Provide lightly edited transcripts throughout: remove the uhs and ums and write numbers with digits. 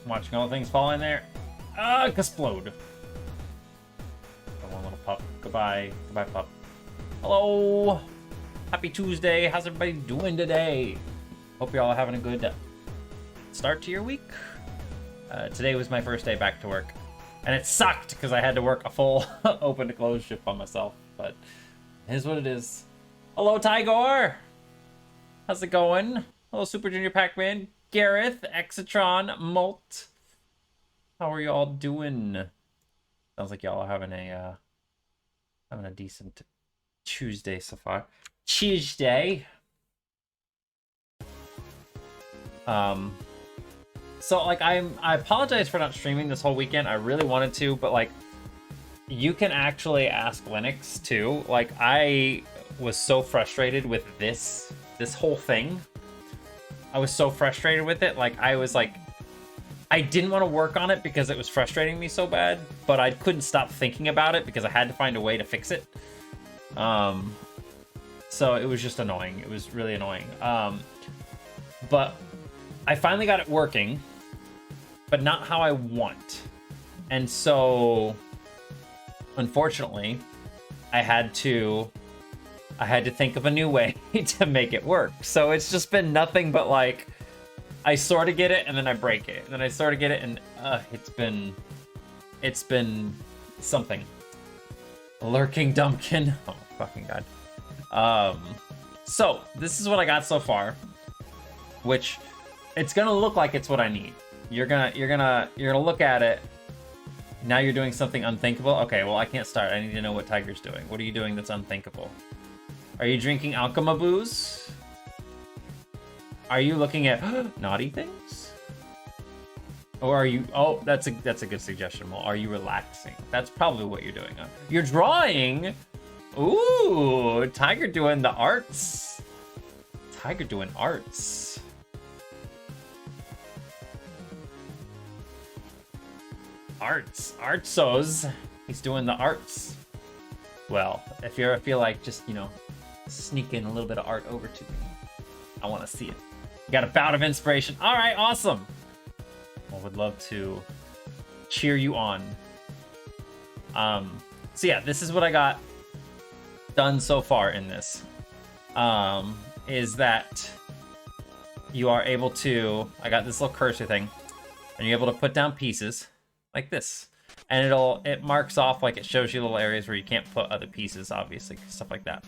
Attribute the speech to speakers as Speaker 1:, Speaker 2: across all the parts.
Speaker 1: Watching all the things fall in there. Explode. One little pup. Goodbye. Goodbye, pup. Hello. Happy Tuesday. How's everybody doing today? Hope you're all having a good start to your week. Today was my first day back to work. And it sucked because I had to work a full open to close shift by myself. But here's what it is. Hello, Tigor. How's it going? Hello, Super Junior Pac-Man, Gareth, Exatron, Molt. How are y'all doing? Sounds like y'all are having a decent Tuesday so far. Tuesday. So like I apologize for not streaming this whole weekend. I really wanted to, but like you can actually ask Linux too. Like I was so frustrated with this whole thing. I was so frustrated with it. Like I was like, I didn't want to work on it because it was frustrating me so bad, but I couldn't stop thinking about it because I had to find a way to fix it. So it was just annoying. It was really annoying. But I finally got it working, but not how I want. And so, unfortunately, I had to think of a new way to make it work. So it's just been nothing but like, I sort of get it and then I break it. And then I sort of get it and it's been something. Lurking Dumpkin. Oh, fucking God. So this is what I got so far, which it's gonna look like it's what I need. You're gonna look at it. Now you're doing something unthinkable. Okay, well I can't start. I need to know what Tiger's doing. What are you doing that's unthinkable? Are you drinking Alchema booze? Are you looking at naughty things? Or are you? Oh, that's a good suggestion. Well, are you relaxing? That's probably what you're doing. You're drawing. Ooh, Tiger doing the arts. Tiger doing arts. Artsos. He's doing the arts. Well, if you ever feel like just, you know, sneaking a little bit of art over to me, I want to see it. You got a bout of inspiration. All right, awesome. I would love to cheer you on. So yeah, this is what I got done so far in this. Is that you are able to, I got this little cursor thing, and you're able to put down pieces like this. And it marks off, like it shows you little areas where you can't put other pieces, obviously, stuff like that.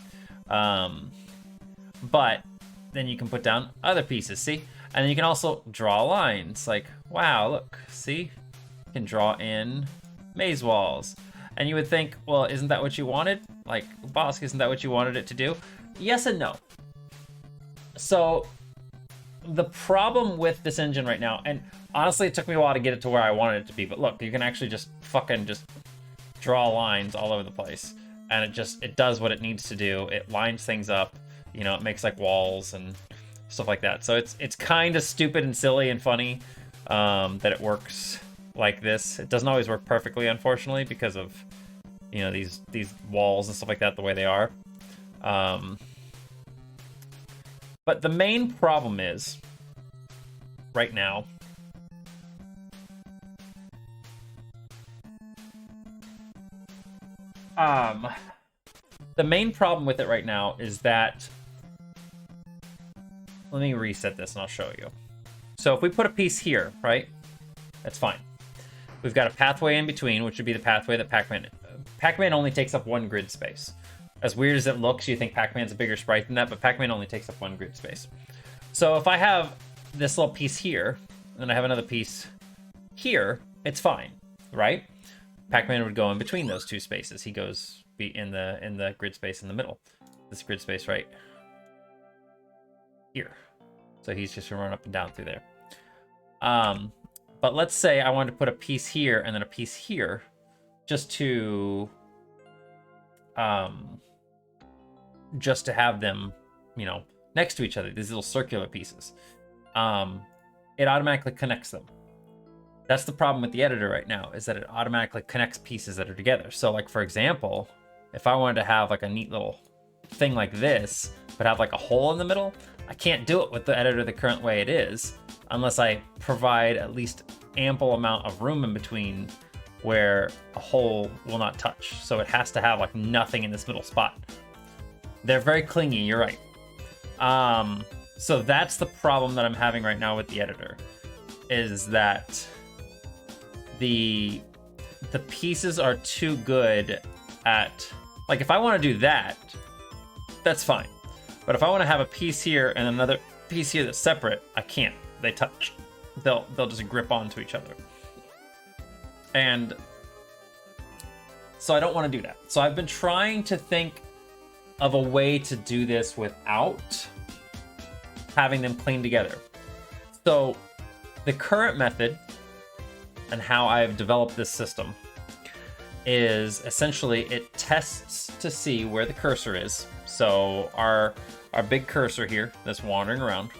Speaker 1: But then you can put down other pieces, see? And then you can also draw lines, like, wow, look, see? You can draw in maze walls. And you would think, well, isn't that what you wanted? Like, Bosk, isn't that what you wanted it to do? Yes and no. So, the problem with this engine right now, and honestly, it took me a while to get it to where I wanted it to be, but look, you can actually just fucking just draw lines all over the place. And it does what it needs to do. It lines things up, you know, it makes like walls and stuff like that. So it's kind of stupid and silly and funny that it works like this. It doesn't always work perfectly, unfortunately, because of, you know, these walls and stuff like that, the way they are. But the main problem is, right now, the main problem with it right now is that, let me reset this and I'll show you. So if we put a piece here, right, that's fine. We've got a pathway in between, which would be the pathway that Pac-Man only takes up one grid space. As weird as it looks, you think Pac-Man's a bigger sprite than that, but Pac-Man only takes up one grid space. So if I have this little piece here, and I have another piece here, it's fine, right? Pac-Man would go in between those two spaces. He goes be in the grid space in the middle. This grid space right here. So he's just gonna run up and down through there. But let's say I wanted to put a piece here and then a piece here, just to have them, you know, next to each other, these little circular pieces. It automatically connects them. That's the problem with the editor right now, is that it automatically connects pieces that are together. So like, for example, if I wanted to have like a neat little thing like this, but have like a hole in the middle, I can't do it with the editor the current way it is, unless I provide at least ample amount of room in between where a hole will not touch. So it has to have like nothing in this middle spot. They're very clingy, you're right. So that's the problem that I'm having right now with the editor, is that the pieces are too good at, like, if I want to do that, that's fine. But if I want to have a piece here and another piece here that's separate, I can't. They touch. They'll just grip onto each other. And so I don't want to do that. So I've been trying to think of a way to do this without having them clean together. So the current method and how I've developed this system is essentially it tests to see where the cursor is. So our big cursor here that's wandering around,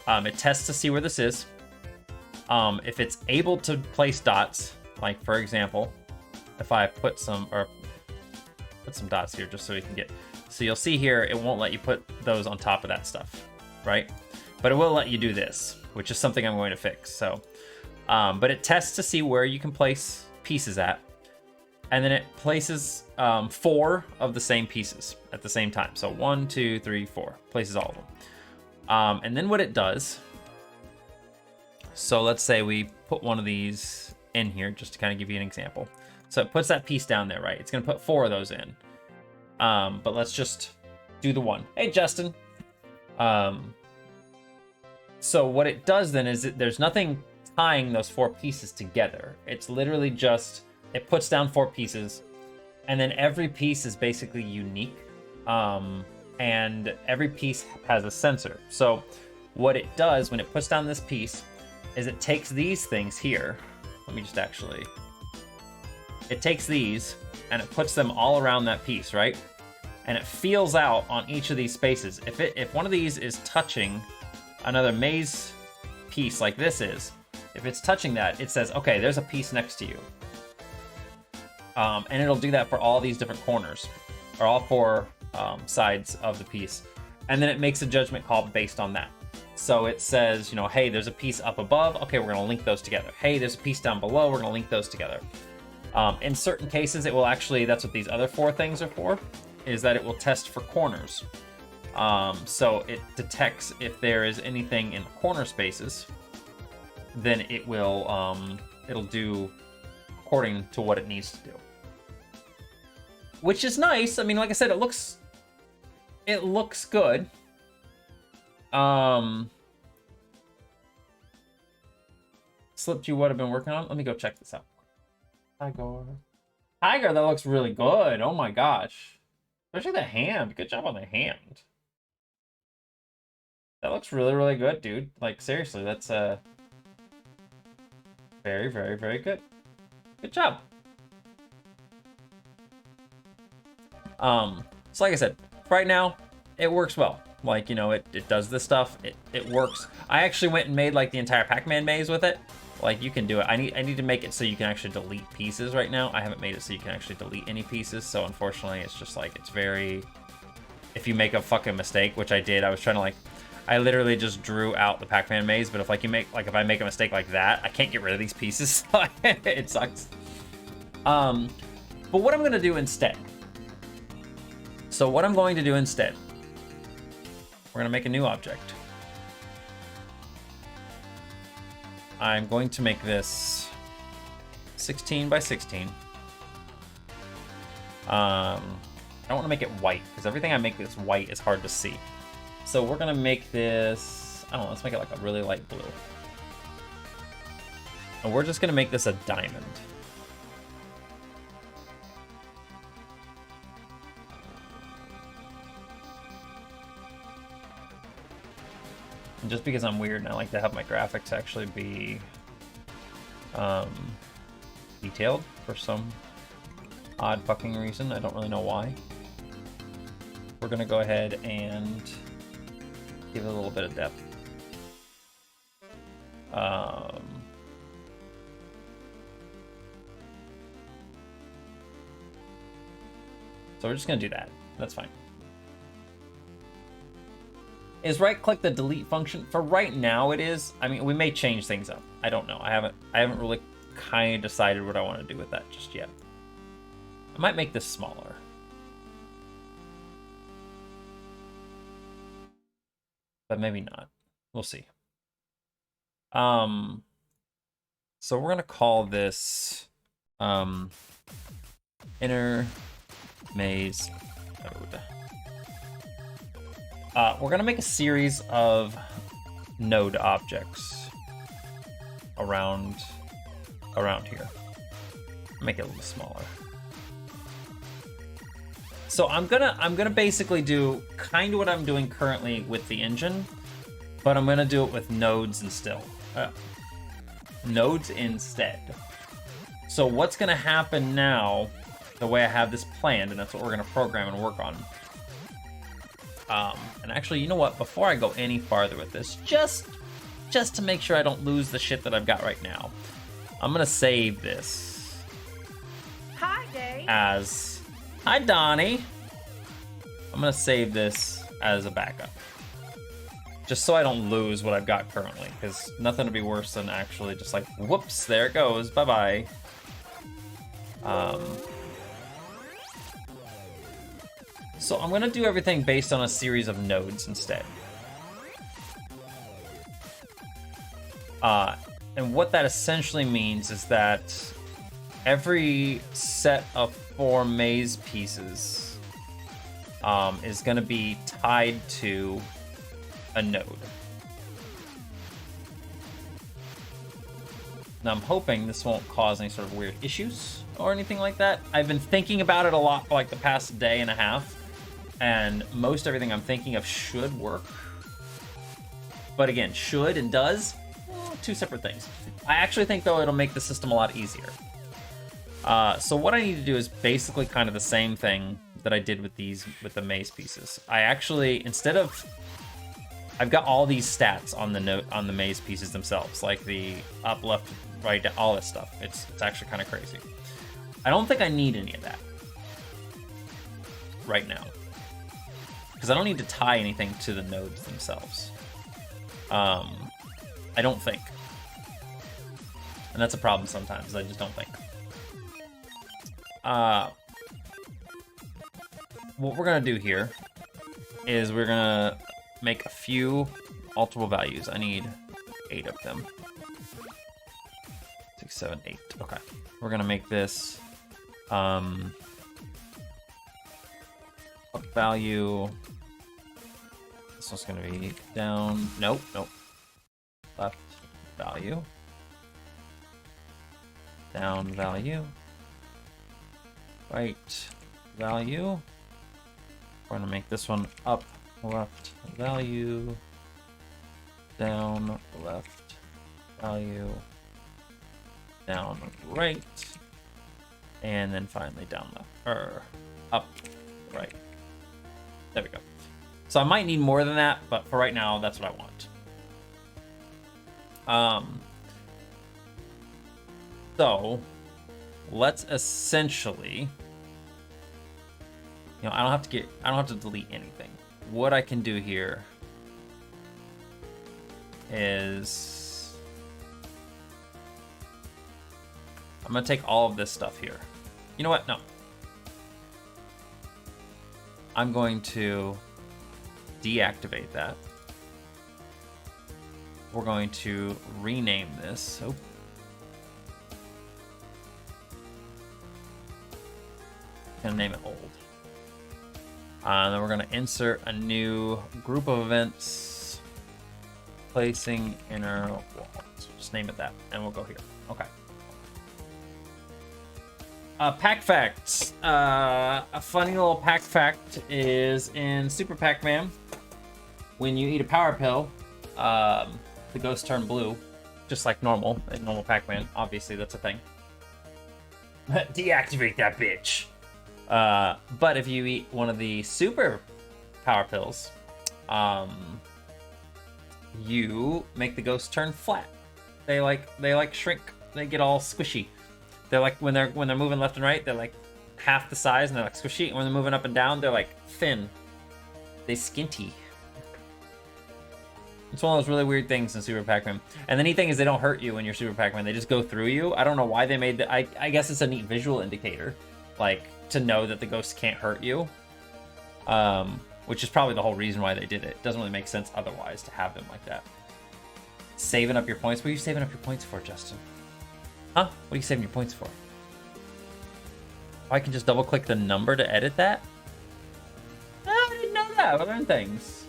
Speaker 1: it tests to see where this is. If it's able to place dots, like for example, if I put some dots here just so we can get, so you'll see here, it won't let you put those on top of that stuff, right? But it will let you do this, which is something I'm going to fix. So, but it tests to see where you can place pieces at, and then it places 4 of the same pieces at the same time. So 1, 2, 3, 4, places all of them. And then what it does, so let's say we put one of these in here just to kind of give you an example. So it puts that piece down there, right? It's gonna put 4 of those in. But let's just do the one. Hey, Justin. So what it does then is there's nothing tying those 4 pieces together. It's literally just, it puts down 4 pieces, and then every piece is basically unique. And every piece has a sensor. So what it does when it puts down this piece is it takes these things here. Let me just actually, it takes these and it puts them all around that piece, right? And it feels out on each of these spaces. If one of these is touching another maze piece like this is, if it's touching that, it says, okay, there's a piece next to you. And it'll do that for all these different corners, or all 4 sides of the piece. And then it makes a judgment call based on that. So it says, you know, hey, there's a piece up above. Okay, we're gonna link those together. Hey, there's a piece down below. We're gonna link those together. In certain cases, it will actually, that's what these other 4 things are for, is that it will test for corners. So it detects if there is anything in the corner spaces, then it will, it'll do according to what it needs to do. Which is nice. I mean, like I said, it looks good. Slipped you what I've been working on. Let me go check this out. Tiger, that looks really good. Oh my gosh. Especially the hand. Good job on the hand. That looks really, really good, dude. Like, seriously, that's very, very, very good. Good job. So like I said, right now, it works well. Like, you know, it does this stuff. It works. I actually went and made like the entire Pac-Man maze with it. Like, you can do it. I need to make it so you can actually delete pieces right now. I haven't made it so you can actually delete any pieces. So unfortunately, it's just like, it's very, if you make a fucking mistake, which I did, I was trying to like, I literally just drew out the Pac-Man maze. But if like if I make a mistake like that, I can't get rid of these pieces. It sucks. But what I'm gonna do instead. So what I'm going to do instead, we're gonna make a new object. I'm going to make this 16 by 16. I don't want to make it white because everything I make that's white is hard to see. So we're gonna make this, I don't know, let's make it like a really light blue. And we're just gonna make this a diamond. And just because I'm weird and I like to have my graphics actually be detailed for some odd fucking reason. I don't really know why. We're gonna go ahead and give it a little bit of depth. So we're just gonna do that. That's fine. Is right-click the delete function? For right now, it is. I mean, we may change things up. I don't know. I haven't really kind of decided what I want to do with that just yet. I might make this smaller. But maybe not. We'll see. So we're gonna call this inner maze node. We're gonna make a series of node objects around here. Make it a little smaller. So I'm gonna basically do kind of what I'm doing currently with the engine, but I'm gonna do it with nodes instead. So what's gonna happen now, the way I have this planned, and that's what we're gonna program and work on. And actually, you know what? Before I go any farther with this, just to make sure I don't lose the shit that I've got right now, I'm gonna save this.
Speaker 2: Hi, Dave.
Speaker 1: As hi, Donnie. I'm gonna save this as a backup, just so I don't lose what I've got currently, because nothing would be worse than actually just like, whoops, there it goes, bye-bye. So I'm gonna do everything based on a series of nodes instead. And what that essentially means is that every set of 4 maze pieces is gonna be tied to a node. Now I'm hoping this won't cause any sort of weird issues or anything like that. I've been thinking about it a lot for like the past day and a half, and most everything I'm thinking of should work. But again, should and does, well, 2 separate things. I actually think though it'll make the system a lot easier. So what I need to do is basically kind of the same thing that I did with the maze pieces. I actually, I've got all these stats on the maze pieces themselves, like the up, left, right, all this stuff. It's actually kind of crazy. I don't think I need any of that right now, because I don't need to tie anything to the nodes themselves. I don't think, and that's a problem sometimes. I just don't think. What we're gonna do here is we're gonna make a few multiple values. I need 8 of them. 6, 7, 8. Okay. We're gonna make this up value. This one's gonna be down. Nope. Left value. Down value. Right value. We're gonna make this one up, left value, down, left value, down, right, and then finally down left, or up, right. There we go. So I might need more than that, but for right now, that's what I want. So let's essentially, you know, I don't have to delete anything. What I can do here is I'm gonna take all of this stuff here. You know what? No. I'm going to deactivate that. We're going to rename this. Oh. Gonna name it old. And then we're gonna insert a new group of events, placing inner walls. Just name it that, and we'll go here. Okay. Pack facts. A funny little pack fact is in Super Pac-Man, when you eat a power pill, the ghosts turn blue, just like normal in normal Pac-Man. Obviously, that's a thing. Deactivate that bitch. But if you eat one of the super power pills, you make the ghosts turn flat. They like shrink. They get all squishy. They're like when they're moving left and right, they're like half the size and they're like squishy. And when they're moving up and down, they're like thin. They skinty. It's one of those really weird things in Super Pac-Man. And the neat thing is they don't hurt you when you're Super Pac-Man. They just go through you. I don't know why they made that. I guess it's a neat visual indicator, like, to know that the ghosts can't hurt you. Which is probably the whole reason why they did it. It doesn't really make sense otherwise to have them like that. Saving up your points? What are you saving up your points for, Justin? Huh? What are you saving your points for? Oh, I can just double-click the number to edit that? Oh, I didn't know that. I learned things.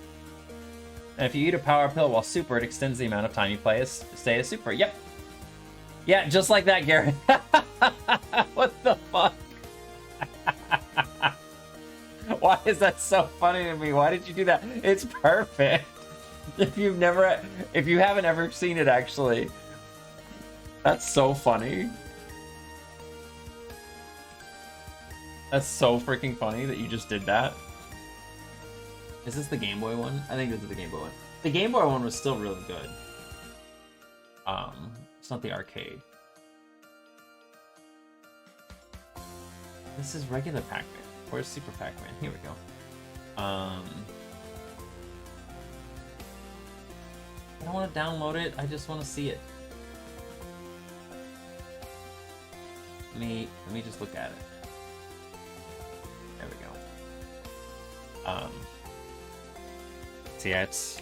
Speaker 1: And if you eat a power pill while super, it extends the amount of time you stay as super. Yep. Yeah, just like that, Garrett. What the fuck? Why is that so funny to me? Why did you do that? It's perfect. If you haven't ever seen it, actually, that's so funny. That's so freaking funny that you just did that. Is this the Game Boy one? I think this is the Game Boy one. The Game Boy one was still really good. It's not the arcade. This is regular Pac-Man. Where's Super Pac-Man? Here we go. I don't want to download it. I just want to see it. Let me just look at it. There we go. So yeah, it's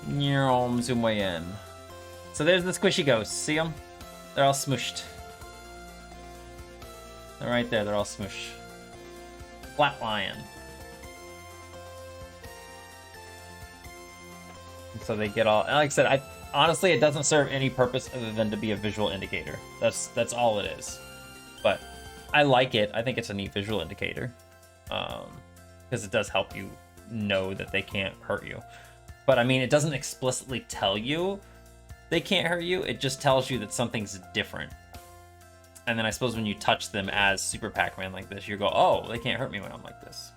Speaker 1: zoom way in. So there's the squishy ghosts. See them? They're all smooshed. They're right there. They're all smooshed. Flat lion. So they get all, like I said, honestly, it doesn't serve any purpose other than to be a visual indicator. That's all it is. But I like it. I think it's a neat visual indicator, because it does help you know that they can't hurt you. But I mean, it doesn't explicitly tell you they can't hurt you. It just tells you that something's different. And then I suppose when you touch them as Super Pac-Man like this, you go, oh, they can't hurt me when I'm like this.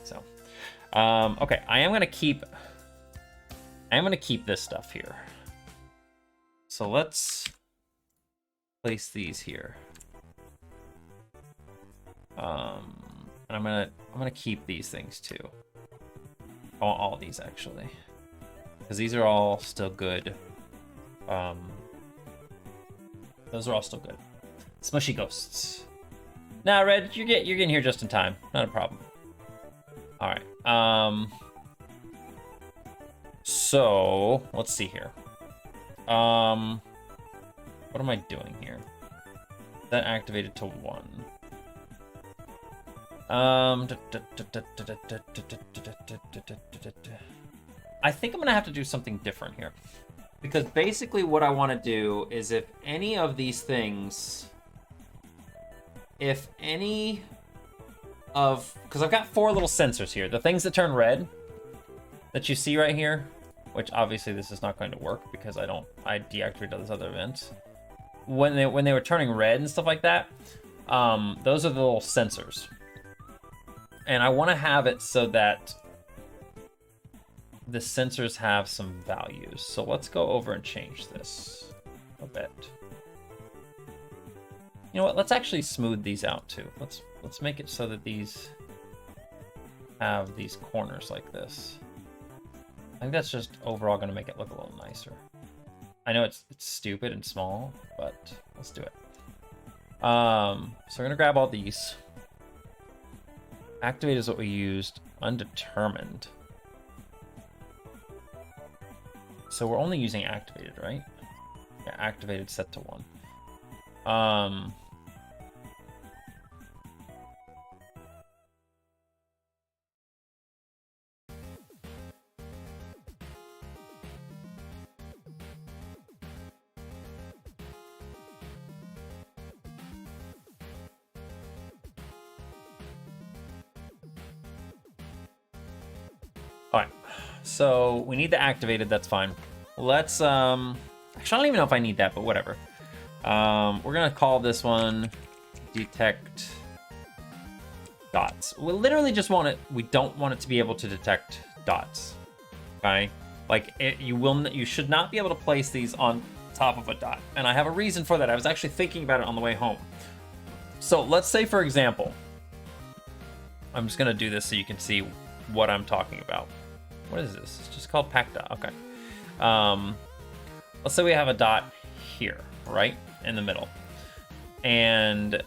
Speaker 1: So, okay, I am gonna keep this stuff here. So let's place these here. And I'm gonna keep these things too. I want all these actually, because these are all still good. Those are all still good. Smushy ghosts. Now, Red, you're getting here just in time. Not a problem. All right. So let's see here. What am I doing here? That activated to 1. I think I'm gonna have to do something different here, because basically what I want to do is if any of these things, because I've got 4 little sensors here, the things that turn red that you see right here, which obviously this is not going to work because I deactivated those other events. When they were turning red and stuff like that, those are the little sensors. And I want to have it so that the sensors have some values. So let's go over and change this a bit. You know what? Let's actually smooth these out too. Let's make it so that these have these corners like this. I think that's just overall going to make it look a little nicer. I know it's stupid and small, but let's do it. So we're going to grab all these. Activate is what we used. Undetermined. So we're only using activated, right? Yeah, activated set to 1. Alright, so we need the activated, that's fine. Let's, actually I don't even know if I need that, but whatever. We're gonna call this one detect dots. We literally just want it, we don't want it to be able to detect dots, okay? Like, you should not be able to place these on top of a dot. And I have a reason for that. I was actually thinking about it on the way home. So let's say, for example, I'm just gonna do this so you can see what I'm talking about. What is this? It's just called Pac-Dot. Okay. Let's say we have a dot here, right? In the middle. And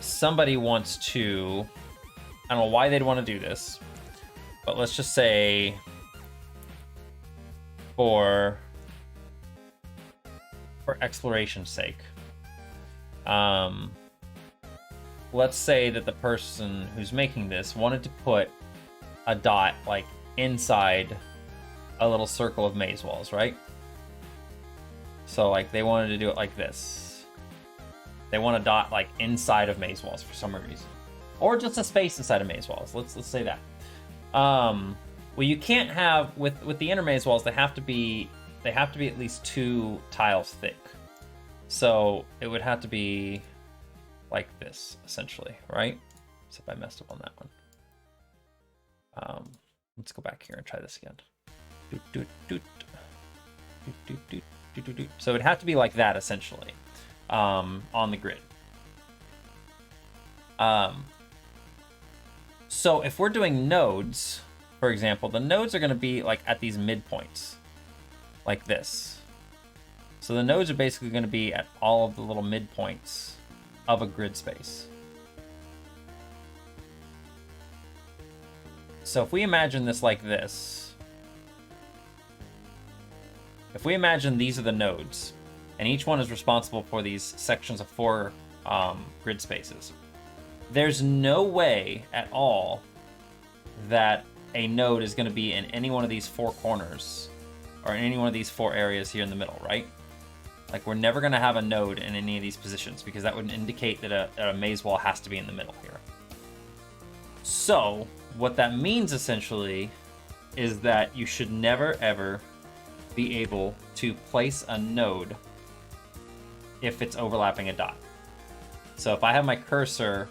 Speaker 1: somebody wants to, I don't know why they'd want to do this, but let's just say for exploration's sake, let's say that the person who's making this wanted to put a dot like inside a little circle of maze walls, right? So like they wanted to do it like this. They want a dot like inside of maze walls for some reason, or just a space inside of maze walls. Let's say that. Well, you can't have with the inner maze walls. They have to be at least 2 tiles thick. So it would have to be like this, essentially, right? Except I messed up on that one. Let's go back here and try this again. So it'd have to be like that, essentially, on the grid. So if we're doing nodes, for example, the nodes are going to be like at these midpoints, like this. So the nodes are basically going to be at all of the little midpoints of a grid space. So if we imagine this like this, if we imagine these are the nodes, and each one is responsible for these sections of 4 grid spaces, there's no way at all that a node is going to be in any one of these 4 corners or in any one of these 4 areas here in the middle, right? Like, we're never going to have a node in any of these positions because that would indicate that a maze wall has to be in the middle here. So what that means essentially is that you should never ever be able to place a node if it's overlapping a dot. So if I have my cursor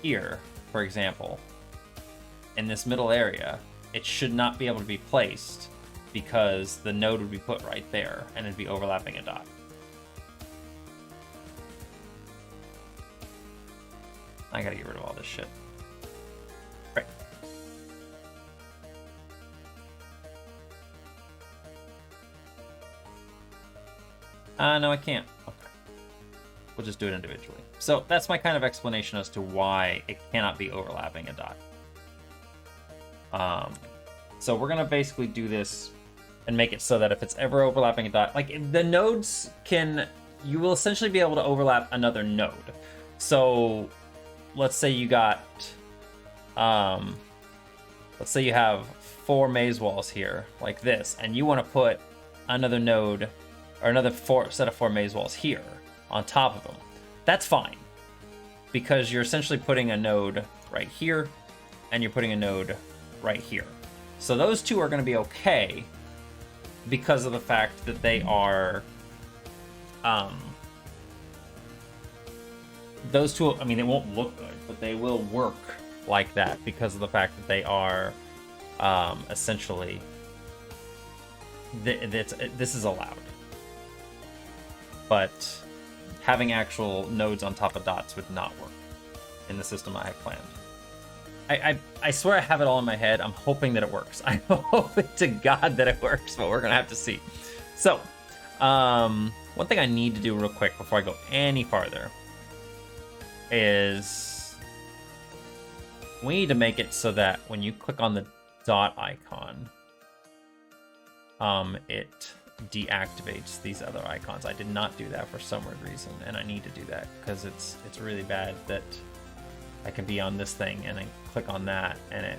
Speaker 1: here, for example, in this middle area, it should not be able to be placed because the node would be put right there and it'd be overlapping a dot. I gotta get rid of all this shit. Right. No, I can't. Okay. We'll just do it individually. So that's my kind of explanation as to why it cannot be overlapping a dot. So we're gonna basically do this and make it so that if it's ever overlapping a dot, like the nodes you will essentially be able to overlap another node. So let's say you got, let's say you have 4 maze walls here, like this, and you want to put another node or another set of 4 maze walls here on top of them. That's fine, because you're essentially putting a node right here, and you're putting a node right here. So those 2 are going to be okay because of the fact that they are, those 2, I mean, it won't look good, but they will work like that because of the fact that they are essentially, this is allowed. But having actual nodes on top of dots would not work in the system I have planned. I swear I have it all in my head. I'm hoping that it works. I'm hoping to God that it works, but we're going to have to see. So, one thing I need to do real quick before I go any farther is we need to make it so that when you click on the dot icon, it deactivates these other icons. I did not do that for some weird reason, and I need to do that because it's really bad that I can be on this thing and then click on that and it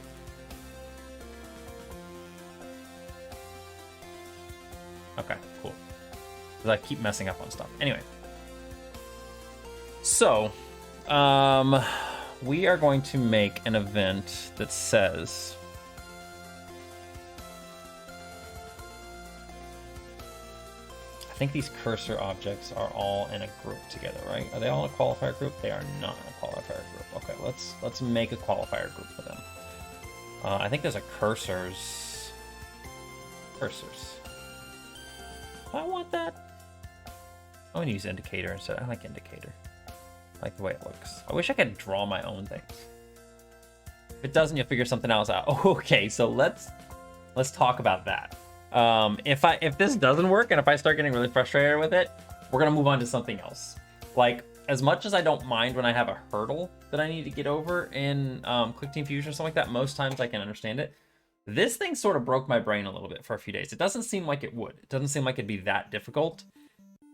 Speaker 1: okay, cool, because I keep messing up on stuff. Anyway, so we are going to make an event that says I think these cursor objects are all in a group together, right? Are they all in a qualifier group? They are not in a qualifier group. Okay, let's make a qualifier group for them. I think there's a cursors. I want that. I'm gonna use indicator instead. I like indicator. I like the way it looks. I wish I could draw my own things. If it doesn't, you'll figure something else out. Okay, so let's talk about that. If this doesn't work and if I start getting really frustrated with it, we're gonna move on to something else. Like, as much as I don't mind when I have a hurdle that I need to get over in Clickteam Fusion or something like that, most times I can understand it. This thing sort of broke my brain a little bit for a few days. It doesn't seem like it would. It doesn't seem like it'd be that difficult,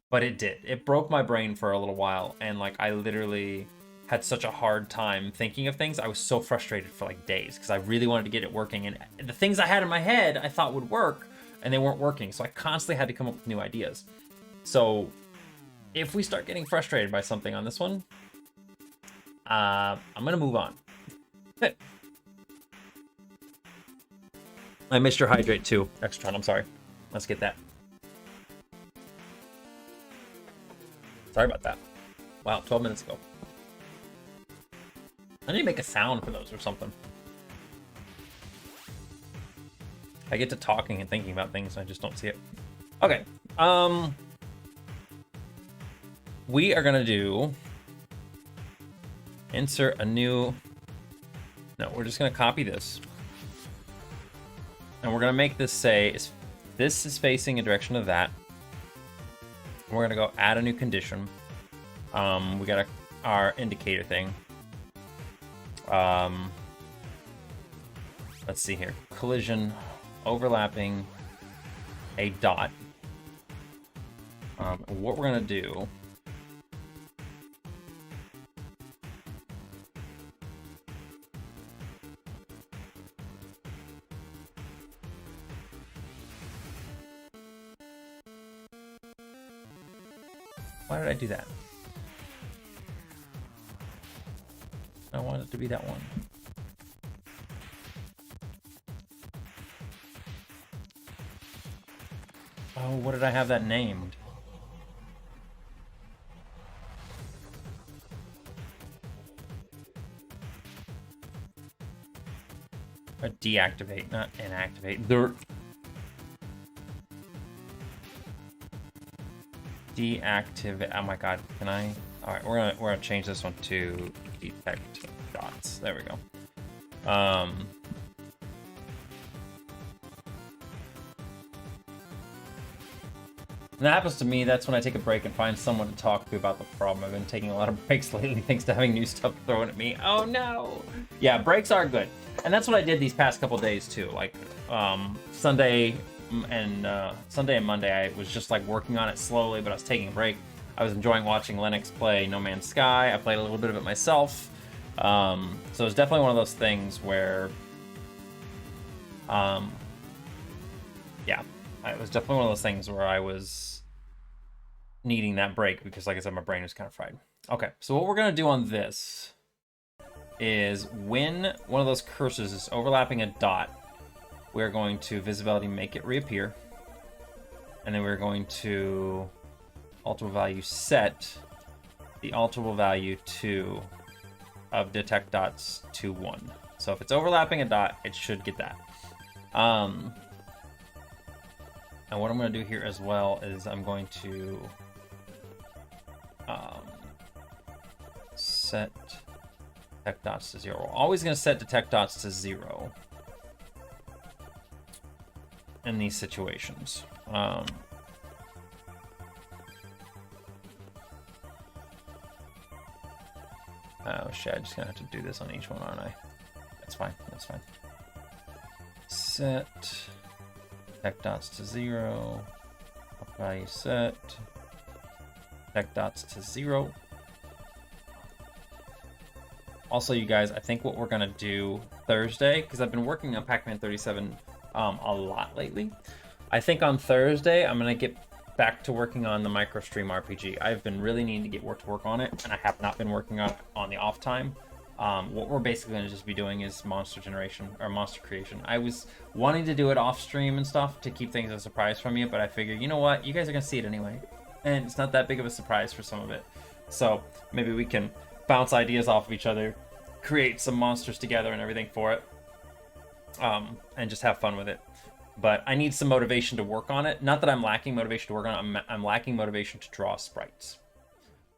Speaker 1: but it did. It broke my brain for a little while, and like I literally had such a hard time thinking of things. I was so frustrated for like days because I really wanted to get it working, and the things I had in my head I thought would work, and they weren't working. So I constantly had to come up with new ideas. So if we start getting frustrated by something on this one, I'm gonna move on. I missed your hydrate too, Extron. I'm sorry. Let's get that. Sorry about that. Wow, 12 minutes ago. I need to make a sound for those or something. I get to talking and thinking about things, and I just don't see it. Okay. We are gonna do insert a new. No, we're just gonna copy this, and we're gonna make this say this is facing a direction of that. We're gonna go add a new condition. We got our indicator thing. Let's see here. Collision, overlapping, a dot. What we're gonna do. Why did I do that? I want it to be that one. Oh, what did I have that named? Deactivate, not inactivate. Deactivate. Oh my god, can I? All right, we're gonna change this one to detect dots. There we go. When that happens to me, that's when I take a break and find someone to talk to about the problem. I've been taking a lot of breaks lately thanks to having new stuff thrown at me. Oh no! Yeah, breaks are good. And that's what I did these past couple days too. Like Sunday and Monday, I was just like working on it slowly, but I was taking a break. I was enjoying watching Lennox play No Man's Sky. I played a little bit of it myself. So it's definitely one of those things where, yeah, it was definitely one of those things where I was needing that break because, like I said, my brain was kind of fried. Okay, so what we're gonna do on this is when one of those cursors is overlapping a dot, we're going to visibility make it reappear, and then we're going to alterable value set the alterable value to of detect dots to 1. So if it's overlapping a dot, it should get that. And what I'm going to do here as well is I'm going to set detect dots to 0. We're always going to set detect dots to 0 in these situations. Oh shit, I'm just gonna have to do this on each one, aren't I? That's fine, that's fine. Set detect dots to 0. Value set detect dots to 0. Also, you guys, I think what we're gonna do Thursday, because I've been working on Pac-Man 37 a lot lately. I think on Thursday I'm gonna get back to working on the MicroStream RPG. I've been really needing to get to work on it, and I have not been working on the off time. What we're basically going to just be doing is monster generation or monster creation. I was wanting to do it off stream and stuff to keep things a surprise from you, but I figured, you know what, you guys are going to see it anyway, and it's not that big of a surprise for some of it. So maybe we can bounce ideas off of each other, create some monsters together and everything for it, and just have fun with it. But I need some motivation to work on it. Not that I'm lacking motivation to work on it. I'm lacking motivation to draw sprites.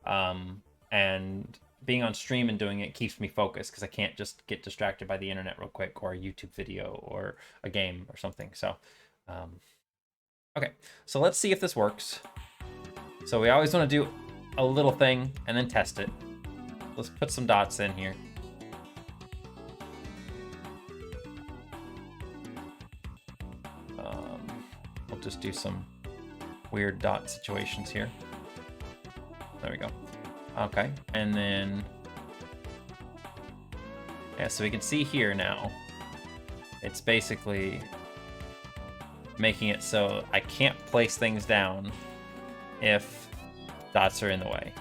Speaker 1: And being on stream and doing it keeps me focused because I can't just get distracted by the internet real quick or a YouTube video or a game or something. So, okay, so let's see if this works. So we always want to do a little thing and then test it. Let's put some dots in here. We'll just do some weird dot situations here. There we go. Okay, and then, yeah, so we can see here now, it's basically making it so I can't place things down if dots are in the way.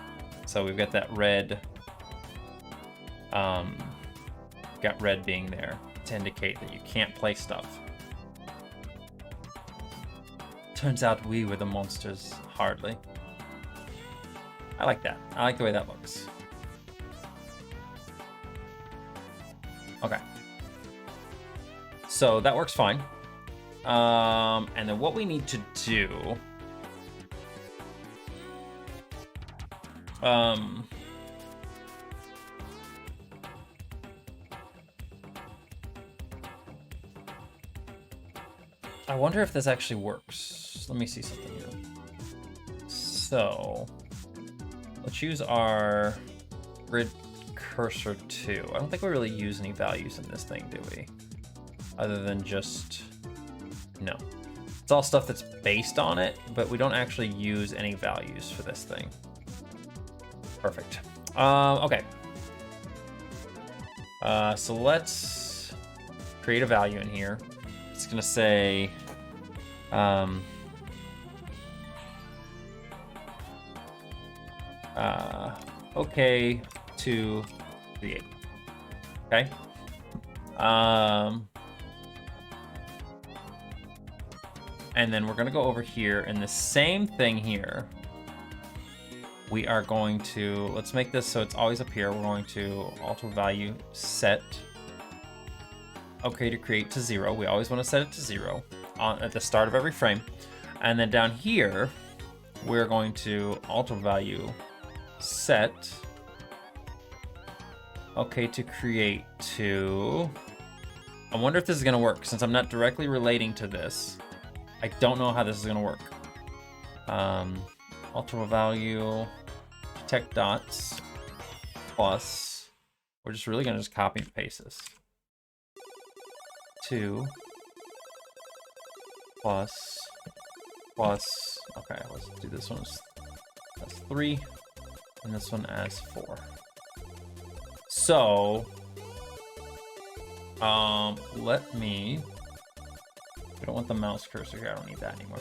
Speaker 1: So we've got that red, got red being there to indicate that you can't place stuff. Turns out we were the monsters, hardly. I like that. I like the way that looks. Okay. So that works fine. And then what we need to do... I wonder if this actually works. Let me see something here. So, let's use our grid cursor 2. I don't think we really use any values in this thing, do we? Other than just, no. It's all stuff that's based on it, but we don't actually use any values for this thing. Perfect. Okay. So let's create a value in here. It's gonna say, okay to create. Okay. And then we're gonna go over here and the same thing here. We are going to, let's make this so it's always up here. We're going to alter value set okay to create to 0. We always want to set it to 0 at the start of every frame. And then down here, we're going to alter value set okay to create to, I wonder if this is going to work since I'm not directly relating to this. I don't know how this is going to work. Alter value tech dots plus, we're just really going to just copy and paste this. 2 plus, okay, let's do this one as 3 and this one as 4. So, let me, we don't want the mouse cursor here, I don't need that anymore.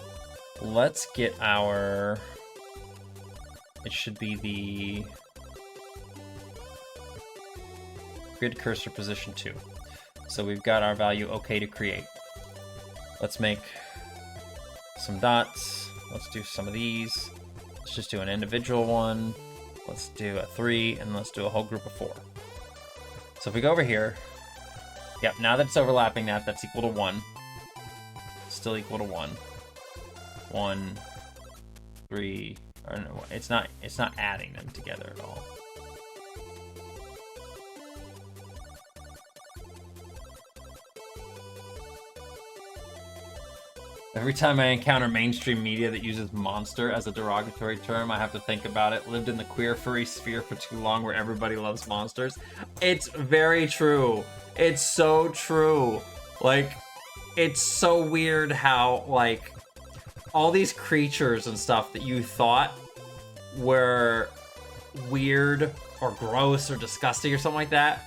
Speaker 1: Let's get our, it should be the grid cursor position 2. So we've got our value okay to create. Let's make some dots. Let's do some of these. Let's just do an individual one. Let's do a 3 and let's do a whole group of 4. So if we go over here, yep, now that it's overlapping that, that's equal to 1. Still equal to 1. 1, 3, or no, it's not adding them together at all. Every time I encounter mainstream media that uses monster as a derogatory term, I have to think about it. Lived in the queer furry sphere for too long where everybody loves monsters. It's very true. It's so true. Like, it's so weird how, like, all these creatures and stuff that you thought were weird or gross or disgusting or something like that.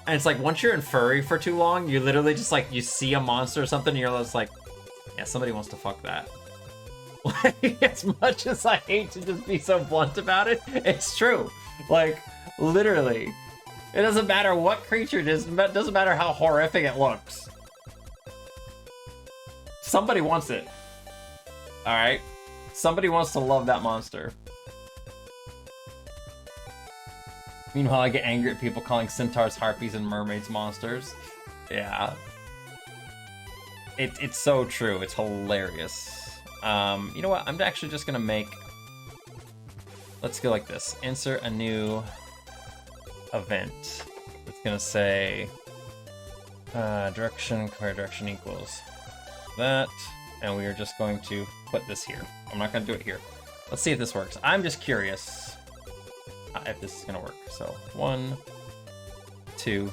Speaker 1: And it's like, once you're in furry for too long, you literally just, like, you see a monster or something and you're just like, yeah, somebody wants to fuck that. Like, as much as I hate to just be so blunt about it, it's true. Like, literally. It doesn't matter what creature it is, it doesn't matter how horrific it looks. Somebody wants it. Alright? Somebody wants to love that monster. Meanwhile, I get angry at people calling centaurs, harpies, and mermaids monsters. Yeah. It's so true. It's hilarious. You know what? I'm actually just gonna make... Let's go like this. Insert a new event. It's gonna say direction, compare direction equals that, and we are just going to put this here. I'm not gonna do it here. Let's see if this works. I'm just curious if this is gonna work. So 1, 2,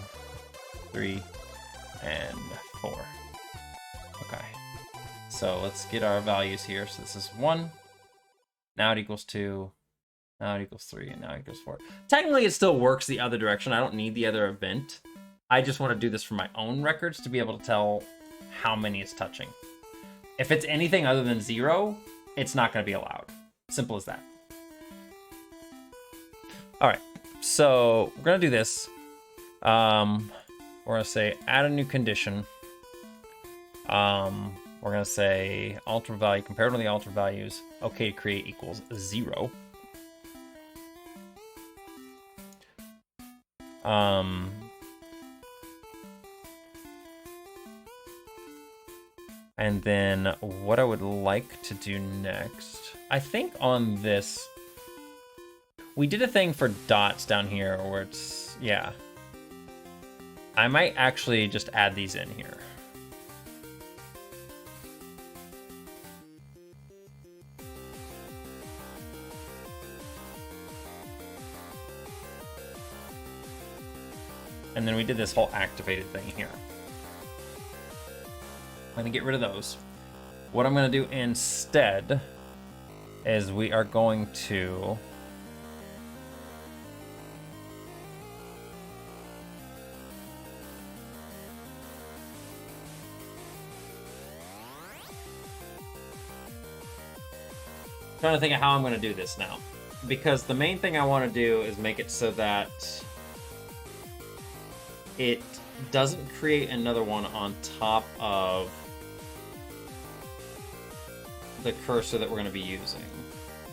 Speaker 1: 3, and 4. Okay. So let's get our values here. So this is 1. Now it equals 2. Now it equals 3, and now it equals 4. Technically, it still works the other direction. I don't need the other event. I just want to do this for my own records to be able to tell how many it's touching. If it's anything other than 0, it's not going to be allowed. Simple as that. All right, so we're going to do this. We're going to say add a new condition. We're going to say alter value, compared to the alter values, okay to create equals 0. And then what I would like to do next, I think on this, we did a thing for dots down here where it's, yeah. I might actually just add these in here. And then we did this whole activated thing here. I'm gonna get rid of those. What I'm gonna do instead is we are going to trying to think of how I'm gonna do this now. Because the main thing I want to do is make it so that it doesn't create another one on top of the cursor that we're going to be using.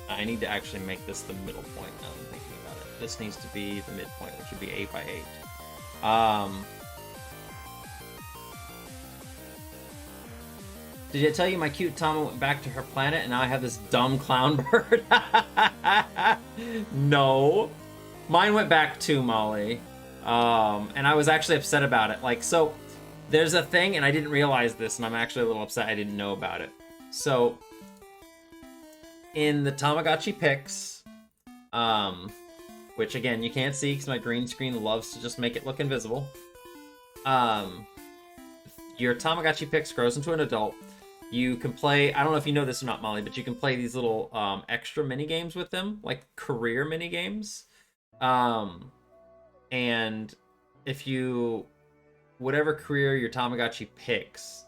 Speaker 1: I need to actually make this the middle point now that I'm thinking about it. This needs to be the midpoint, which would be 8 by 8. Did I tell you my cute Tama went back to her planet and now I have this dumb clown bird? No. Mine went back too, Molly. And I was actually upset about it. Like, so there's a thing, and I didn't realize this, and I'm actually a little upset I didn't know about it. So in the Tamagotchi pics, which again, you can't see because my green screen loves to just make it look invisible. Your Tamagotchi pics grows into an adult. You can play, I don't know if you know this or not, Molly, but you can play these little extra mini games with them, like career mini games. And if you, whatever career your Tamagotchi picks,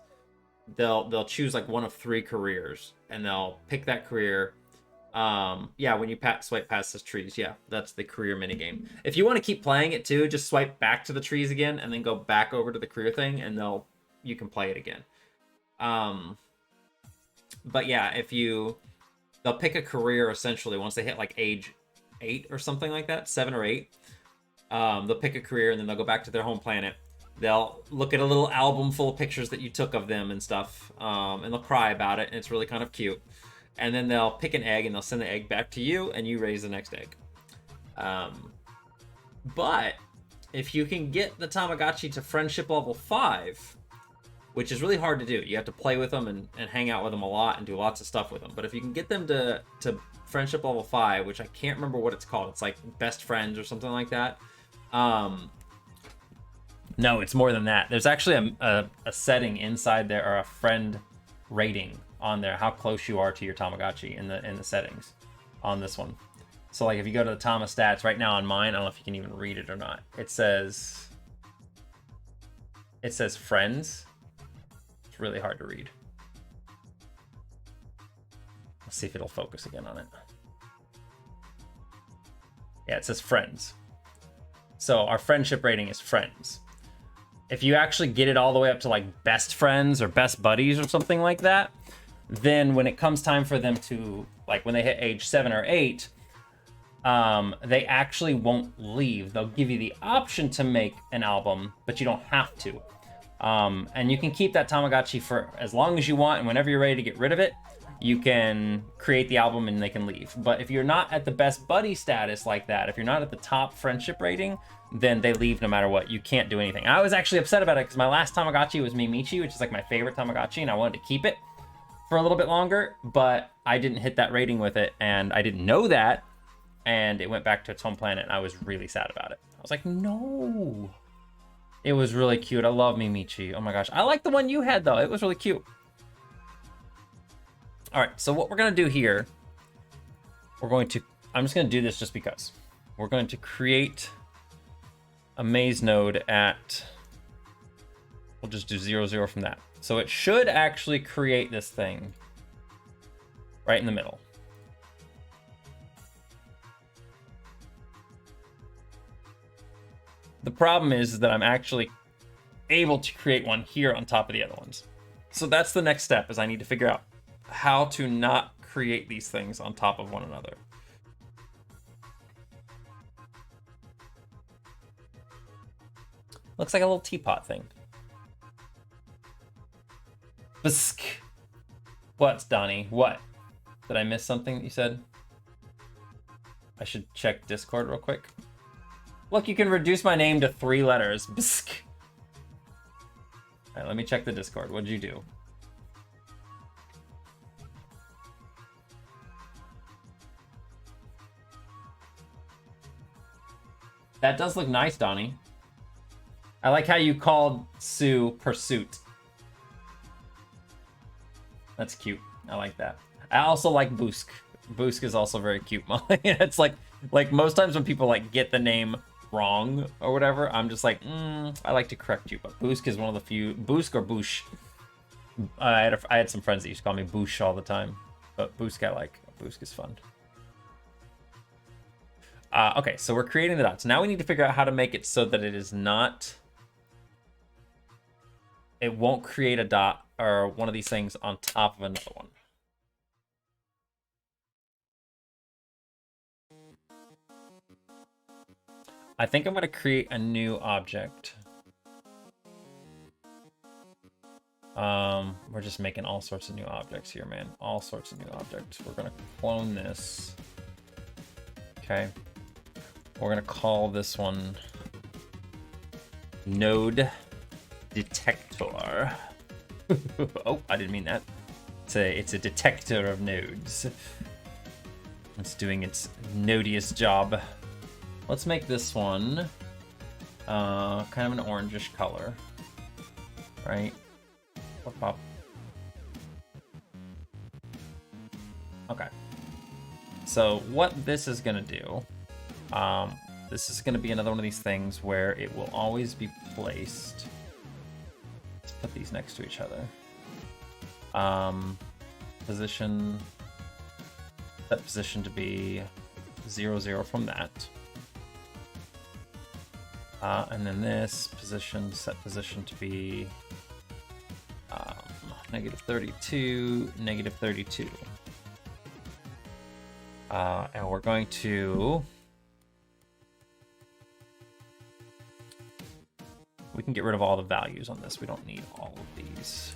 Speaker 1: they'll choose like one of 3 careers, and they'll pick that career. Yeah, when you swipe past the trees, yeah, that's the career minigame. If you want to keep playing it too, just swipe back to the trees again, and then go back over to the career thing, and you can play it again. But yeah, they'll pick a career essentially once they hit like age 8 or something like that, 7 or 8. They'll pick a career, and then they'll go back to their home planet. They'll look at a little album full of pictures that you took of them and stuff, and they'll cry about it, and it's really kind of cute. And then they'll pick an egg, and they'll send the egg back to you, and you raise the next egg. But if you can get the Tamagotchi to friendship level 5, which is really hard to do, you have to play with them and hang out with them a lot and do lots of stuff with them. But if you can get them to friendship level 5, which I can't remember what it's called, it's like best friends or something like that. No, it's more than that. There's actually a setting inside there, or a friend rating on there, how close you are to your Tamagotchi in the settings on this one. So like if you go to the Tama stats right now on mine, I don't know if you can even read it or not. It says friends. It's really hard to read. Let's see if it'll focus again on it. Yeah, it says friends. So our friendship rating is friends. If you actually get it all the way up to like best friends or best buddies or something like that, then when it comes time for them to, like when they hit age 7 or 8, they actually won't leave. They'll give you the option to make an album, but you don't have to. And you can keep that Tamagotchi for as long as you want, and whenever you're ready to get rid of it, you can create the album and they can leave. But if you're not at the best buddy status like that, if you're not at the top friendship rating, then they leave no matter what. You can't do anything. I was actually upset about it because my last Tamagotchi was Mimichi, which is like my favorite Tamagotchi, and I wanted to keep it for a little bit longer, but I didn't hit that rating with it, and I didn't know that, and it went back to its home planet, and I was really sad about it. I was like, no. It was really cute. I love Mimichi. Oh my gosh. I like the one you had, though. It was really cute. All right, so what we're going to do here, I'm just going to do this just because. We're going to create a maze node at, we'll just do 0, 0 from that. So it should actually create this thing right in the middle. The problem is that I'm actually able to create one here on top of the other ones. So that's the next step, is I need to figure out how to not create these things on top of one another. Looks like a little teapot thing. Bisk. What, Donnie? What? Did I miss something that you said? I should check Discord real quick. Look, you can reduce my name to 3 letters. Bisk. All right, let me check the Discord. What'd you do? That does look nice, Donnie. I like how you called Sue Pursuit. That's cute. I like that. I also like Boosk. Boosk is also very cute, Molly. It's like most times when people like get the name wrong or whatever, I'm just like, I like to correct you. But Boosk is one of the few. Boosk or Boosh. I had some friends that used to call me Boosh all the time, but Boosk I like. Boosk is fun. Okay, so we're creating the dots. Now we need to figure out how to make it so that it is not. It won't create a dot or one of these things on top of another one. I think I'm going to create a new object. We're just making all sorts of new objects here, man. All sorts of new objects. We're going to clone this. Okay. We're going to call this one Node Detector. Oh, I didn't mean that. It's a detector of nodes. It's doing its nodiest job. Let's make this one kind of an orangish color, right? Pop, pop. Okay. So what this is gonna do, this is gonna be another one of these things where it will always be placed. Let's put these next to each other. Position, set position to be 0, 0 from that. And then this position, set position to be -32, -32. And we're going to... We can get rid of all the values on this. We don't need all of these.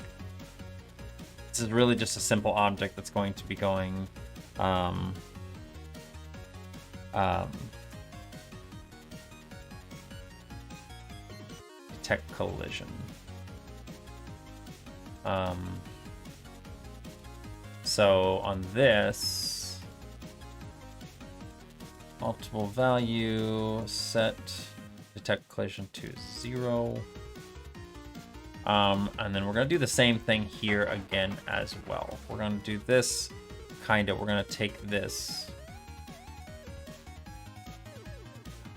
Speaker 1: This is really just a simple object that's going to be going... detect collision. So on this, multiple value, set detect collision to 0. And then we're gonna do the same thing here again as well. We're gonna do this we're gonna take this.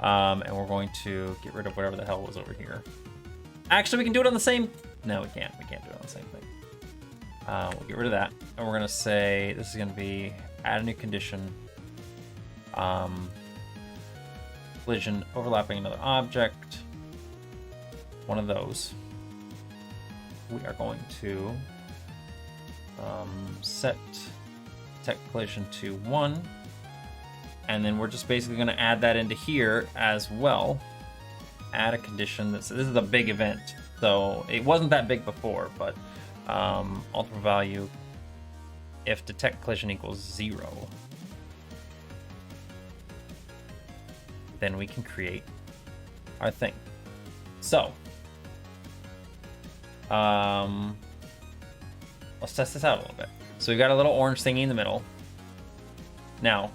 Speaker 1: And we're going to get rid of whatever the hell was over here. Actually, we can do it on the same... No, we can't. We can't do it on the same thing. We'll get rid of that. And we're going to say this is going to be add a new condition. Collision overlapping another object. One of those. We are going to set detect collision to 1. And then we're just basically going to add that into here as well. Add a condition. This is a big event. So it wasn't that big before, but ultimate value if detect collision equals 0, then we can create our thing. So, let's test this out a little bit. So we've got a little orange thingy in the middle. Now,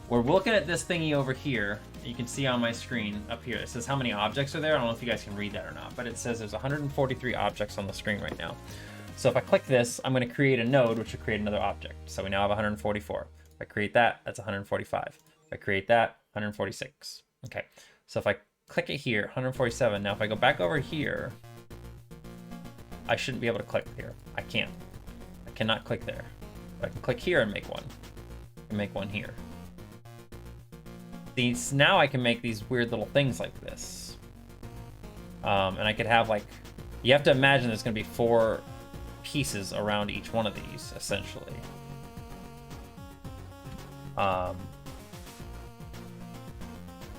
Speaker 1: we're looking at this thingy over here. You can see on my screen up here, it says how many objects are there. I don't know if you guys can read that or not, but it says there's 143 objects on the screen right now. So if I click this, I'm going to create a node, which will create another object. So we now have 144. If I create that, that's 145. If I create that, 146. Okay, so if I click it here, 147. Now if I go back over here, I shouldn't be able to click here. I can't. I cannot click there. But I can click here and make one. I can make one here. These, now I can make these weird little things like this. And I could have like, you have to imagine there's going to be 4 pieces around each one of these, essentially.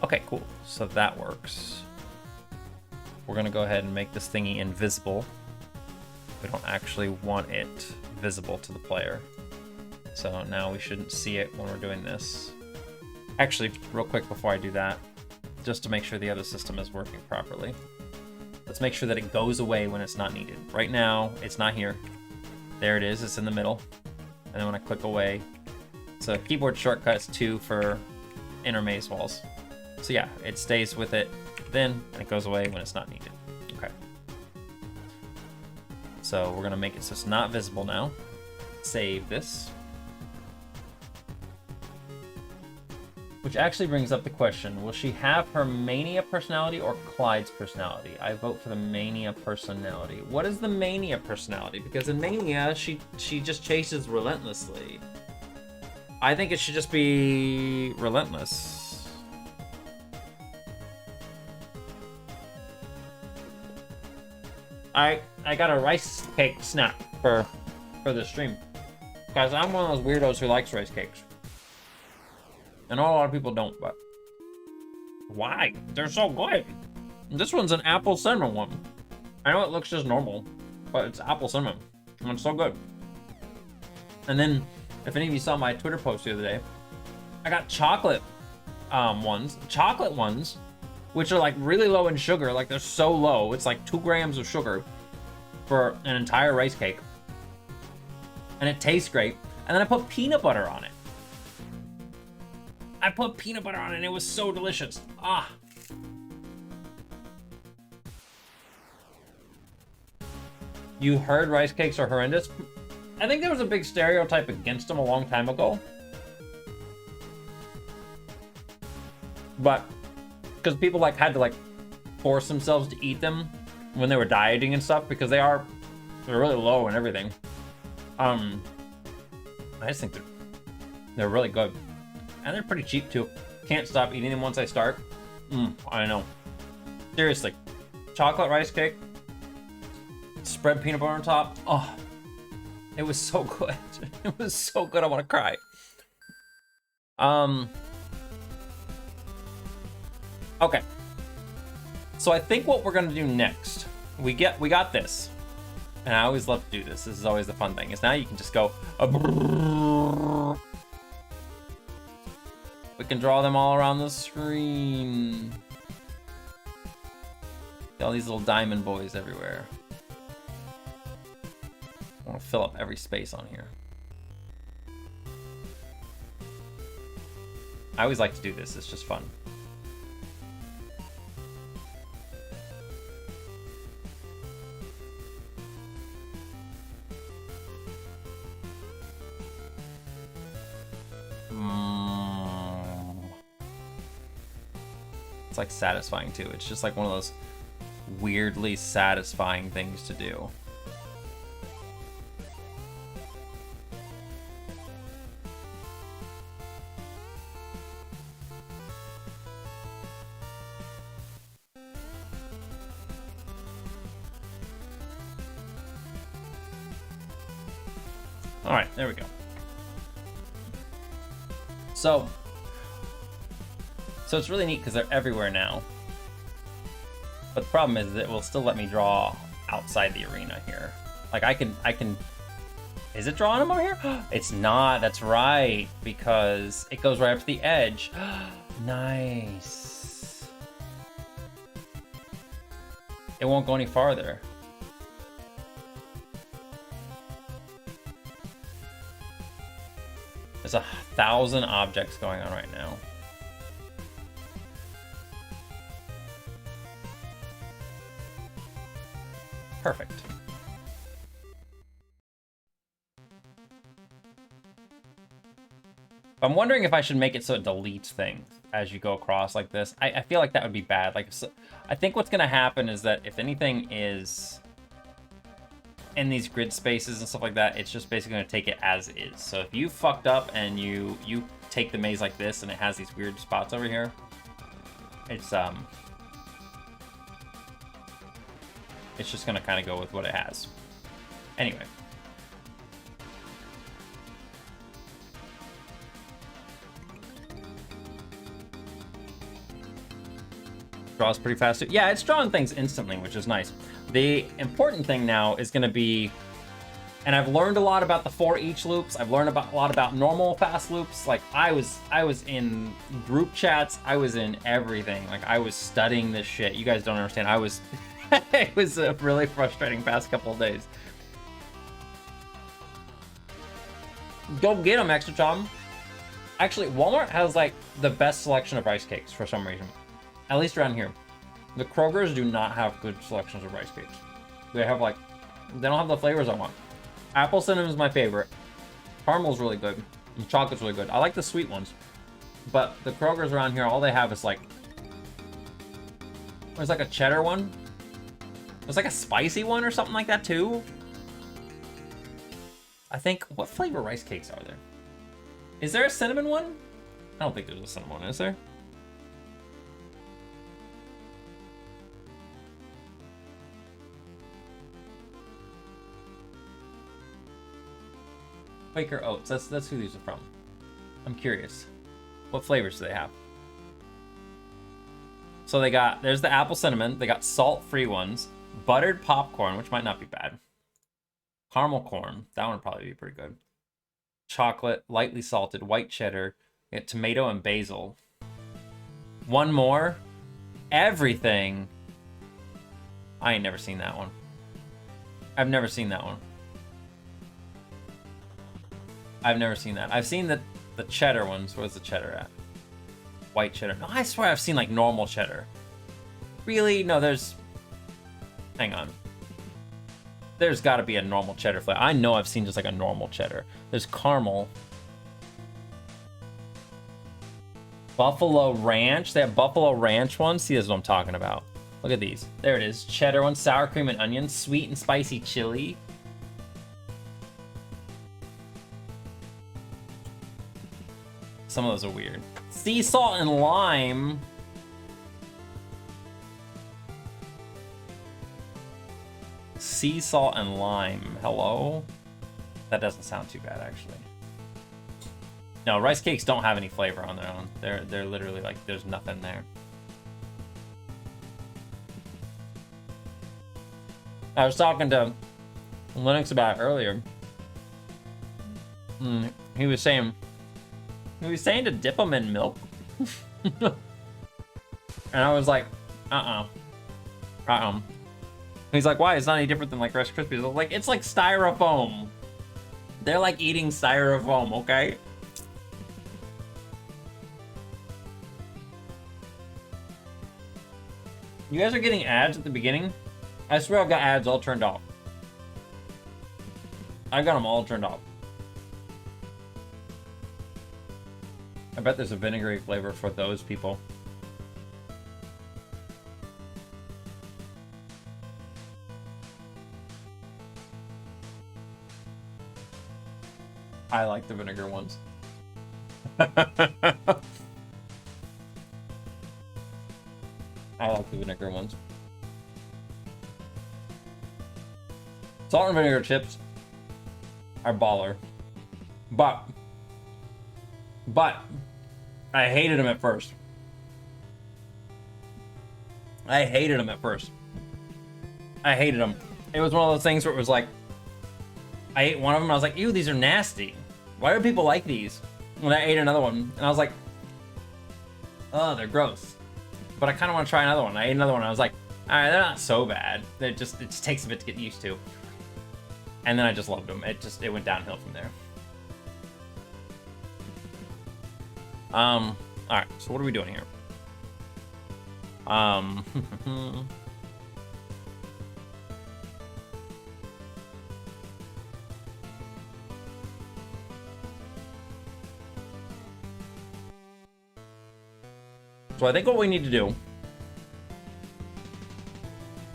Speaker 1: Okay, cool. So that works. We're going to go ahead and make this thingy invisible. We don't actually want it visible to the player. So now we shouldn't see it when we're doing this. Actually, real quick before I do that, just to make sure the other system is working properly, let's make sure that it goes away when it's not needed. Right now, it's not here. There it is, it's in the middle. And then when I click away, so keyboard shortcuts 2 for inner maze walls. So yeah, it stays with it then, and it goes away when it's not needed. Okay. So we're gonna make it so it's not visible now. Save this. Which actually brings up the question, will she have her Mania personality or Clyde's personality? I vote for the Mania personality. What is the Mania personality? Because in Mania, she just chases relentlessly. I think it should just be relentless. I got a rice cake snack for the stream. Guys, I'm one of those weirdos who likes rice cakes. I know a lot of people don't, but why? They're so good. This one's an apple cinnamon one. I know it looks just normal, but it's apple cinnamon. And it's so good. And then, if any of you saw my Twitter post the other day, I got chocolate ones, which are like really low in sugar. Like they're so low, it's like 2 grams of sugar for an entire rice cake. And it tastes great. And then I put peanut butter on it. I put peanut butter on it and it was so delicious. Ah. You heard rice cakes are horrendous? I think there was a big stereotype against them a long time ago. But, because people like had to like force themselves to eat them when they were dieting and stuff, because they're really low and everything. I just think they're really good. And they're pretty cheap too. Can't stop eating them once I start. I know. Seriously. Chocolate rice cake. Spread peanut butter on top. Oh. It was so good. It was so good I want to cry. Okay. So I think what we're gonna do next. We got this. And I always love to do this. This is always the fun thing. Is now you can just go we can draw them all around the screen. All these little diamond boys everywhere. I want to fill up every space on here. I always like to do this, it's just fun. It's like satisfying too. It's just like one of those weirdly satisfying things to do. All right, there we go. So it's really neat because they're everywhere now. But the problem is that it will still let me draw outside the arena here. Like I can, Is it drawing them over here? It's not. That's right. Because it goes right up to the edge. Nice. It won't go any farther. There's 1,000 objects going on right now. Perfect. I'm wondering if I should make it so it deletes things as you go across like this. I feel like that would be bad. Like, so, I think what's going to happen is that if anything is in these grid spaces and stuff like that, it's just basically going to take it as is. So if you fucked up and you take the maze like this and it has these weird spots over here, it's just going to kind of go with what it has. Anyway. Draws pretty fast. Yeah, it's drawing things instantly, which is nice. The important thing now is going to be, and I've learned a lot about the for each loops. I've learned a lot about normal fast loops. Like I was in group chats. I was in everything. Like I was studying this shit. You guys don't understand. I was. It was a really frustrating past couple of days. Go get them, Extra Chom. Actually, Walmart has like the best selection of rice cakes for some reason. At least around here. The Krogers do not have good selections of rice cakes. They have like, they don't have the flavors I want. Apple cinnamon is my favorite. Caramel's really good. And chocolate's really good. I like the sweet ones. But the Krogers around here, all they have is like, there's like a cheddar one. There's like a spicy one or something like that too. I think, what flavor rice cakes are there? Is there a cinnamon one? I don't think there's a cinnamon one, is there? Quaker Oats, that's who these are from. I'm curious. What flavors do they have? So they got, there's the apple cinnamon, they got salt-free ones, buttered popcorn, which might not be bad. Caramel corn, that one would probably be pretty good. Chocolate, lightly salted, white cheddar, we got tomato and basil. One more, everything. I ain't never seen that one. I've never seen that one. I've never seen that. I've seen the cheddar ones. Where's the cheddar at? White cheddar. No, I swear I've seen like normal cheddar. Really? No, there's... Hang on. There's got to be a normal cheddar flavor. I know I've seen just like a normal cheddar. There's caramel. Buffalo Ranch. They have Buffalo Ranch ones. See, this is what I'm talking about. Look at these. There it is. Cheddar one, sour cream and onion, sweet and spicy chili. Some of those are weird. Sea salt and lime. Sea salt and lime. Hello? That doesn't sound too bad, actually. No, rice cakes don't have any flavor on their own. They're literally like, there's nothing there. I was talking to Linux about it earlier. He was saying to dip them in milk. And I was like, He's like, why? It's not any different than like Rice Krispies. I was like, it's like styrofoam. They're like eating styrofoam, okay? You guys are getting ads at the beginning? I swear I've got ads all turned off. I got them all turned off. I bet there's a vinegary flavor for those people. I like the vinegar ones. I like the vinegar ones. Salt and vinegar chips are baller. But I hated them at first. I hated them. It was one of those things where it was like, I ate one of them and I was like, ew, these are nasty. Why do people like these? When I ate another one and I was like, oh, they're gross. But I kind of want to try another one. I ate another one and I was like, all right, they're not so bad. It just takes a bit to get used to. And then I just loved them. It went downhill from there. All right, so what are we doing here? So I think what we need to do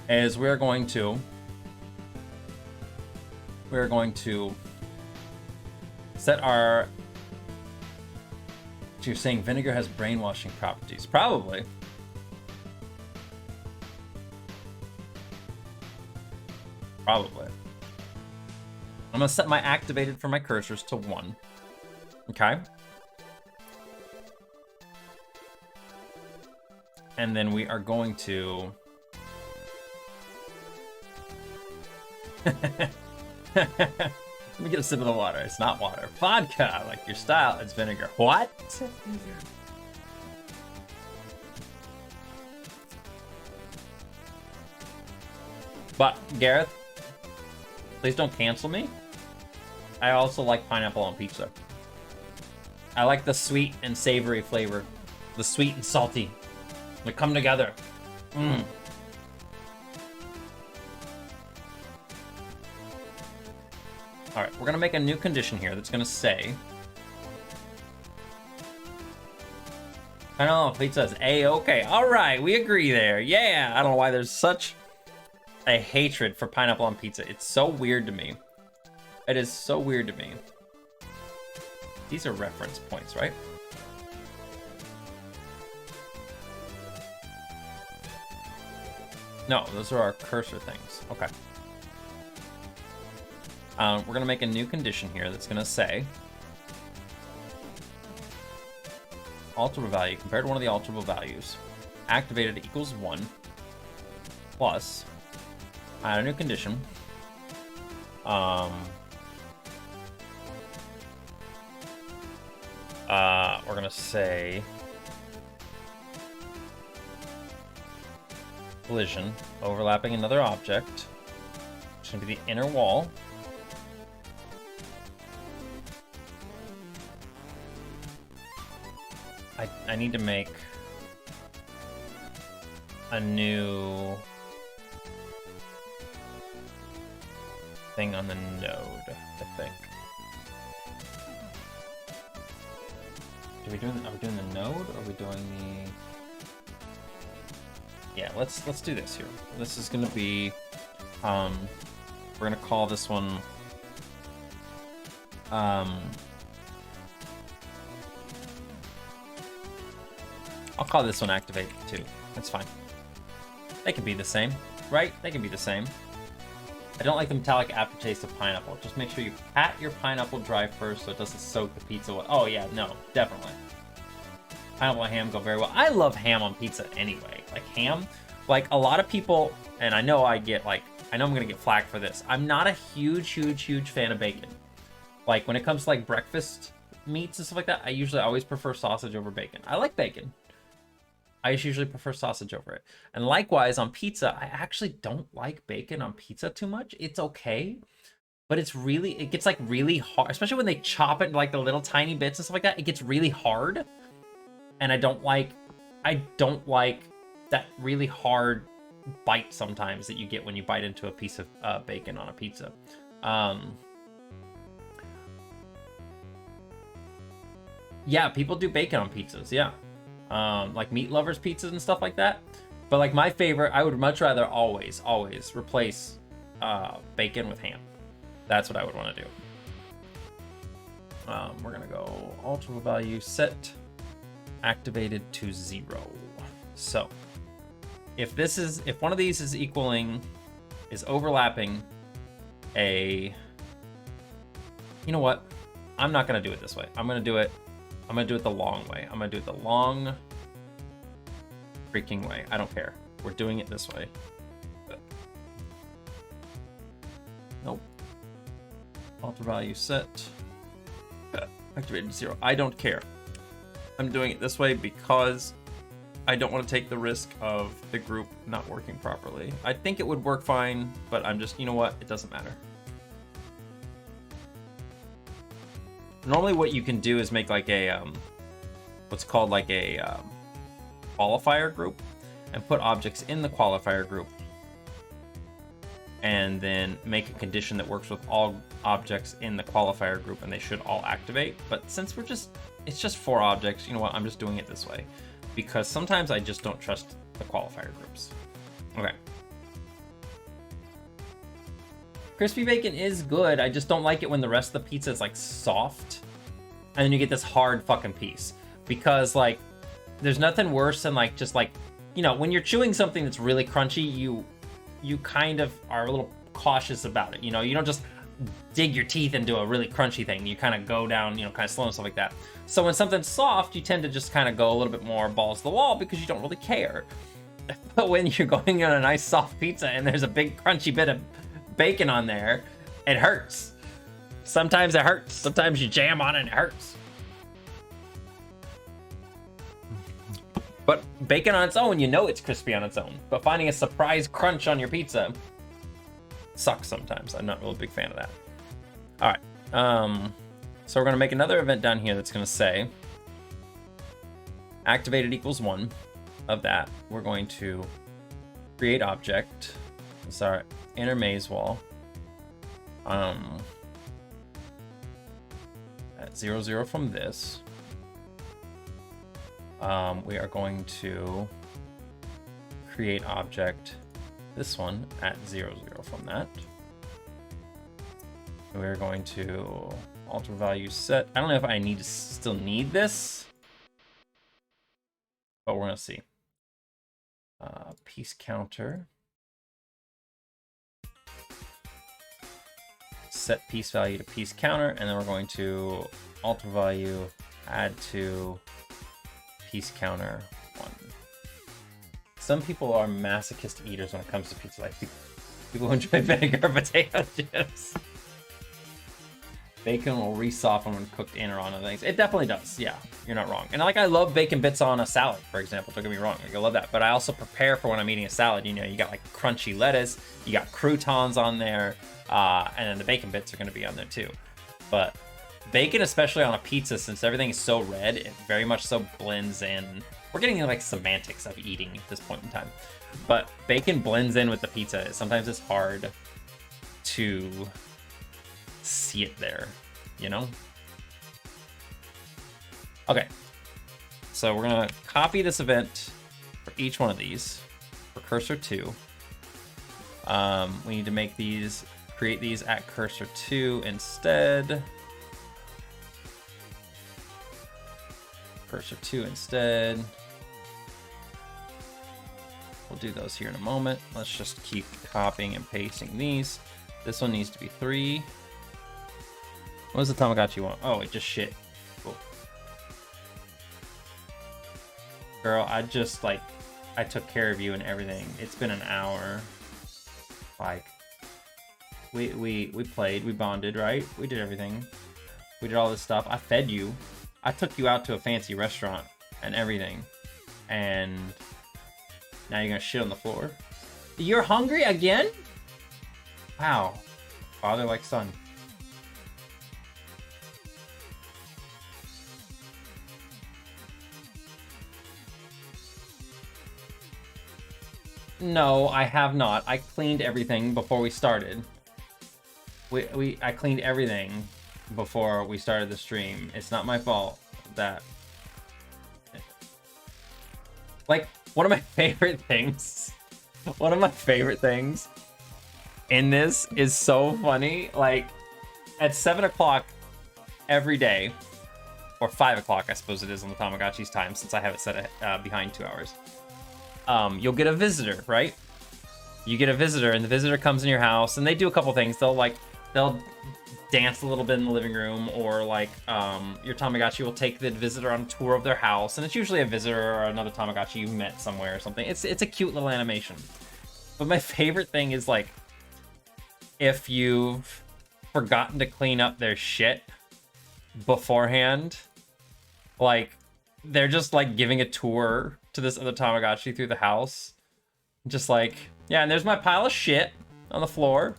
Speaker 1: is we're going to set our... So you're saying vinegar has brainwashing properties? Probably. Probably. I'm gonna set my activated for my cursors to 1. Okay. And then we are going to... Let me get a sip of the water. It's not water. Vodka, like your style. It's vinegar. What? But, Gareth, please don't cancel me. I also like pineapple on pizza. I like the sweet and savory flavor. The sweet and salty. They come together. Mmm. All right, we're gonna make a new condition here that's gonna say, I don't know if pizza is A-okay. All right, we agree there. Yeah, I don't know why there's such a hatred for pineapple on pizza. It's so weird to me. It is so weird to me. These are reference points, right? No, those are our cursor things. Okay. We're gonna make a new condition here that's gonna say alterable value compared to one of the alterable values. Activated equals 1 plus add a new condition. We're gonna say collision overlapping another object. It's gonna be the inner wall. I need to make a new thing on the node, I think. Are we doing the node, or are we doing the... Yeah, let's do this here. This is gonna be, we're gonna call this one, I'll call this one activate too. That's fine. They can be the same, right? They can be the same. I don't like the metallic aftertaste of pineapple. Just make sure you pat your pineapple dry first so it doesn't soak the pizza wet. Oh yeah, no, definitely. Pineapple and ham go very well. I love ham on pizza anyway. Like ham, like a lot of people, and I know I know I'm gonna get flack for this. I'm not a huge fan of bacon. Like when it comes to like breakfast meats and stuff like that, I usually always prefer sausage over bacon. I like bacon. I just usually prefer sausage over it. And likewise on pizza, I actually don't like bacon on pizza too much. It's okay, but it gets like really hard, especially when they chop it into like the little tiny bits and stuff like that. It gets really hard. And I don't like that really hard bite sometimes that you get when you bite into a piece of bacon on a pizza. Yeah, people do bacon on pizzas, yeah. Like meat lovers pizzas and stuff like that. But like my favorite, I would much rather always replace bacon with ham. That's what I would want to do. We're gonna go alterable value set activated to 0. So if one of these is overlapping a, you know what? I'm not gonna do it this way. I'm gonna do it the long way. I'm gonna do it the long freaking way. I don't care. We're doing it this way. Nope. alter value set. Activated to 0. I don't care. I'm doing it this way because I don't want to take the risk of the group not working properly. I think it would work fine, but I'm just, you know what? It doesn't matter. Normally what you can do is make like a, what's called like a qualifier group and put objects in the qualifier group and then make a condition that works with all objects in the qualifier group and they should all activate. But since it's just 4 objects, you know what? I'm just doing it this way because sometimes I just don't trust the qualifier groups. Okay. Crispy bacon is good. I just don't like it when the rest of the pizza is like soft and then you get this hard fucking piece because like there's nothing worse than like just like, you know, when you're chewing something that's really crunchy, you kind of are a little cautious about it. You know, you don't just dig your teeth into a really crunchy thing. You kind of go down, you know, kind of slow and stuff like that. So when something's soft, you tend to just kind of go a little bit more balls to the wall because you don't really care. But when you're going on a nice soft pizza and there's a big crunchy bit of bacon on there, it hurts. Sometimes it hurts. Sometimes you jam on it and it hurts. But bacon on its own, you know it's crispy on its own. But finding a surprise crunch on your pizza sucks sometimes. I'm not really a big fan of that. All right. So we're going to make another event down here that's going to say activated equals 1 of that. We're going to create object. It's our inner maze wall. At 0, 0 from this. We are going to create object, this one, at 0, 0 from that. We're going to alter value set. I don't know if I still need this, but we're going to see. Piece counter. Set piece value to piece counter, and then we're going to alter value add to piece counter 1. Some people are masochist eaters when it comes to pizza. Like people who enjoy vinegar potato chips. Bacon will re-soften when cooked in or on other things. It definitely does. Yeah, you're not wrong. And like I love bacon bits on a salad, for example. Don't get me wrong. Like, I love that. But I also prepare for when I'm eating a salad. You know, you got like crunchy lettuce, you got croutons on there, and then the bacon bits are going to be on there too. But bacon, especially on a pizza, since everything is so red, it very much so blends in. We're getting into like semantics of eating at this point in time. But bacon blends in with the pizza. Sometimes it's hard to see it there, you know? Okay. So we're going to copy this event for each one of these for cursor 2. We need to make these, create these at cursor 2 instead. Cursor 2 instead. We'll do those here in a moment. Let's just keep copying and pasting these. This one needs to be 3. What does the Tamagotchi want? Oh, it just shit. Cool. Girl, I took care of you and everything. It's been an hour. Like, we played, we bonded, right? We did everything. We did all this stuff. I fed you. I took you out to a fancy restaurant and everything. And now you're gonna shit on the floor. You're hungry again? Wow. Father like son. No, I have not. I cleaned everything before we started. I cleaned everything before we started the stream. It's not my fault that... Like, one of my favorite things in this is so funny. Like, at 7 o'clock every day, or 5 o'clock, I suppose it is on the Tamagotchi's time, since I have it set behind 2 hours. You'll get a visitor, right? You get a visitor, and the visitor comes in your house, and they do a couple things. They'll dance a little bit in the living room, or like your Tamagotchi will take the visitor on a tour of their house, and it's usually a visitor or another Tamagotchi you've met somewhere or something. It's a cute little animation. But my favorite thing is like if you've forgotten to clean up their shit beforehand. Like, they're just like giving a tour to this other Tamagotchi through the house. Just like, yeah, and there's my pile of shit on the floor.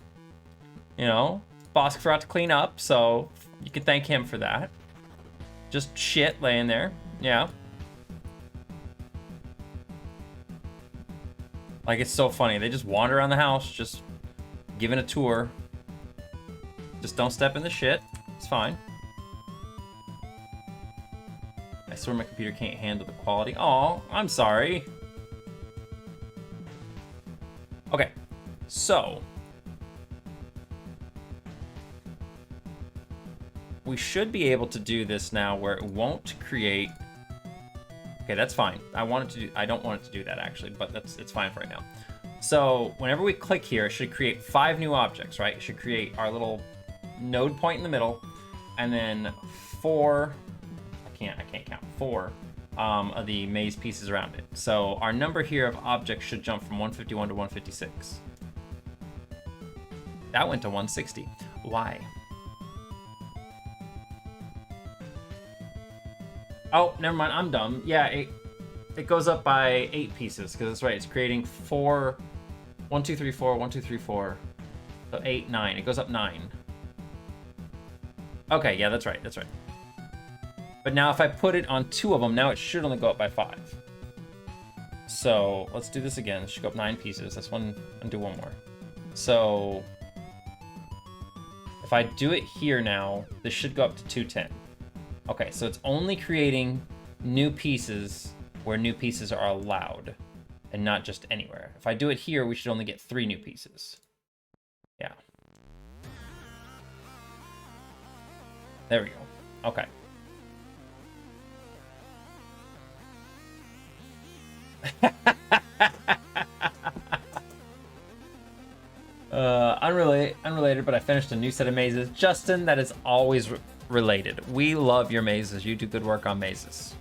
Speaker 1: You know, boss forgot to clean up, so you can thank him for that. Just shit laying there, yeah. Like, it's so funny. They just wander around the house, just giving a tour. Just don't step in the shit. It's fine. I swear my computer can't handle the quality. Oh, I'm sorry. Okay, so we should be able to do this now where it won't create. Okay, that's fine. I don't want it to do that actually, but it's fine for right now. So whenever we click here, it should create 5 new objects, right? It should create our little node point in the middle, and then 4. I can't count 4 of the maze pieces around it. So our number here of objects should jump from 151 to 156. That went to 160. Why? Oh, never mind. I'm dumb. Yeah, it goes up by 8 pieces because that's right. It's creating 4. 1, 2, 3, 4. 1, 2, 3, 4. So 8, 9. It goes up 9. Okay, yeah, that's right. That's right. But now if I put it on 2 of them, now it should only go up by 5. So let's do this again. It should go up 9 pieces. That's one, and do one more. So if I do it here now, this should go up to 210. Okay, so it's only creating new pieces where new pieces are allowed and not just anywhere. If I do it here, we should only get 3 new pieces. Yeah. There we go. Okay. Unrelated, but I finished a new set of mazes. Justin, that is always related. We love your mazes. You do good work on mazes.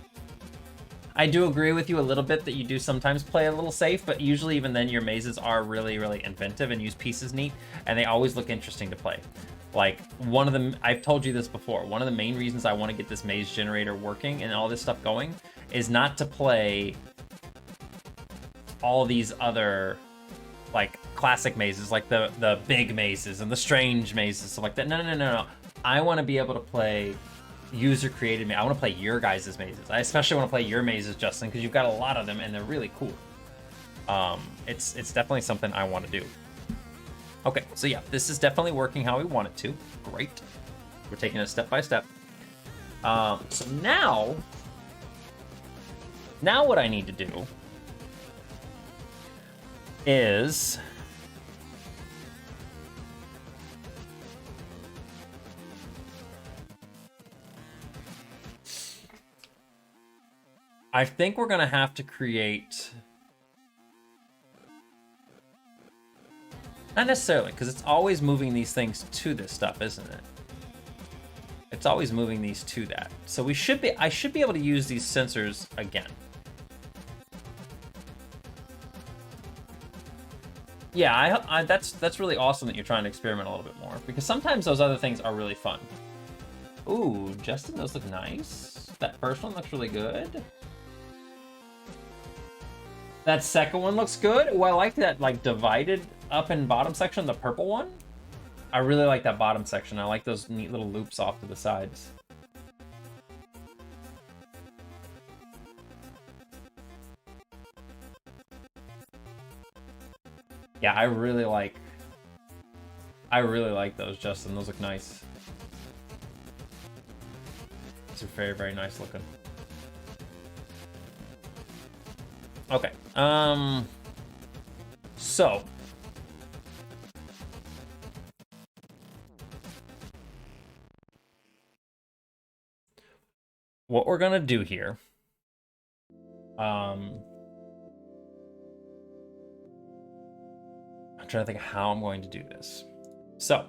Speaker 1: I do agree with you a little bit that you do sometimes play a little safe, but usually even then your mazes are really, really inventive and use pieces neat, and they always look interesting to play. Like, one of them, I've told you this before, one of the main reasons I want to get this maze generator working and all this stuff going is not to play all these other like classic mazes, like the big mazes and the strange mazes, stuff like that. No. I want to be able to play user created mazes. I want to play your guys' mazes. I especially want to play your mazes, Justin, because you've got a lot of them and they're really cool. It's definitely something I want to do. Okay, so yeah, this is definitely working how we want it to. Great. We're taking it step by step. So now what I need to do is I think we're gonna have to create, not necessarily, because it's always moving these things to this stuff, isn't it? It's always moving these to that. So I should be able to use these sensors again. Yeah, that's really awesome that you're trying to experiment a little bit more, because sometimes those other things are really fun. Ooh, Justin, those look nice. That first one looks really good. That second one looks good. Oh, I like that, like, divided up and bottom section, the purple one. I really like that bottom section. I like those neat little loops off to the sides. Yeah, I really like those, Justin. Those look nice. These are very, very nice looking. Okay. So what we're gonna do here, I'm trying to think of how I'm going to do this. So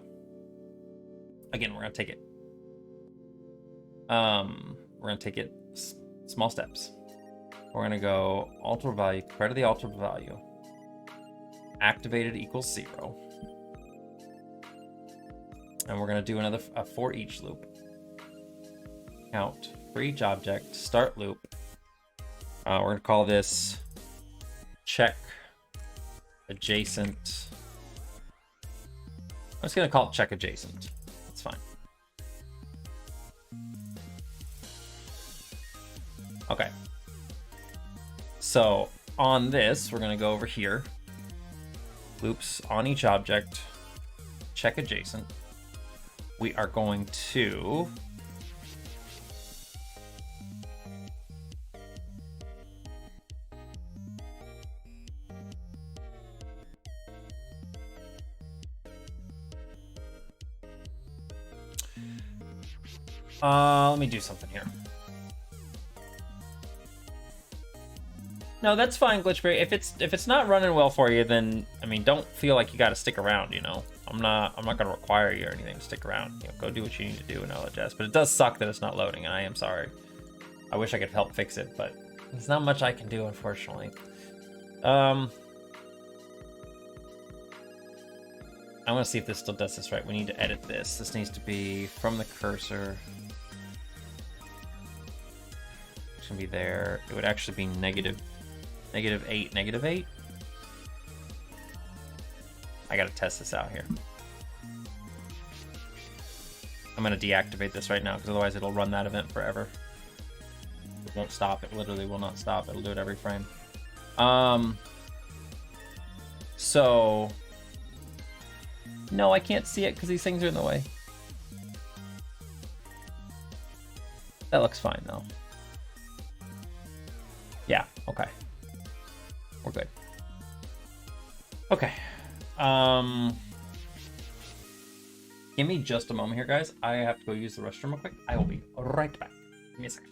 Speaker 1: again, we're gonna take it small steps. We're gonna go alter value, compare to the alter value. Activated equals 0. And we're going to do a for each loop. Count for each object, start loop. We're going to call this check adjacent. I'm just going to call it check adjacent. That's fine. Okay. So on this, we're going to go over here. Loops on each object, check adjacent. We are going to let me do something here. No, that's fine, Glitchberry. If it's not running well for you, then I mean, don't feel like you got to stick around. You know, I'm not gonna require you or anything to stick around. You know, go do what you need to do and all that. But it does suck that it's not loading, and I am sorry. I wish I could help fix it, but there's not much I can do, unfortunately. I want to see if this still does this right. We need to edit this. This needs to be from the cursor. It's gonna be there. It would actually be -8, -8. I gotta test this out here. I'm gonna deactivate this right now because otherwise it'll run that event forever. It won't stop. It literally will not stop. It'll do it every frame. So no, I can't see it because these things are in the way. That looks fine though. Yeah, okay. We're good. Okay. Give me just a moment here, guys. I have to go use the restroom real quick. I will be right back. Give me a second.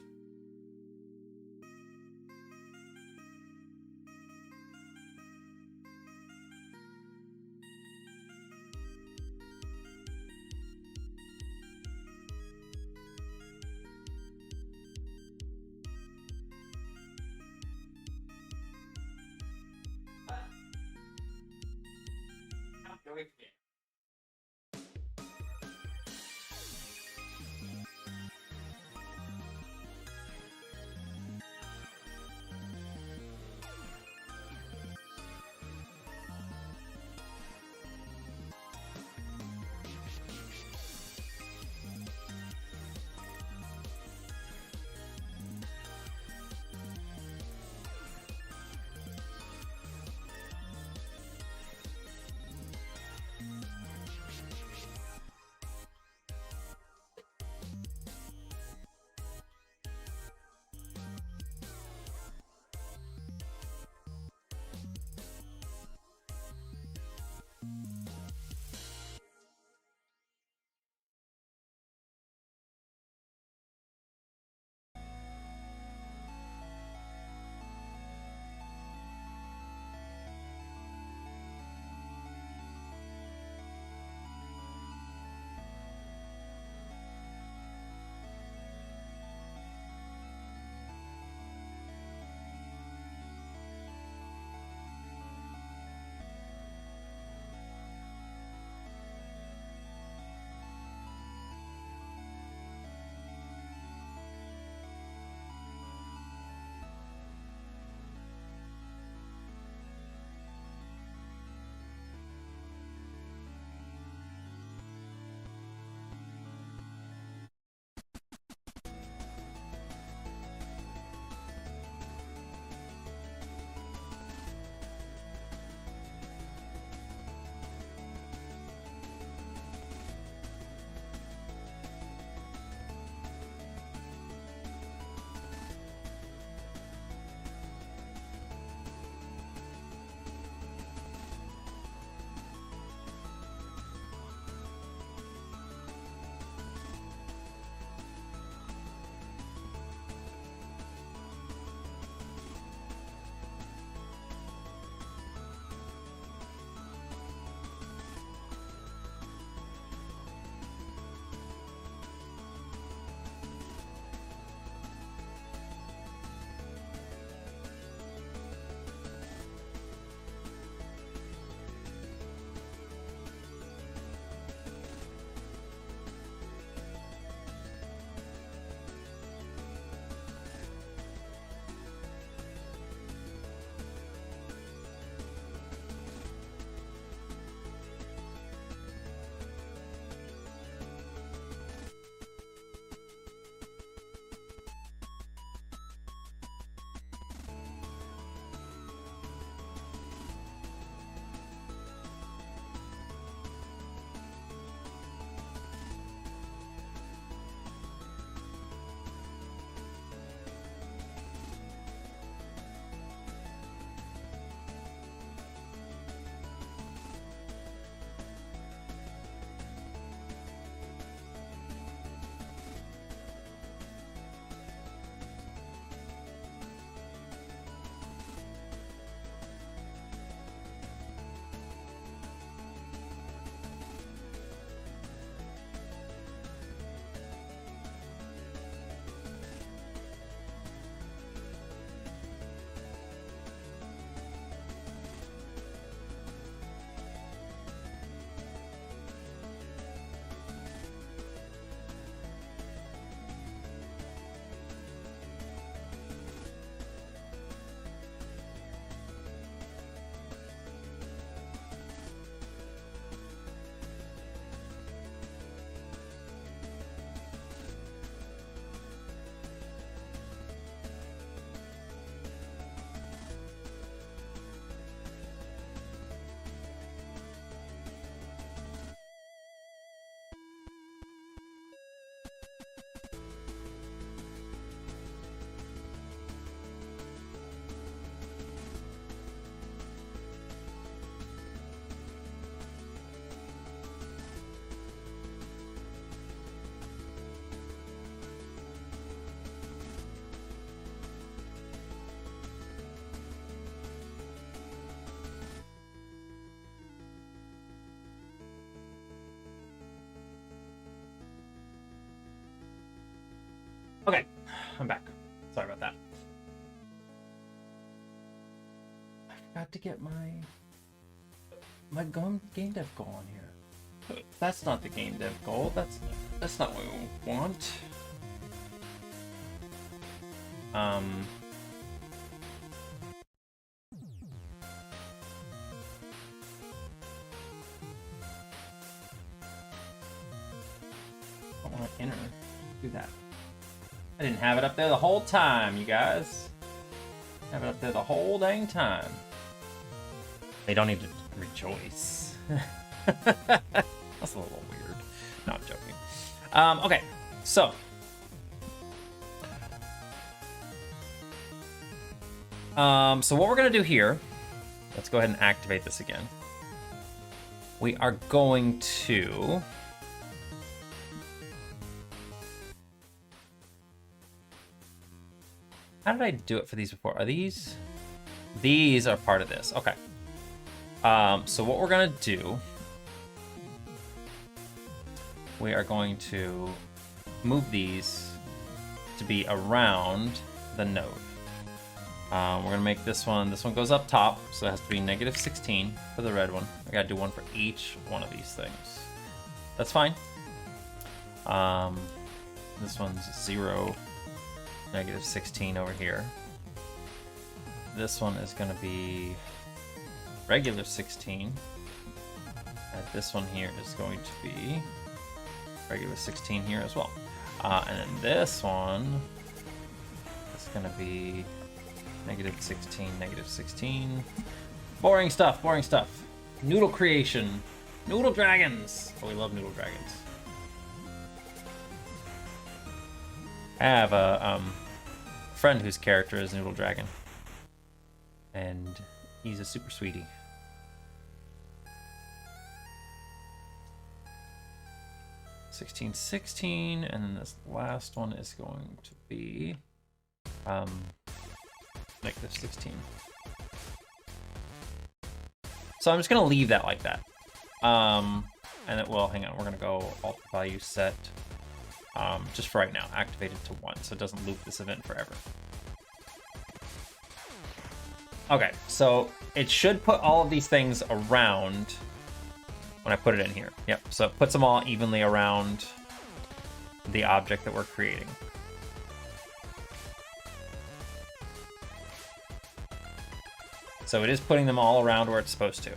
Speaker 1: I'm back. Sorry about that. I forgot to get my game dev goal on here. That's not the game dev goal. That's not what we want. I don't want to enter. Do that. I didn't have it up there the whole time, you guys. Have it up there the whole dang time. They don't need to rejoice. That's a little weird. No, I'm joking. Okay, so. So what we're gonna do here, let's go ahead and activate this again. We are going to how did I do it for these before? Are these are part of this. Okay. So what we're gonna do, we are going to move these to be around the node. We're gonna make this one goes up top, so it has to be -16 for the red one. I gotta do one for each one of these things. That's fine. This one's 0, -16 over here. This one is gonna be regular 16. And this one here is going to be regular 16 here as well. And then this one is gonna be -16, -16. Boring stuff, boring stuff. Noodle creation. Noodle dragons. Oh, we love noodle dragons. I have a friend whose character is Noodle Dragon. And he's a super sweetie. $16, and then this last one is going to be -16. So I'm just gonna leave that like that. And it will, hang on, we're gonna go alt value set, just for right now, activate it to 1, so it doesn't loop this event forever. Okay, so it should put all of these things around when I put it in here. Yep, so it puts them all evenly around the object that we're creating. So it is putting them all around where it's supposed to.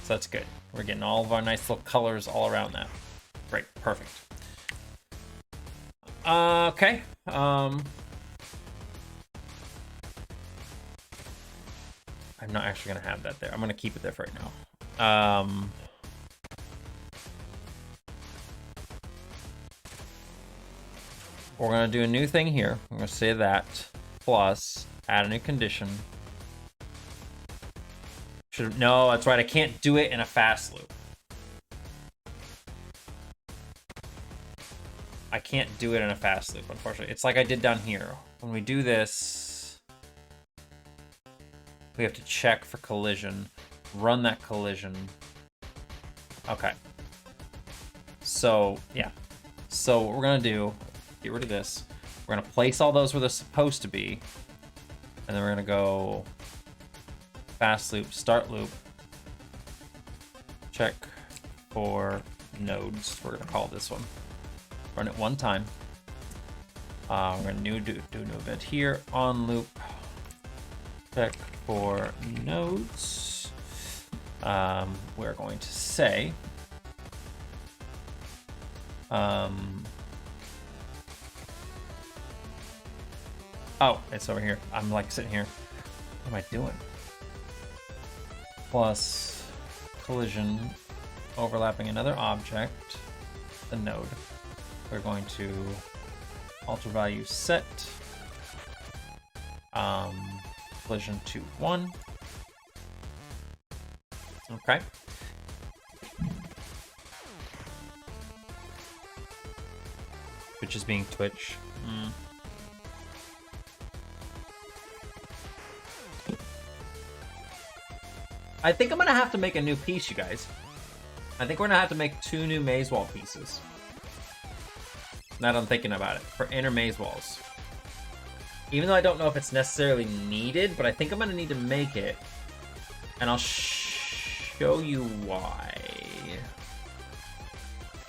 Speaker 1: So that's good. We're getting all of our nice little colors all around that. Great, perfect. Okay. I'm not actually gonna have that there. I'm gonna keep it there for right now. We're gonna do a new thing here. I'm gonna say that plus add a new condition. No, that's right. I can't do it in a fast loop. I can't do it in a fast loop, unfortunately. It's like I did down here. When we do this, we have to check for collision, run that collision. Okay. So, yeah. So what we're gonna do, get rid of this. We're gonna place all those where they're supposed to be. And then we're gonna go fast loop, start loop, check for nodes. We're gonna call this one. Run it one time. We're gonna do a new event here, on loop, check for nodes. We're going to say, oh, it's over here. I'm like sitting here. What am I doing? Plus collision overlapping another object, the node. We're going to alter value set collision to 1. Okay. Twitch is being Twitch. I think I'm gonna have to make a new piece, you guys. I think we're gonna have to make 2 new maze wall pieces. now that I'm thinking about it, for inner maze walls. Even though I don't know if it's necessarily needed, but I think I'm gonna need to make it. And I'll show you why.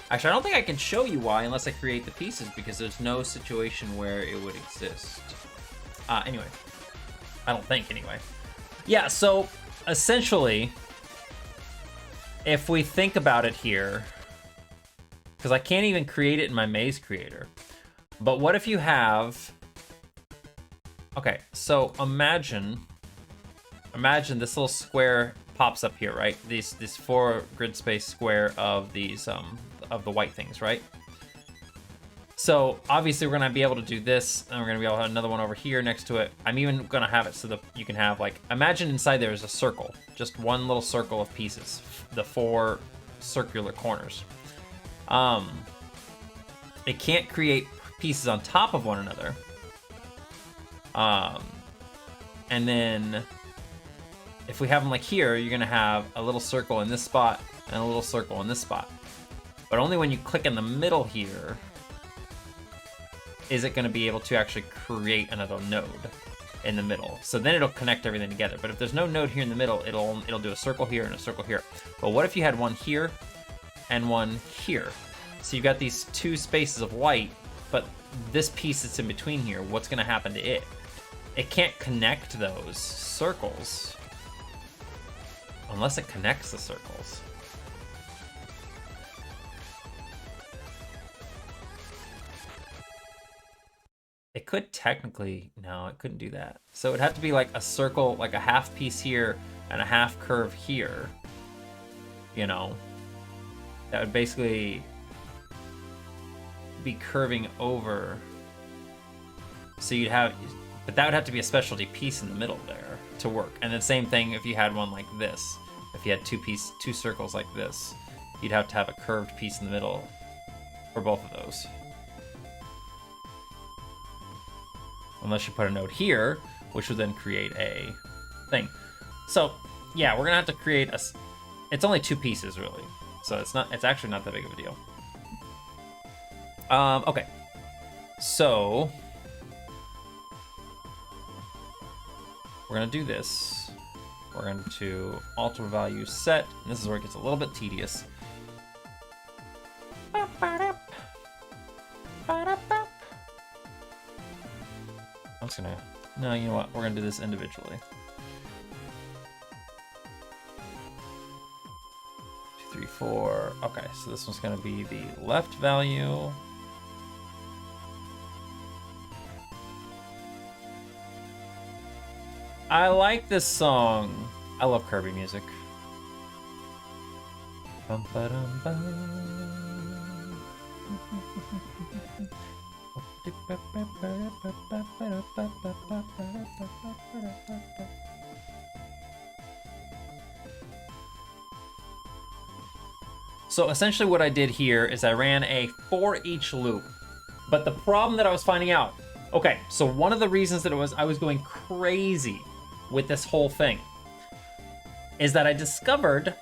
Speaker 1: Actually, I don't think I can show you why unless I create the pieces, because there's no situation where it would exist. Anyway. I don't think, anyway. Yeah, so, essentially, if we think about it here, because I can't even create it in my maze creator, but what if you have... Okay, so imagine this little square pops up here, right? This 4 grid space square of these of the white things, right? So obviously we're gonna be able to do this, and we're gonna be able to have another one over here next to it. I'm even gonna have it so that you can have, like, imagine inside there is a circle, just one little circle of pieces, the 4 circular corners. It can't create pieces on top of one another. And then if we have them like here, you're gonna have a little circle in this spot and a little circle in this spot. But only when you click in the middle here is it gonna be able to actually create another node in the middle. So then it'll connect everything together. But if there's no node here in the middle, it'll do a circle here and a circle here. But what if you had one here and one here? So you've got these 2 spaces of white, but this piece that's in between here, what's gonna happen to it? It can't connect those circles unless it connects the circles. It could technically, no, it couldn't do that. So it'd have to be like a circle, like a half piece here and a half curve here. You know, that would basically be curving over. So you'd have, but that would have to be a specialty piece in the middle there to work. And the same thing if you had one like this. If you had 2 circles like this, you'd have to have a curved piece in the middle for both of those. Unless you put a node here, which would then create a thing. So yeah, we're gonna have to create a, it's only 2 pieces really. So it's actually not that big of a deal. Okay. So we're gonna do this. We're going to alter value set, and this is where it gets a little bit tedious. I'm just gonna, no, you know what? We're gonna do this individually. 2, 3, 4. Okay, so this one's gonna be the left value. I like this song. I love Kirby music. Bum, ba-dum, bum. So essentially what I did here is I ran a for each loop. But the problem that I was finding out, okay, so one of the reasons that I was going crazy with this whole thing is that I discovered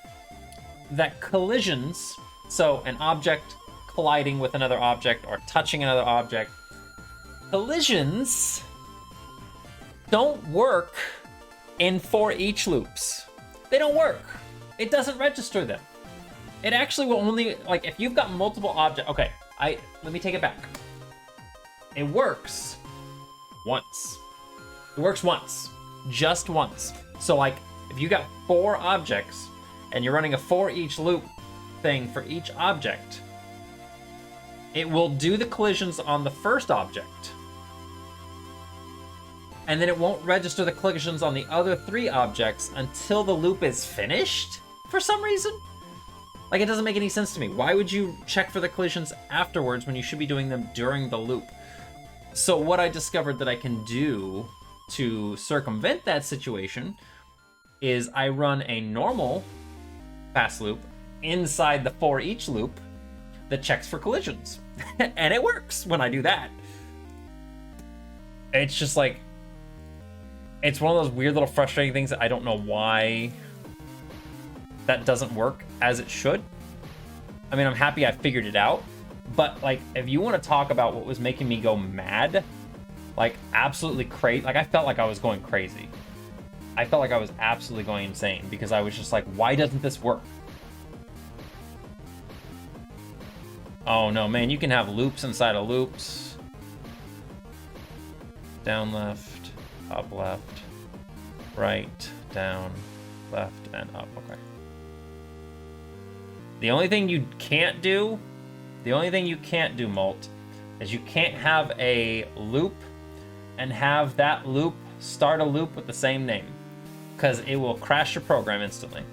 Speaker 1: that collisions, so an object colliding with another object or touching another object, collisions don't work in for each loops. They don't work. It doesn't register them. It actually will only, like, if you've got multiple objects, okay, let me take it back. It works once. It works once, just once. So like, if you got 4 objects and you're running a for each loop thing for each object, it will do the collisions on the first object. And then it won't register the collisions on the other 3 objects until the loop is finished for some reason. Like, it doesn't make any sense to me. Why would you check for the collisions afterwards when you should be doing them during the loop? So what I discovered that I can do to circumvent that situation is I run a normal fast loop inside the for each loop that checks for collisions. And it works when I do that. It's just like, it's one of those weird little frustrating things that I don't know why that doesn't work as it should. I mean, I'm happy I figured it out, But like, if you want to talk about what was making me go mad, like absolutely crazy, like I felt like I was going crazy. I felt like I was absolutely going insane because I was just like, why doesn't this work? Oh no, man, you can have loops inside of loops. Down, left, up, left, right, down, left, and up. Okay. The only thing you can't do, Molt, is you can't have a loop and have that loop start a loop with the same name, because it will crash your program instantly.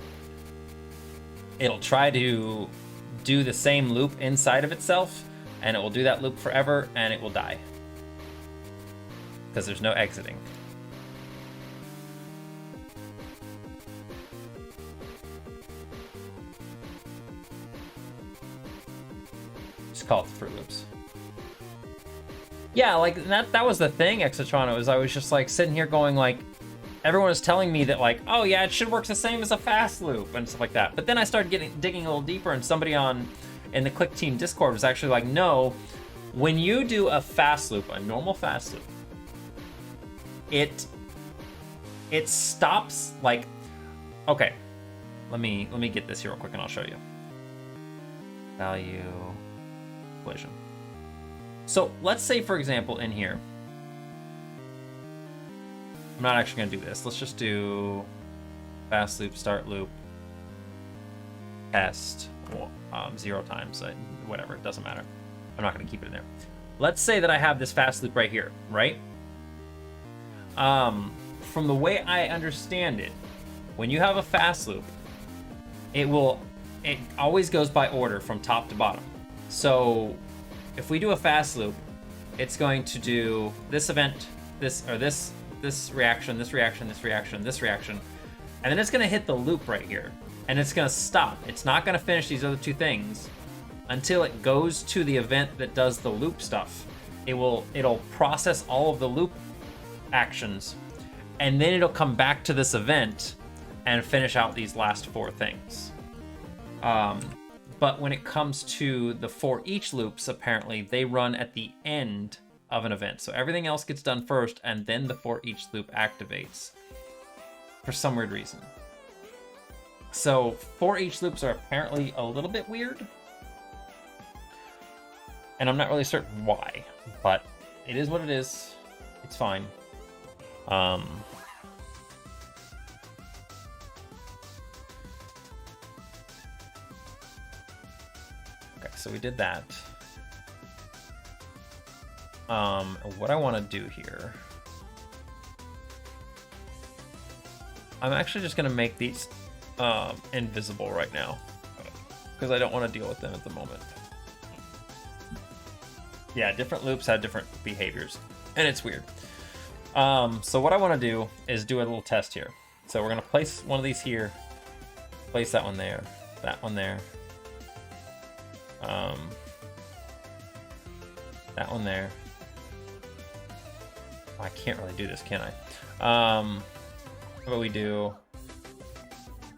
Speaker 1: It'll try to do the same loop inside of itself, and it will do that loop forever, and it will die. Because there's no exiting. Just call it the Fruit Loops. Yeah, like, that was the thing, Exatron. I was just, like, sitting here going, like, everyone was telling me that, like, oh, yeah, it should work the same as a fast loop and stuff like that. But then I started digging a little deeper, and somebody in the Clickteam Discord was actually like, no, when you do a fast loop, a normal fast loop, it stops, like, okay, let me get this here real quick and I'll show you. Value collision. So let's say, for example, in here, I'm not actually going to do this. Let's just do fast loop, start loop, test, 0 times, whatever, it doesn't matter. I'm not going to keep it in there. Let's say that I have this fast loop right here, right? From the way I understand it, when you have a fast loop, it always goes by order from top to bottom. So if we do a fast loop, it's going to do this event, this reaction, this reaction, this reaction, this reaction, and then it's going to hit the loop right here, and it's going to stop. It's not going to finish these other two things until it goes to the event that does the loop stuff. It'll process all of the loop actions, and then it'll come back to this event and finish out these last 4 things. But when it comes to the for each loops, apparently they run at the end of an event. So everything else gets done first, and then the for each loop activates for some weird reason. So for each loops are apparently a little bit weird, and I'm not really certain why, but it is what it is. It's fine. Okay, so we did that. What I want to do here, I'm actually just going to make these invisible right now, because I don't want to deal with them at the moment. Yeah, different loops have different behaviors, and it's weird. So what I want to do is do a little test here. So we're going to place one of these here, place that one there, that one there, that one there. I can't really do this, can I? How about we do,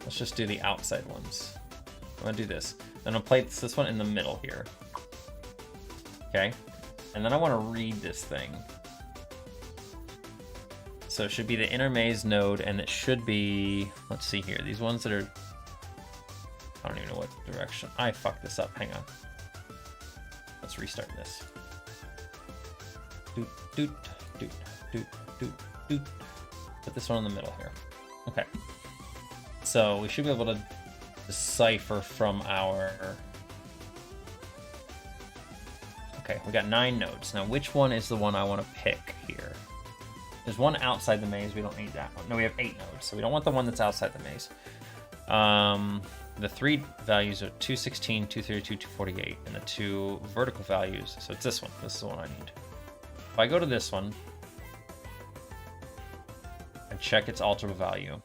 Speaker 1: let's just do the outside ones. I'm gonna do this. Then I'll place this one in the middle here. Okay, and then I want to read this thing. So it should be the inner maze node, and it should be, let's see here, these ones that are, I don't even know what direction. I fucked this up, hang on. Let's restart this. Doot, doot, doot, doot, doot, doot. Put this one in the middle here. Okay. So we should be able to decipher from our... Okay, we got 9 nodes. Now, which one is the one I want to pick here? There's one outside the maze. We don't need that one. No, we have 8 nodes, so we don't want the one that's outside the maze. The 3 values are 216, 232, 248, and the 2 vertical values. So it's this one. This is the one I need. If I go to this one and check its algebra value,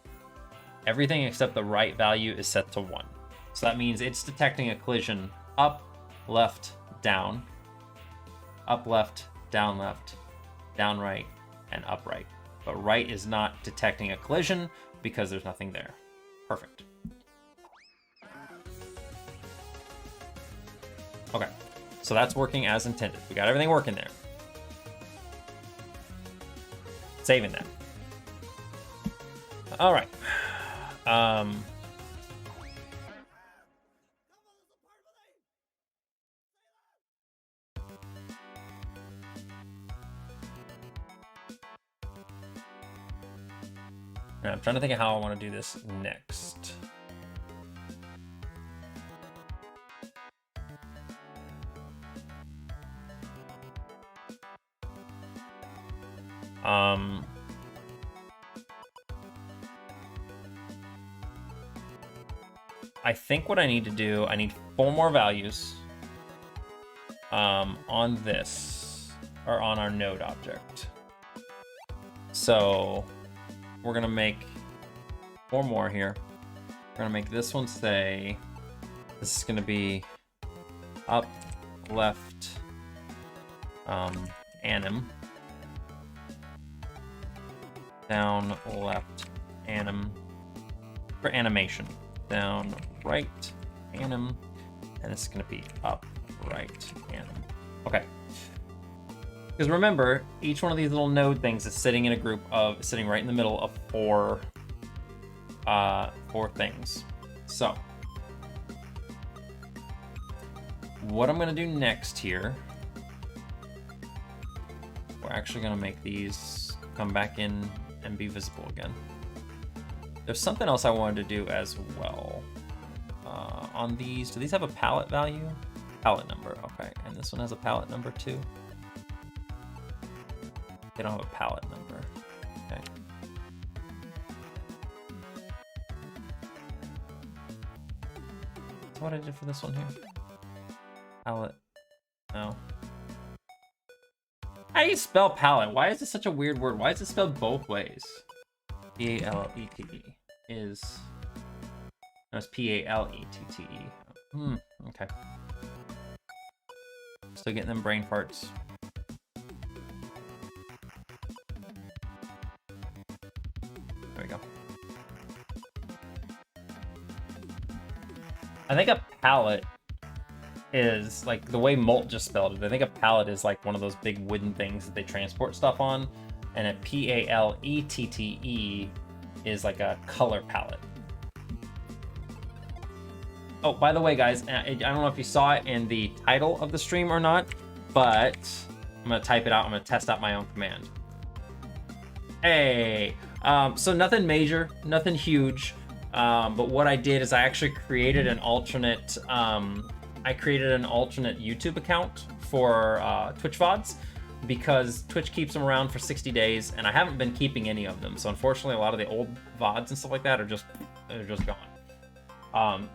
Speaker 1: everything except the right value is set to 1. So that means it's detecting a collision up, left, down, up, left, down, right, and up, right. But right is not detecting a collision because there's nothing there. Perfect. Okay. So that's working as intended. We got everything working there. Saving that. All right. Now, I'm trying to think of how I want to do this next. I think what I need to do, I need 4 more values on this, or on our node object. So we're gonna make 4 more here. We're gonna make this one say, this is gonna be up, left, anim, down, left, anim, for animation, down, right, anim, and it's gonna be up, right, anim. Okay. Because remember, each one of these little node things is sitting in a group of, sitting right in the middle of 4 things. So, what I'm gonna do next here, we're actually gonna make these come back in and be visible again. There's something else I wanted to do as well. On these, do these have a palette value? Palette number, okay. And this one has a palette number too. They don't have a palette number. Okay. That's what I did for this one here. Palette. No. How do you spell palette? Why is this such a weird word? Why is it spelled both ways? P-A-L-E-T-E is... No, it's P-A-L-E-T-T-E. Okay. Still getting them brain farts. There we go. I think a palette is like the way Molt just spelled it. I think a palette is like one of those big wooden things that they transport stuff on, and a P-A-L-E-T-T-E is like a color palette. Oh, by the way, guys, I don't know if you saw it in the title of the stream or not, but I'm gonna type it out. I'm gonna test out my own command. Hey, so nothing major, nothing huge, but what I did is I actually created an alternate. I created an alternate YouTube account for Twitch VODs because Twitch keeps them around for 60 days, and I haven't been keeping any of them. So unfortunately, a lot of the old VODs and stuff like that are just gone.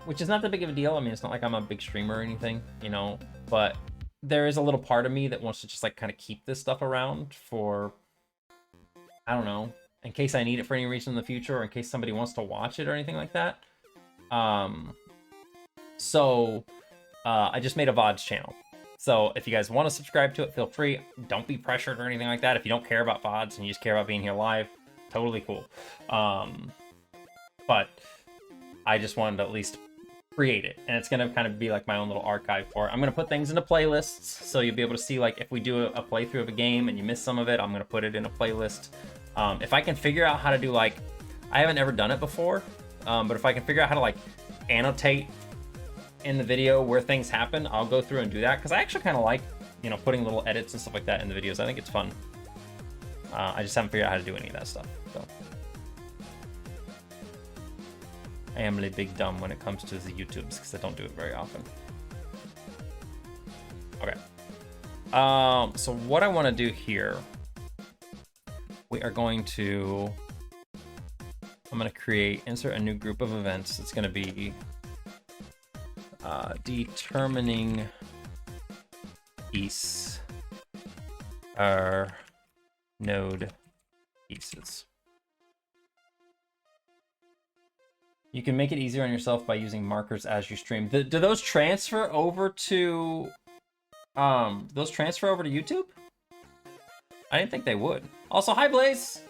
Speaker 1: Which is not that big of a deal. I mean, it's not like I'm a big streamer or anything, you know, but there is a little part of me that wants to just like kind of keep this stuff around for, I don't know, in case I need it for any reason in the future, or in case somebody wants to watch it or anything like that. I just made a VODs channel. So if you guys want to subscribe to it, feel free. Don't be pressured or anything like that. If you don't care about VODs and you just care about being here live, totally cool. But I just wanted to at least create it, and it's gonna kind of be like my own little archive for it. I'm gonna put things into playlists, so you'll be able to see, like, if we do a playthrough of a game and you miss some of it, I'm gonna put it in a playlist. If I can figure out how to do, like, I haven't ever done it before, but if I can figure out how to, like, annotate in the video where things happen, I'll go through and do that, because I actually kind of like, you know, putting little edits and stuff like that in the videos. I think it's fun. I just haven't figured out how to do any of that stuff, so. I am really big dumb when it comes to the YouTubes because I don't do it very often. Okay. So what I want to do here, we are going to, I'm going to insert a new group of events. It's going to be determining piece or node pieces. You can make it easier on yourself by using markers as you stream. Do those transfer over to YouTube? I didn't think they would. Also, hi Blaze.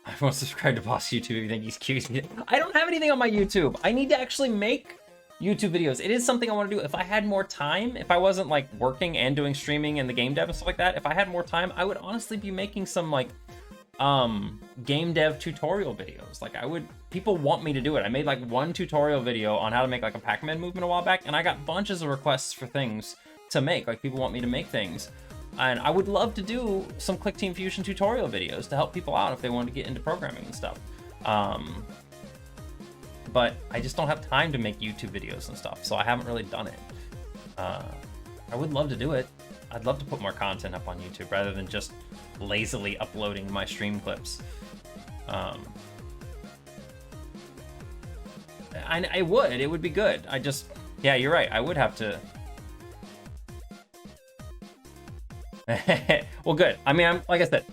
Speaker 1: I won't subscribe to Boss YouTube if you think he's cute. I don't have anything on my YouTube. I need to actually make YouTube videos. It is something I want to do. If I had more time, if I wasn't like working and doing streaming and the game dev and stuff like that, if I had more time, I would honestly be making some like game dev tutorial videos. Like people want me to do it. I made like one tutorial video on how to make like a Pac-Man movement a while back, and I got bunches of requests for things to make. Like people want me to make things. And I would love to do some Clickteam Fusion tutorial videos to help people out if they want to get into programming and stuff. But I just don't have time to make YouTube videos and stuff, so I haven't really done it. I would love to do it. I'd love to put more content up on YouTube rather than just lazily uploading my stream clips. It would be good. Yeah, you're right. I would have to. Well, good. I mean, like I said,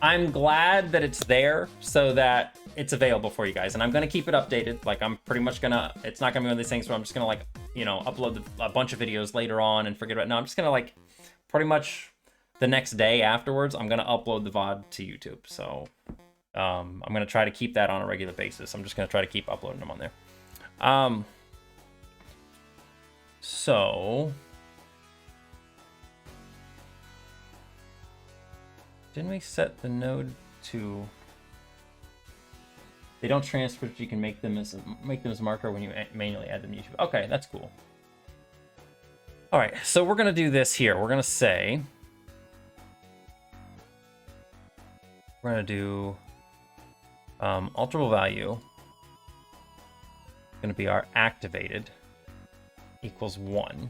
Speaker 1: I'm glad that it's there so that it's available for you guys, and I'm gonna keep it updated. Like I'm pretty much gonna, it's not gonna be one of these things where I'm just gonna like, you know, upload a bunch of videos later on and forget about it. No, I'm just gonna like pretty much the next day afterwards, I'm gonna upload the VOD to YouTube. So I'm gonna try to keep that on a regular basis. I'm just gonna try to keep uploading them on there. So didn't we set the node to? They don't transfer, but you can make them as marker when you manually add them to YouTube. Okay, that's cool. All right, so we're gonna do this here. We're gonna say, we're gonna do alterable value. Gonna be our activated equals 1.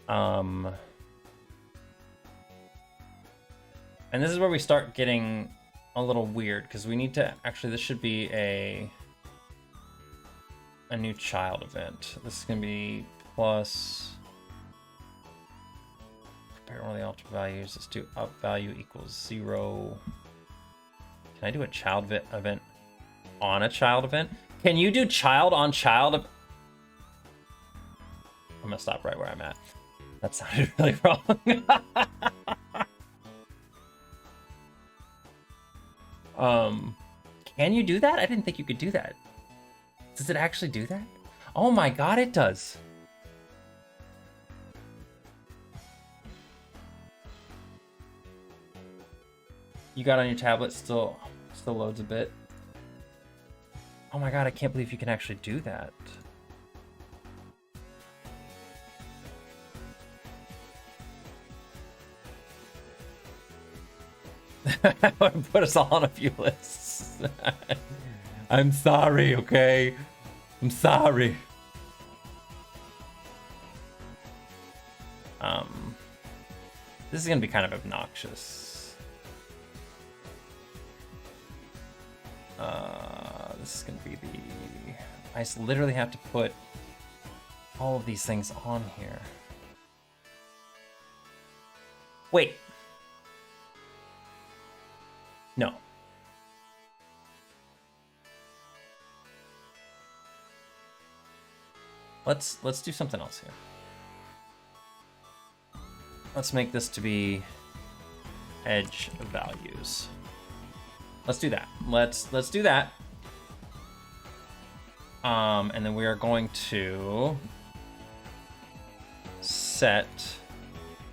Speaker 1: And this is where we start getting a little weird, because we need to actually, this should be a new child event. This is going to be plus, compare one of the alter values. Let's do up value equals 0. Can I do a child event on a child event? Can you do child on child? I'm gonna stop right where I'm at. That sounded really wrong. Can you do that? I didn't think you could do that. Does it actually do that? Oh my god, it does. You got on your tablet, still loads a bit. Oh my god, I can't believe you can actually do that. Put us all on a few lists. I'm sorry, okay? I'm sorry. This is gonna be kind of obnoxious. This is gonna be I just literally have to put all of these things on here. Wait. No. Let's do something else here. Let's make this to be edge values. Let's do that. Let's do that. And then we are going to set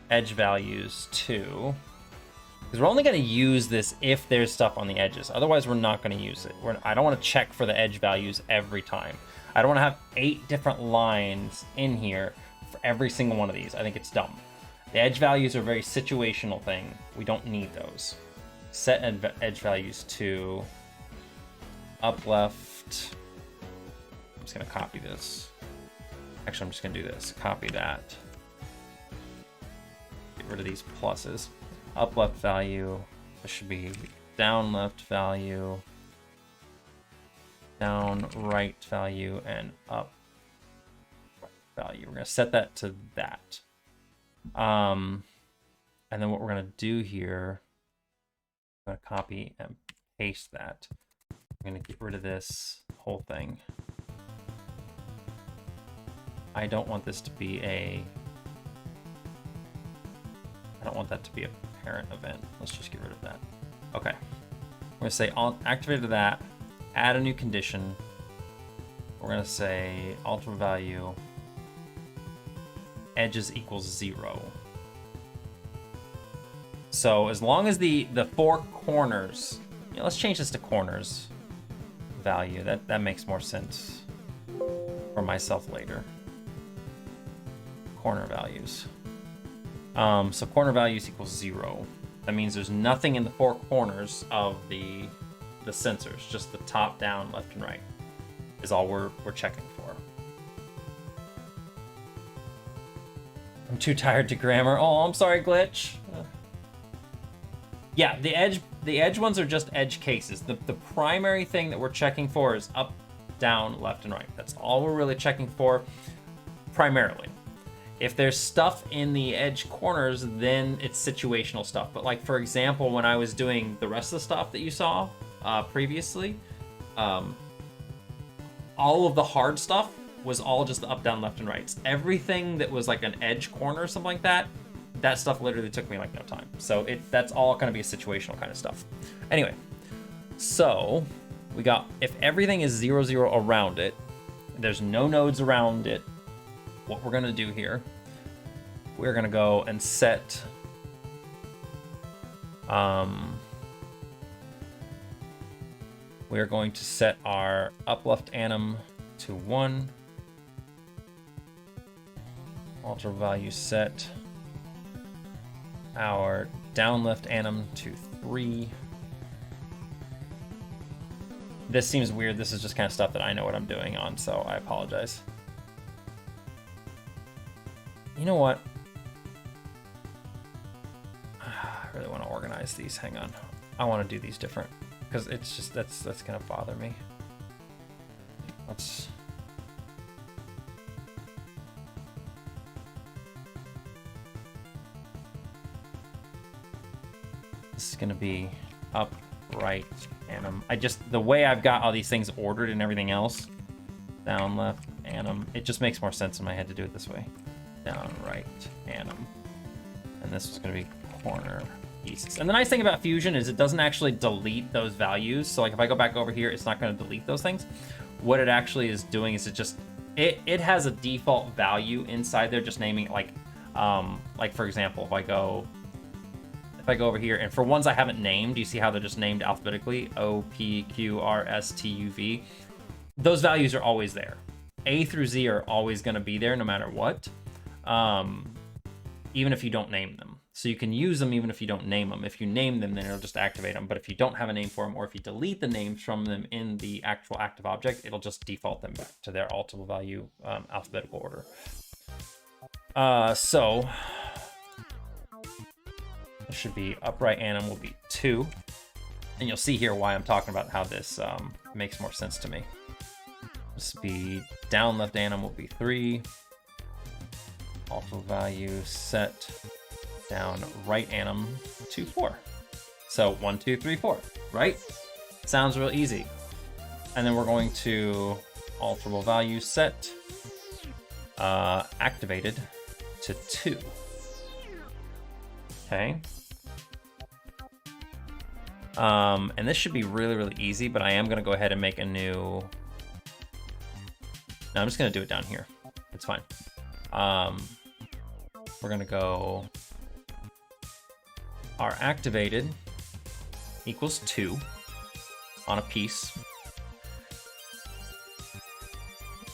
Speaker 1: edge values to, because we're only going to use this if there's stuff on the edges. Otherwise, we're not going to use it. I don't want to check for the edge values every time. I don't want to have 8 different lines in here for every single one of these. I think it's dumb. The edge values are a very situational thing. We don't need those. Set edge values to up left. I'm just going to copy this. Actually, I'm just going to do this. Copy that. Get rid of these pluses. Up left value. This should be down left value, down right value, and up right value. We're going to set that to that. And then what we're going to do here, I'm going to copy and paste that. I'm going to get rid of this whole thing. I don't want this to be I don't want that to be a parent event. Let's just get rid of that. Okay. We're going to say activated that, add a new condition, we're gonna say ultimate value edges equals 0. So as long as the 4 corners, let's change this to corners value. That makes more sense for myself later. Corner values. So corner values equals 0. That means there's nothing in the 4 corners of the sensors, just the top, down, left, and right is all we're checking for. I'm too tired to grammar. Oh, I'm sorry, Glitch. Yeah, the edge ones are just edge cases. The primary thing that we're checking for is up, down, left, and right. That's all we're really checking for primarily. If there's stuff in the edge corners, then it's situational stuff. But like, for example, when I was doing the rest of the stuff that you saw previously, all of the hard stuff was all just the up, down, left, and rights. Everything that was like an edge corner or something like that, that stuff literally took me like no time. So that's all gonna be situational kind of stuff. Anyway, so we got, if everything is 0, 0 around it, there's no nodes around it, what we're gonna do here, we're gonna go and set we're going to set our up left anim to 1, alter value set our down left anim to 3. This seems weird. This is just kind of stuff that I know what I'm doing on, so I apologize. You know what? I really want to organize these. Hang on. I want to do these different because it's just that's gonna bother me. Let's. This is gonna be up, right, anim. The way I've got all these things ordered and everything else, down, left, anim. It just makes more sense in my head to do it this way. Down, right, anim. And this is gonna be corner pieces. And the nice thing about Fusion is it doesn't actually delete those values. So like if I go back over here, it's not gonna delete those things. What it actually is doing is it has a default value inside there, just naming it like for example, if I go over here, and for ones I haven't named, you see how they're just named alphabetically, O, P, Q, R, S, T, U, V. Those values are always there. A through Z are always gonna be there no matter what. Even if you don't name them. So you can use them even if you don't name them. If you name them, then it'll just activate them. But if you don't have a name for them, or if you delete the names from them in the actual active object, it'll just default them back to their ultimate value alphabetical order. So it should be upright anim will be 2. And you'll see here why I'm talking about how this makes more sense to me. This will be down left anim will be 3. Alpha value set down right anim to 4. So 1, 2, 3, 4, right? Sounds real easy. And then we're going to alterable value set activated to 2. Okay. And this should be really, really easy, but I am gonna go ahead and make a new. No, I'm just gonna do it down here. It's fine. We're gonna go our activated equals 2 on a piece.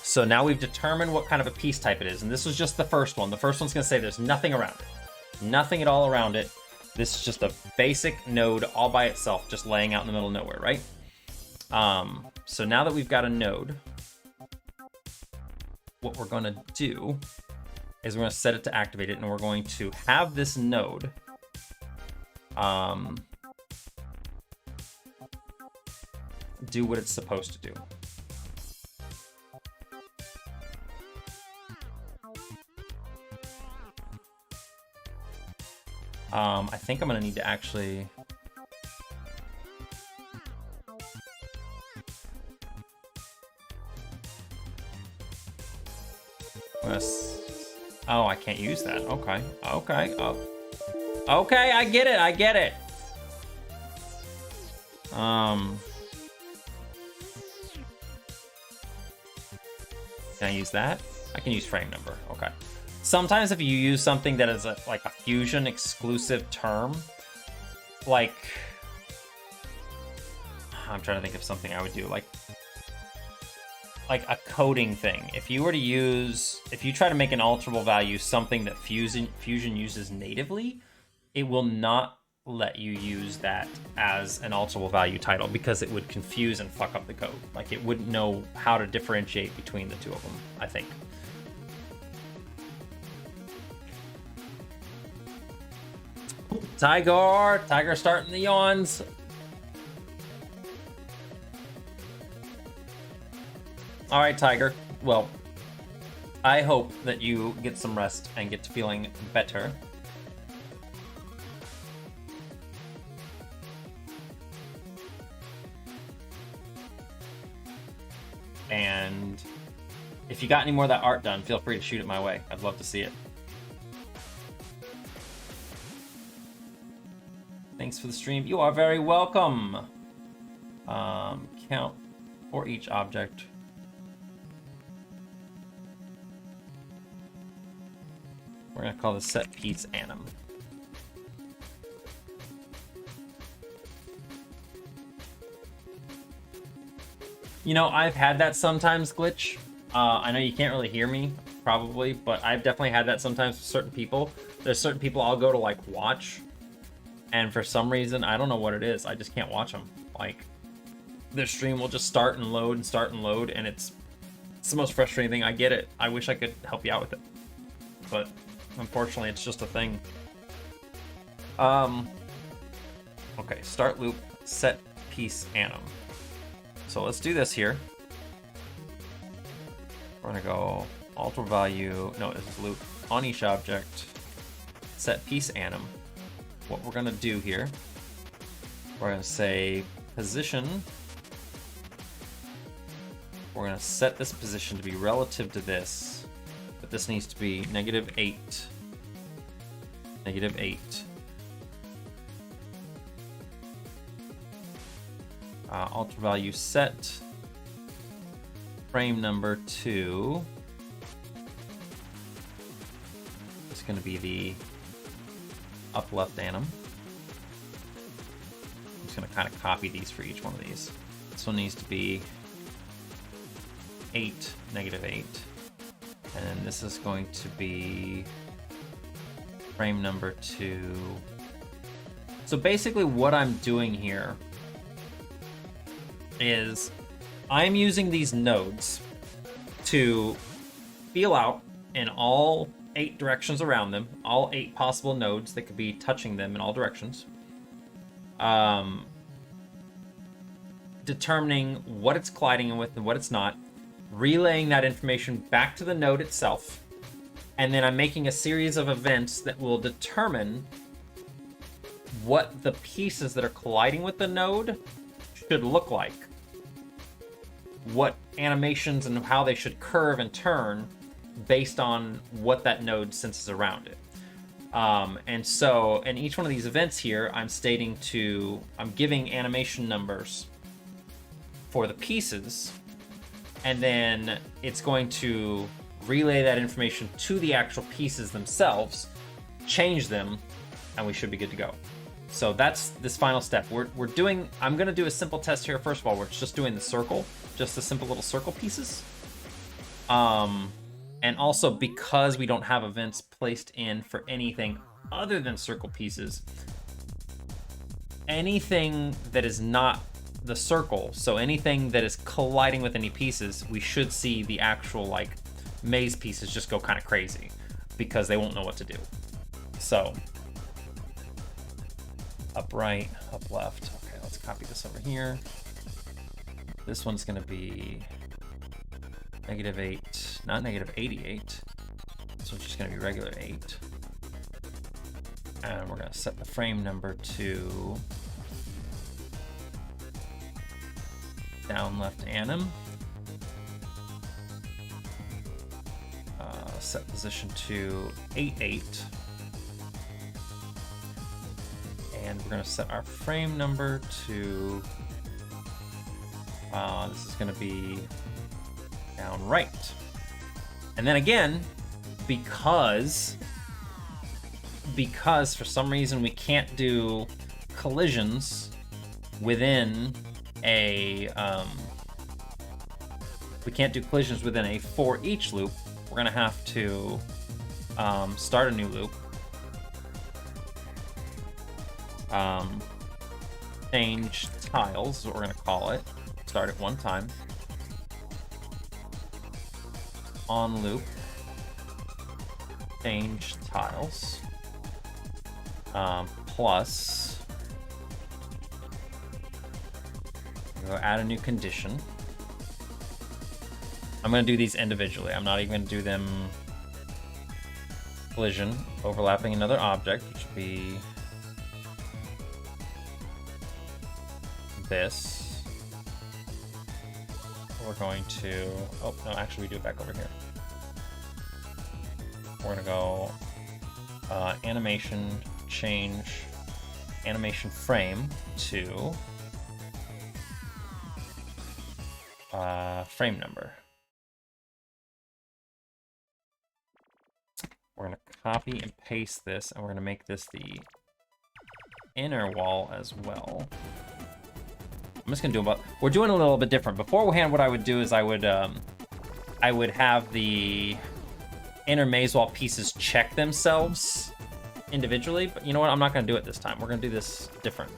Speaker 1: So now we've determined what kind of a piece type it is, and this was just the first one. The first one's gonna say there's nothing around it. Nothing at all around it. This is just a basic node all by itself, just laying out in the middle of nowhere, right? So now that we've got a node, what we're gonna do is we're gonna set it to activate it, and we're going to have this node do what it's supposed to do. I think I'm gonna need to actually oh, I can't use that. Okay. Oh. Okay, I get it. Can I use that? I can use frame number. Okay. Sometimes if you use something that is like a Fusion exclusive term, like I'm trying to think of something I would do, like a coding thing. If you try to make an alterable value something that Fusion uses natively, it will not let you use that as an alterable value title because it would confuse and fuck up the code. Like it wouldn't know how to differentiate between the two of them, I think. Tiger starting the yawns. All right, Tiger. Well, I hope that you get some rest and get to feeling better. And if you got any more of that art done, feel free to shoot it my way. I'd love to see it. Thanks for the stream. You are very welcome. Count for each object. We're gonna call this set piece anim. You know, I've had that sometimes glitch. I know you can't really hear me, probably, but I've definitely had that sometimes with certain people. There's certain people I'll go to, like, watch, and for some reason, I don't know what it is, I just can't watch them. Like, their stream will just start and load, and it's the most frustrating thing. I get it. I wish I could help you out with it. But, unfortunately, it's just a thing. Okay, start loop, set piece anim. So let's do this here. We're gonna go alter value, no, this is loop, on each object, set piece anim. What we're gonna do here, we're gonna say position. We're gonna set this position to be relative to this, but this needs to be -8, -8. Alter value set frame number 2. It's going to be the up left anim. I'm just going to kind of copy these for each one of these. This one needs to be 8, -8. And then this is going to be frame number 2. So basically what I'm doing here is I'm using these nodes to feel out in all 8 directions around them, all 8 possible nodes that could be touching them in all directions, determining what it's colliding with and what it's not, relaying that information back to the node itself, and then I'm making a series of events that will determine what the pieces that are colliding with the node should look like, what animations and how they should curve and turn based on what that node senses around it. And so in each one of these events here, I'm giving animation numbers for the pieces, and then it's going to relay that information to the actual pieces themselves, change them, and we should be good to go. So that's this final step. I'm gonna do a simple test here first of all, where it's just doing the circle, just the simple little circle pieces. And also because we don't have events placed in for anything other than circle pieces, anything that is not the circle, so anything that is colliding with any pieces, we should see the actual like maze pieces just go kind of crazy because they won't know what to do. So up right, up left. Okay, let's copy this over here. This one's gonna be -8, not -88. This one's just gonna be regular 8. And we're gonna set the frame number to down left anim. Set position to 8, and we're gonna set our frame number to this is gonna be down right. And then again, because for some reason we can't do collisions within a for each loop, we're gonna have to start a new loop, change tiles is what we're gonna call it, start it one time, on loop, change tiles, plus we'll add a new condition. I'm gonna do these individually. I'm not even gonna do them collision, overlapping another object, which would be this. We're going to, oh no, actually we do it back over here. We're gonna go animation, change animation frame to frame number. We're gonna copy and paste this, and we're gonna make this the inner wall as well. I'm just gonna do about. We're doing a little bit different. Beforehand, what I would do is I would have the inner maze wall pieces check themselves individually, but you know what? I'm not gonna do it this time. We're gonna do this different.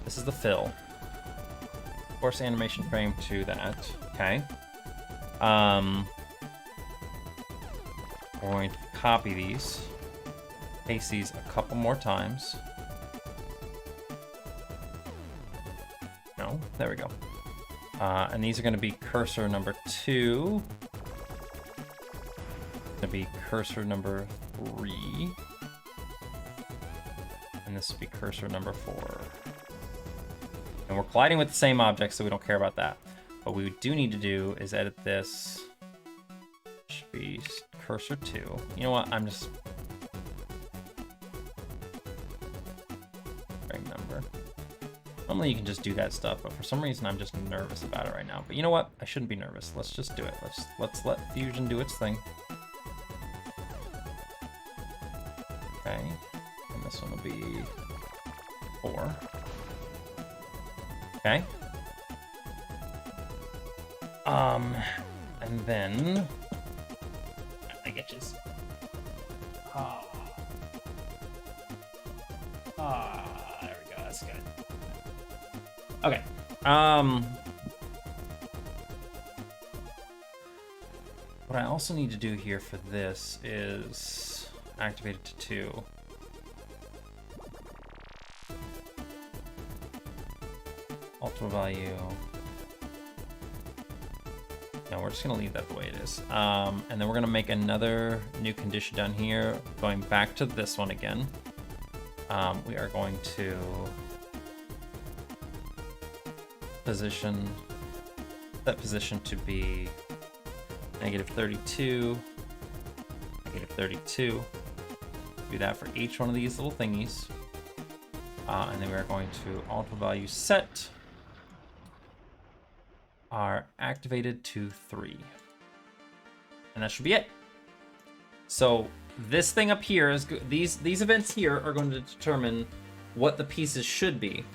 Speaker 1: This is the fill. Force animation frame to that. Okay. We're going to copy these, paste these a couple more times. No, there we go. And these are going to be cursor number 2. Going to be cursor number 3. And this will be cursor number 4. And we're colliding with the same object, so we don't care about that. What we do need to do is edit this. Should be cursor 2. You know what? I'm just frame number. Normally you can just do that stuff, but for some reason I'm just nervous about it right now. But you know what? I shouldn't be nervous. Let's just do it. Let's let Fusion do its thing. Okay. And this one will be 4. Okay. And then I get you. There we go. That's good. Okay. What I also need to do here for this is activate it to 2. Ultimate value. No, we're just gonna leave that the way it is. And then we're gonna make another new condition down here, going back to this one again. We are going to position that position to be -32, -32. Do that for each one of these little thingies. And then we're going to auto value set are activated to 3. And that should be it. So this thing up here is these events here are going to determine what the pieces should be.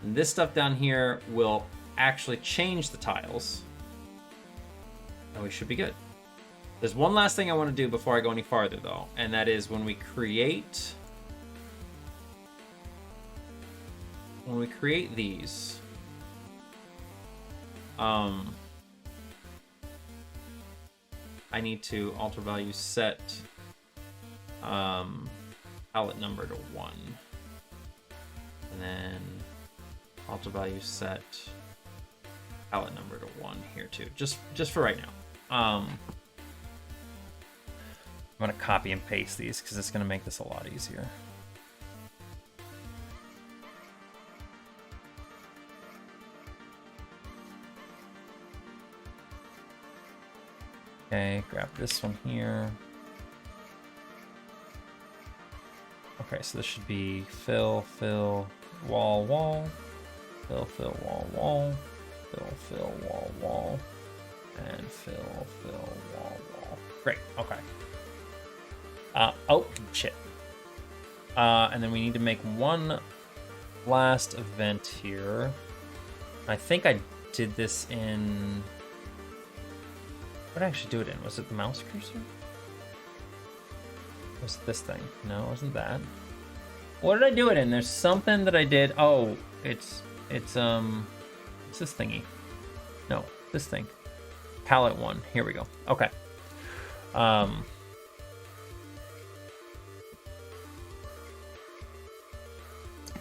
Speaker 1: And this stuff down here will actually change the tiles. And we should be good. There's one last thing I want to do before I go any farther though, and that is when we create these, I need to alter value set palette number to 1, and then alter value set palette number to 1 here too, just for right now. I'm gonna copy and paste these because it's gonna make this a lot easier. Okay, grab this one here. Okay, so this should be fill, fill, wall, wall, fill, fill, wall, wall, fill, fill, wall, wall. And fill, wall. Great, okay. Oh, shit. And then we need to make one last event here. I think I did this in... What did I actually do it in? Was it the mouse cursor? Was it this thing? No, it wasn't that. What did I do it in? There's something that I did. Oh, it's this thingy. No, this thing. Palette 1. Here we go. Okay.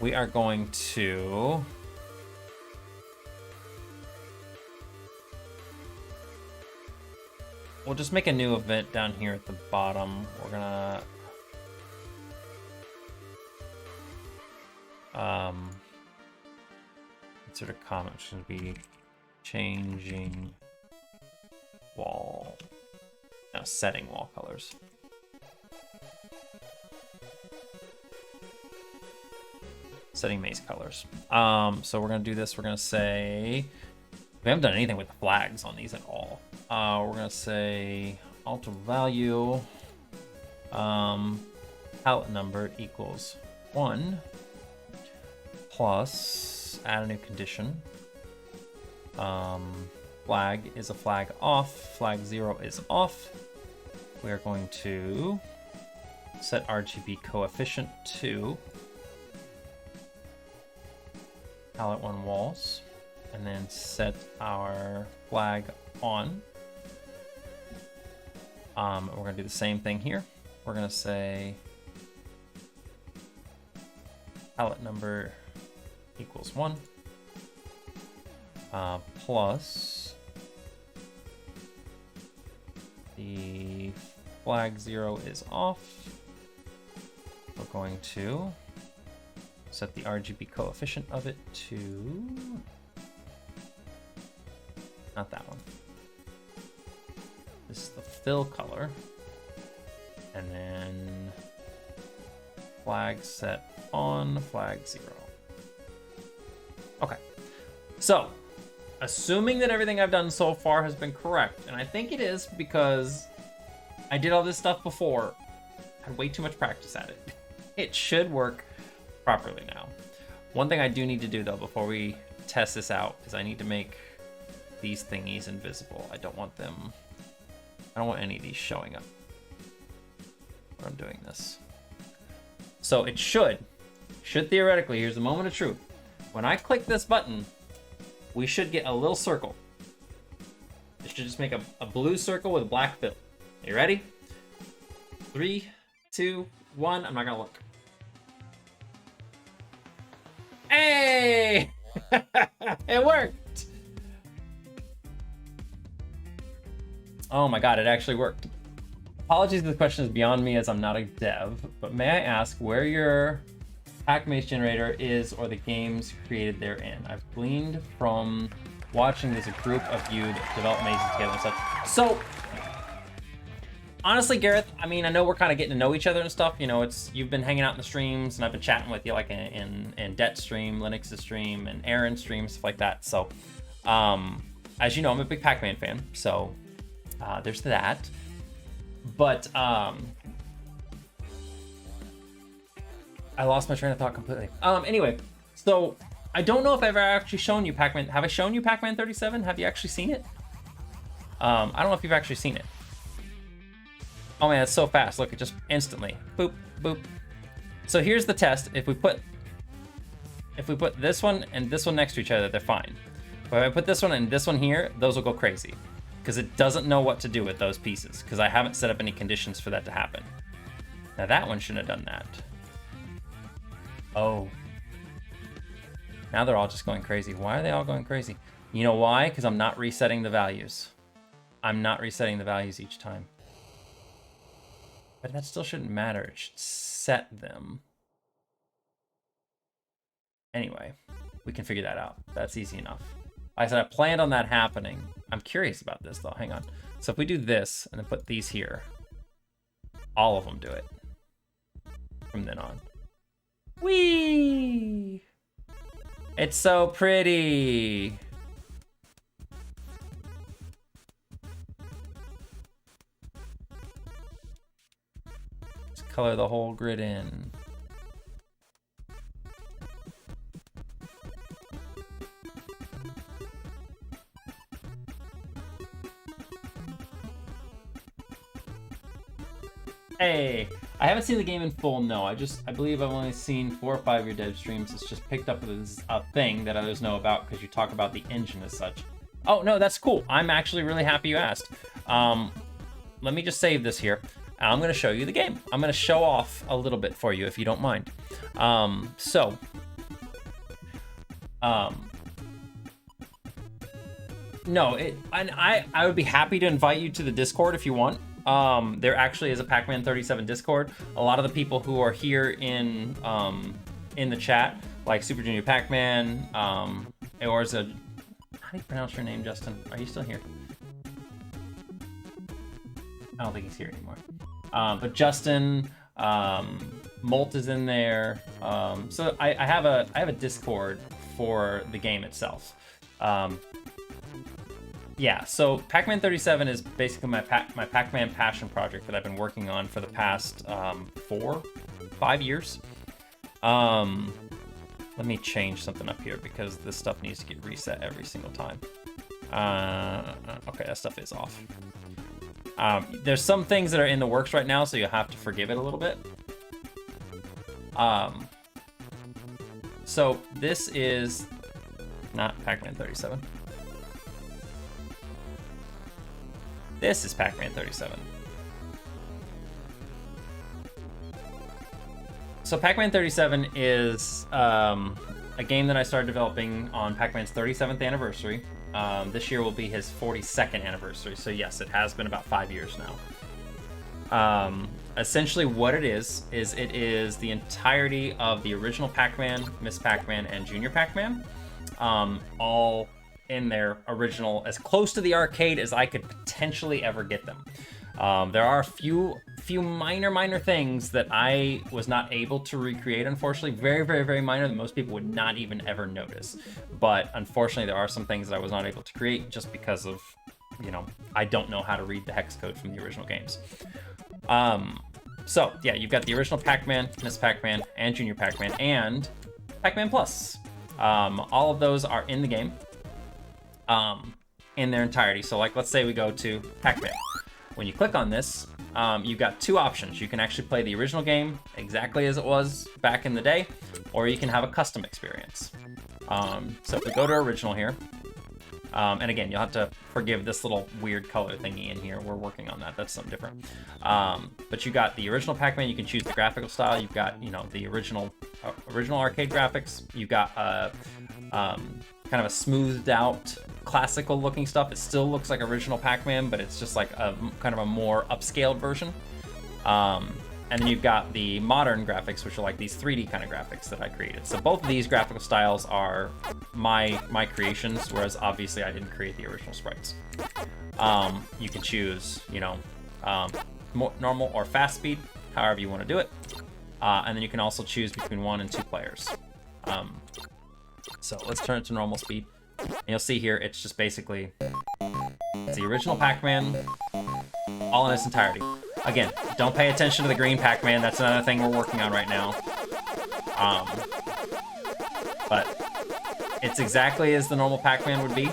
Speaker 1: We are going to... We'll just make a new event down here at the bottom. We're gonna... Insert a comment, which should be changing wall. No, setting wall colors. Setting maze colors. So we're gonna do this. We're gonna say we haven't done anything with the flags on these at all. We're gonna say alter value palette number equals 1 plus add a new condition. Flag is a flag off. Flag 0 is off. We are going to set RGB coefficient to palette 1 walls, and then set our flag on. We're gonna do the same thing here. We're gonna say palette number equals 1 plus the flag 0 is off. We're going to set the RGB coefficient of it to not that one. This is the fill color, and then flag set on flag 0. Okay, so assuming that everything I've done so far has been correct, and I think it is because I did all this stuff before, I had way too much practice at it. It should work properly now. One thing I do need to do though before we test this out is I need to make these thingies invisible. I don't want any of these showing up when I'm doing this. So it should theoretically, here's the moment of truth. When I click this button, we should get a little circle. It should just make a blue circle with a black fill. You ready? 3, 2, 1. I'm not gonna look. Hey! It worked! Oh my god, it actually worked. Apologies if the question is beyond me as I'm not a dev, but may I ask where your Pac-Man generator is or the games created therein? I've gleaned from watching there's a group of you develop mazes together and such. So, honestly, Gareth, I mean, I know we're kind of getting to know each other and stuff. You know, you've been hanging out in the streams, and I've been chatting with you, like in Det stream, Linux's stream, and Aaron's stream, stuff like that. So, as you know, I'm a big Pac-Man fan, so there's that. But I lost my train of thought completely. Anyway, so I don't know if I've ever actually shown you Pac-Man. Have I shown you Pac-Man 37? Have you actually seen it? I don't know if you've actually seen it. Oh man, it's so fast. Look, it just instantly. Boop, boop. So here's the test. If we put this one and this one next to each other, they're fine. But if I put this one and this one here, those will go crazy. Because it doesn't know what to do with those pieces. Because I haven't set up any conditions for that to happen. Now that one shouldn't have done that. Oh. Now they're all just going crazy. Why are they all going crazy? You know why? Because I'm not resetting the values. I'm not resetting the values each time. But that still shouldn't matter. It should set them. Anyway, we can figure that out. That's easy enough. Like I said, I planned on that happening. I'm curious about this though. Hang on. So if we do this and then put these here, all of them do it from then on. Whee! It's so pretty. Just color the whole grid in. Hey, I haven't seen the game in full, no. I believe I've only seen 4 or 5 of your dev streams. It's just picked up as a thing that others know about because you talk about the engine as such. Oh, no, that's cool. I'm actually really happy you asked. Let me just save this here. I'm going to show you the game. I'm going to show off a little bit for you if you don't mind. No, I would be happy to invite you to the Discord if you want. There actually is a Pac-Man 37 Discord. A lot of the people who are here in the chat, like Super Junior Pac-Man, or is a, how do you pronounce your name, Justin? Are you still here? I don't think he's here anymore. But Justin, Molt is in there. So I have a Discord for the game itself. Yeah, so Pac-Man 37 is basically my Pac-Man passion project that I've been working on for the past 4-5 years. Let me change something up here because this stuff needs to get reset every single time. Okay, that stuff is off. There's some things that are in the works right now, so you'll have to forgive it a little bit. So this is not Pac-Man 37. This is Pac-Man 37. So Pac-Man 37 is a game that I started developing on Pac-Man's 37th anniversary. This year will be his 42nd anniversary. So yes, it has been about 5 years now. Essentially what it is the entirety of the original Pac-Man, Miss Pac-Man, and Junior Pac-Man, all in their original, as close to the arcade as I could potentially ever get them. There are a few minor things that I was not able to recreate, unfortunately. Very minor that most people would not even ever notice. But unfortunately, there are some things that I was not able to create just because of, you know, I don't know how to read the hex code from the original games. So yeah, you've got the original Pac-Man, Miss Pac-Man, and Junior Pac-Man, and Pac-Man Plus. All of those are in the game. In their entirety. So like, let's say we go to Pac-Man. When you click on this, you've got two options. You can actually play the original game exactly as it was back in the day, or you can have a custom experience. So if we go to original here, and again, you'll have to forgive this little weird color thingy in here. We're working on that. That's something different. But you got the original Pac-Man. You can choose the graphical style. You've got, you know, the original arcade graphics. You've got kind of a smoothed out classical looking stuff. It still looks like original Pac-Man, but it's just like a kind of a more upscaled version. And then you've got the modern graphics, which are like these 3D kind of graphics that I created. So both of these graphical styles are my creations, whereas obviously I didn't create the original sprites. You can choose, you know, normal or fast speed, however you want to do it. And then you can also choose between 1 and 2 players. So let's turn it to normal speed. And you'll see here, it's just basically, it's the original Pac-Man, all in its entirety. Again, don't pay attention to the green Pac-Man. That's another thing we're working on right now. But it's exactly as the normal Pac-Man would be.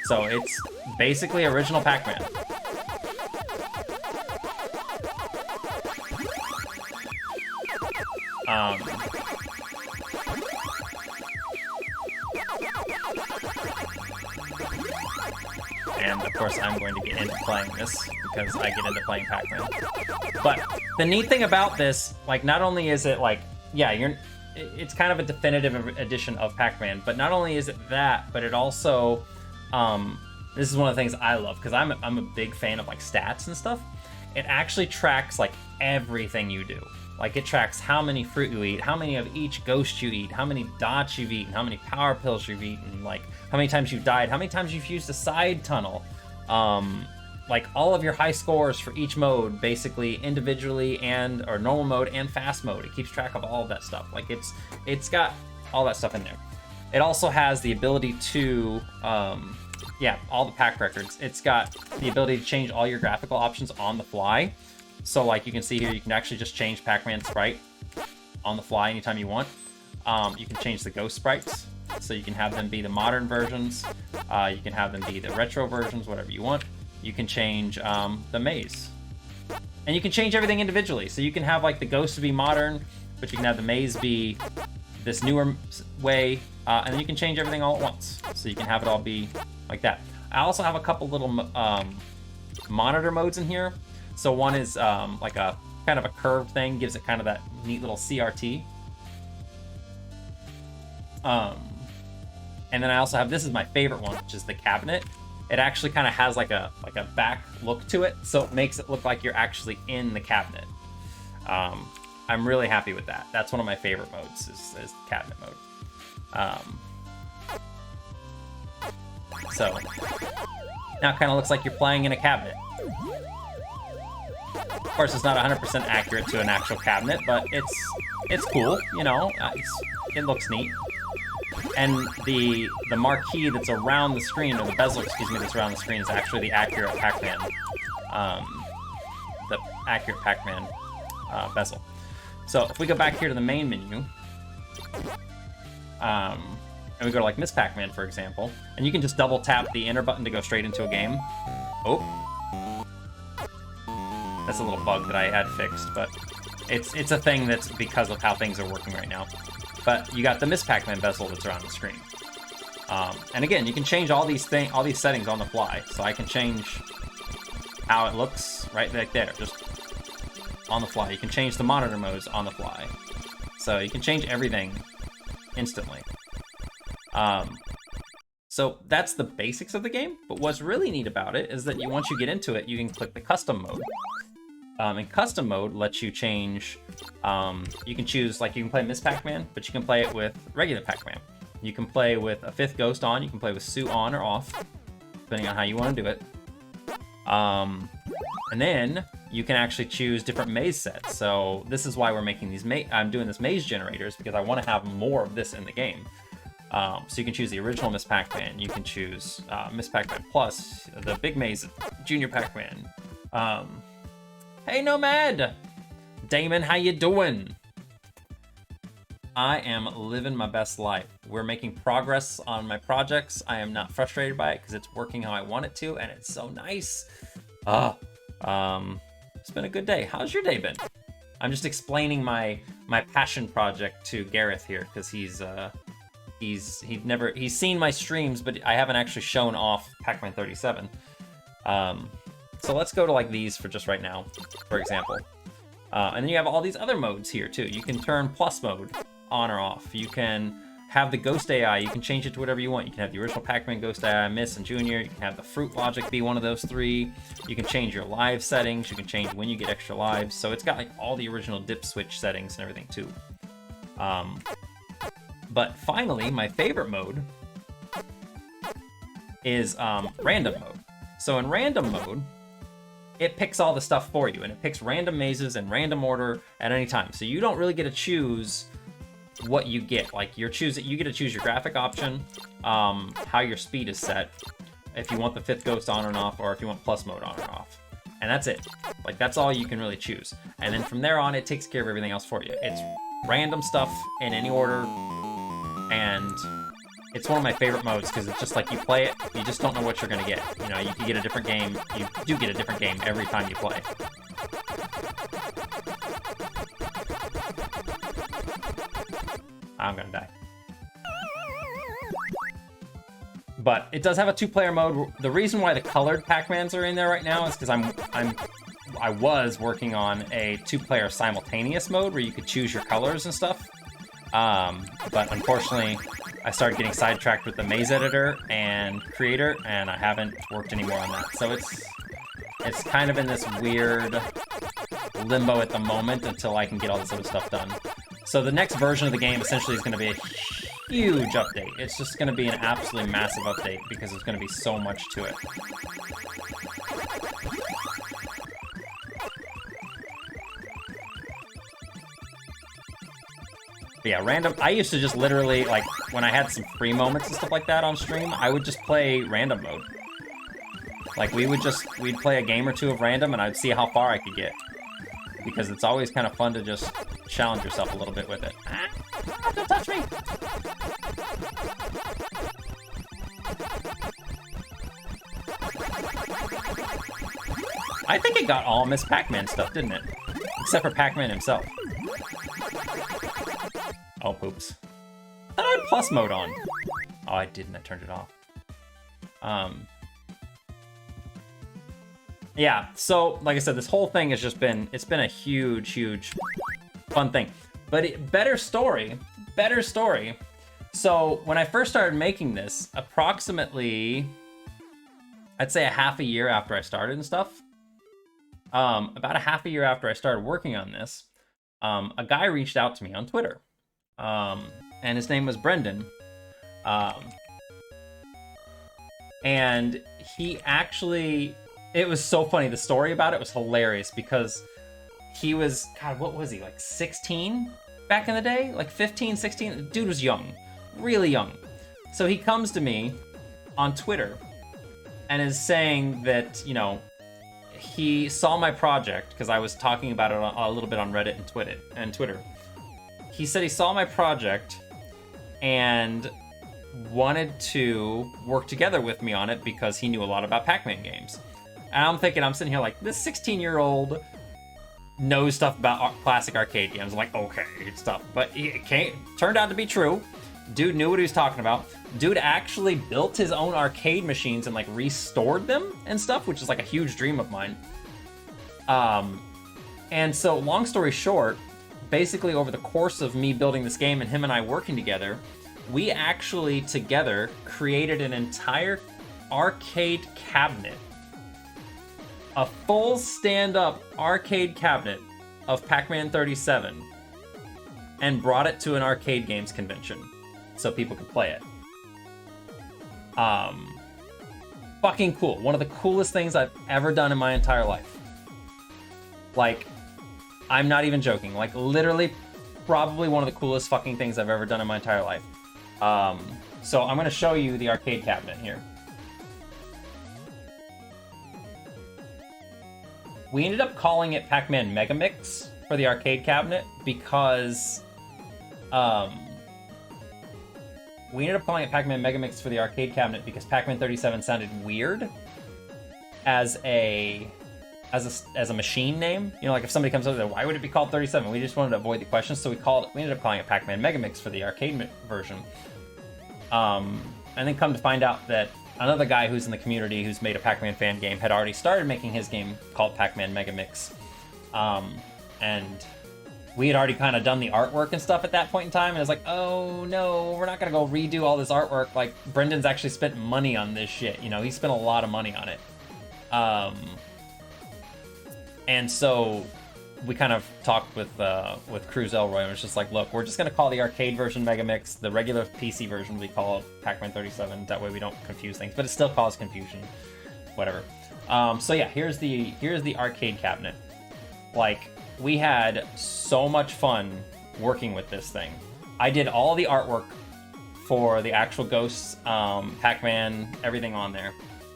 Speaker 1: So it's basically original Pac-Man. And of course I'm going to get into playing this because I get into playing Pac-Man. But the neat thing about this, like, not only is it like, yeah, it's kind of a definitive edition of Pac-Man, but not only is it that, but it also, this is one of the things I love because I'm a big fan of like stats and stuff. It actually tracks like everything you do. Like, it tracks how many fruit you eat, how many of each ghost you eat, how many dots you've eaten, how many power pills you've eaten, like how many times you've died, how many times you've used a side tunnel. Like all of your high scores for each mode, basically individually or normal mode and fast mode. It keeps track of all of that stuff. Like it's got all that stuff in there. It also has the ability to, yeah, all the pack records. It's got the ability to change all your graphical options on the fly. So like you can see here, you can actually just change Pac-Man sprite on the fly anytime you want. You can change the ghost sprites, so you can have them be the modern versions. You can have them be the retro versions, whatever you want. You can change the maze. And you can change everything individually. So you can have like the ghost be modern, but you can have the maze be this newer way, and then you can change everything all at once. So you can have it all be like that. I also have a couple little monitor modes in here. So one is like a kind of a curved thing, gives it kind of that neat little CRT. And then I also have, this is my favorite one, which is the cabinet. It actually kind of has like a back look to it, so it makes it look like you're actually in the cabinet. I'm really happy with that. That's one of my favorite modes, is the cabinet mode. So now it kind of looks like you're playing in a cabinet. Of course, it's not 100% accurate to an actual cabinet, but it's cool, you know. It looks neat. And the marquee that's around the screen, or the bezel, excuse me, that's around the screen is actually the accurate Pac-Man, bezel. So if we go back here to the main menu, and we go to like Miss Pac-Man, for example, and you can just double tap the enter button to go straight into a game. Oh, that's a little bug that I had fixed, but it's a thing that's because of how things are working right now. But you got the Miss Pac-Man bezel that's around the screen. And again, you can change all these settings on the fly. So I can change how it looks right back there, just on the fly. You can change the monitor modes on the fly. So you can change everything instantly. So that's the basics of the game. But what's really neat about it is that once you get into it, you can click the custom mode. And custom mode lets you change, you can choose, like you can play Miss Pac-Man, but you can play it with regular Pac-Man. You can play with a 5th ghost on, you can play with Sue on or off, depending on how you want to do it. And then you can actually choose different maze sets. So this is why we're making these, I'm doing this maze generators, because I want to have more of this in the game. So you can choose the original Miss Pac-Man, you can choose Miss Pac-Man Plus, the big maze, Junior Pac-Man. Hey Nomad! Damon, how you doing? I am living my best life. We're making progress on my projects. I am not frustrated by it because it's working how I want it to, and it's so nice. It's been a good day. How's your day been? I'm just explaining my passion project to Gareth here because he's seen my streams, but I haven't actually shown off Pac-Man 37. So let's go to like these for just right now, for example. And then you have all these other modes here too. You can turn plus mode on or off. You can have the ghost AI. You can change it to whatever you want. You can have the original Pac-Man ghost AI, Miss and Junior. You can have the fruit logic be one of those 3. You can change your live settings. You can change when you get extra lives. So it's got like all the original dip switch settings and everything too. But finally, my favorite mode is random mode. So in random mode, it picks all the stuff for you, and it picks random mazes in random order at any time. So you don't really get to choose what you get. Like you get to choose your graphic option, how your speed is set, if you want the 5th ghost on and off, or if you want plus mode on and off. And that's it. Like that's all you can really choose. And then from there on, it takes care of everything else for you. It's random stuff in any order, and it's one of my favorite modes because it's just like you play it, you just don't know what you're gonna get. You know, you can get a different game. You do get a different game every time you play. I'm gonna die. But it does have a 2-player mode. The reason why the colored Pac-Mans are in there right now is because I was working on a 2-player simultaneous mode where you could choose your colors and stuff. But unfortunately, I started getting sidetracked with the maze editor and creator, and I haven't worked anymore on that. So it's kind of in this weird limbo at the moment until I can get all this other stuff done. So the next version of the game essentially is going to be a huge update. It's just going to be an absolutely massive update because there's going to be so much to it. But yeah, random. I used to just literally, like, when I had some free moments and stuff like that on stream, I would just play random mode. Like, we'd play a game or two of random, and I'd see how far I could get. Because it's always kind of fun to just challenge yourself a little bit with it. Ah, don't touch me! I think it got all Miss Pac-Man stuff, didn't it? Except for Pac-Man himself. Oh, poops. I had plus mode on. Oh, I didn't. I turned it off. Yeah, so, like I said, this whole thing has just been, it's been a huge, huge fun thing. But better story. So, when I first started making this, approximately, I'd say a half a year after I started and stuff, about a half a year after I started working on this, a guy reached out to me on Twitter. And his name was Brendan. And he actually, it was so funny. The story about it was hilarious because he was, God, what was he, like 16 back in the day? Like 15, 16? The dude was young, really young. So he comes to me on Twitter and is saying that, you know, he saw my project because I was talking about it a little bit on Reddit and Twitter. He said he saw my project and wanted to work together with me on it because he knew a lot about Pac-Man games. And I'm thinking, I'm sitting here like, this 16-year-old knows stuff about classic arcade games. I'm like, okay, stuff. But it turned out to be true. Dude knew what he was talking about. Dude actually built his own arcade machines and like restored them and stuff, which is like a huge dream of mine. And so, long story short, basically over the course of me building this game and him and I working together, we actually together created an entire arcade cabinet. A full stand-up arcade cabinet of Pac-Man 37 and brought it to an arcade games convention so people could play it. Fucking cool. One of the coolest things I've ever done in my entire life. Like, I'm not even joking. Like, literally, probably one of the coolest fucking things I've ever done in my entire life. So I'm gonna show you the arcade cabinet here. We ended up calling it Pac-Man Megamix for the arcade cabinet because, we ended up calling it Pac-Man Megamix for the arcade cabinet because Pac-Man 37 sounded weird as a machine name. You know, like if somebody comes over there, why would it be called 37? We just wanted to avoid the question, so we ended up calling it Pac-Man Megamix for the arcade version. And then come to find out that another guy who's in the community who's made a Pac-Man fan game had already started making his game called Pac-Man Megamix. And we had already kind of done the artwork and stuff at that point in time, and it's like, oh no, we're not gonna go redo all this artwork. Like, Brendan's actually spent money on this shit. You know, he spent a lot of money on it. And so we kind of talked with Cruz Elroy and was just like, look, we're just going to call the arcade version Megamix. The regular PC version we call Pac-Man 37. That way we don't confuse things, but it still causes confusion. Whatever. So yeah, here's the arcade cabinet. Like, we had so much fun working with this thing. I did all the artwork for the actual Ghosts, Pac-Man, everything on there.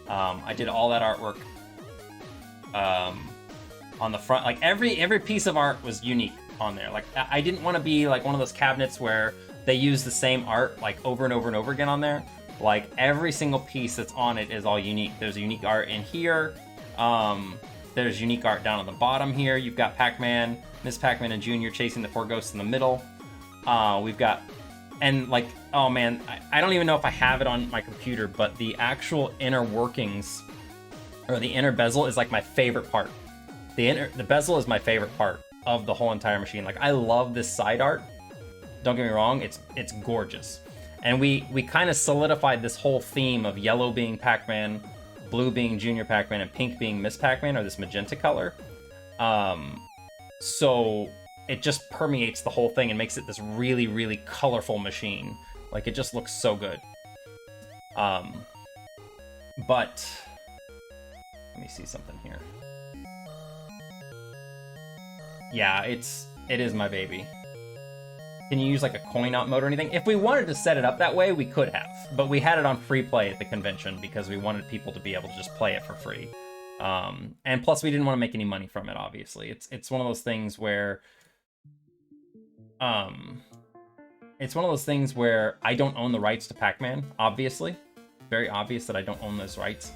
Speaker 1: I did all that artwork. On the front, like every piece of art was unique on there. Like, I didn't want to be like one of those cabinets where they use the same art like over and over and over again on there. Like, every single piece that's on it is all unique. There's unique art in here. There's unique art down on the bottom here. You've got Pac-Man, Miss Pac-Man and Junior chasing the four ghosts in the middle. We've got, and like, oh man, I don't even know if I have it on my computer, but the actual inner workings or the inner bezel is like my favorite part. The bezel is my favorite part of the whole entire machine. Like, I love this side art. Don't get me wrong, it's gorgeous. And we kind of solidified this whole theme of yellow being Pac-Man, blue being Junior Pac-Man, and pink being Miss Pac-Man, or this magenta color. So it just permeates the whole thing and makes it this really, really colorful machine. Like, it just looks so good. But let me see something here. Yeah, it is my baby. can you use like a coin out mode or anything? If we wanted to set it up that way, we could have, but we had it on free play at the convention because we wanted people to be able to just play it for free. And plus we didn't want to make any money from it, obviously. It's one of those things where it's one of those things where I don't own the rights to Pac-Man, obviously. Very obvious that I don't own those rights.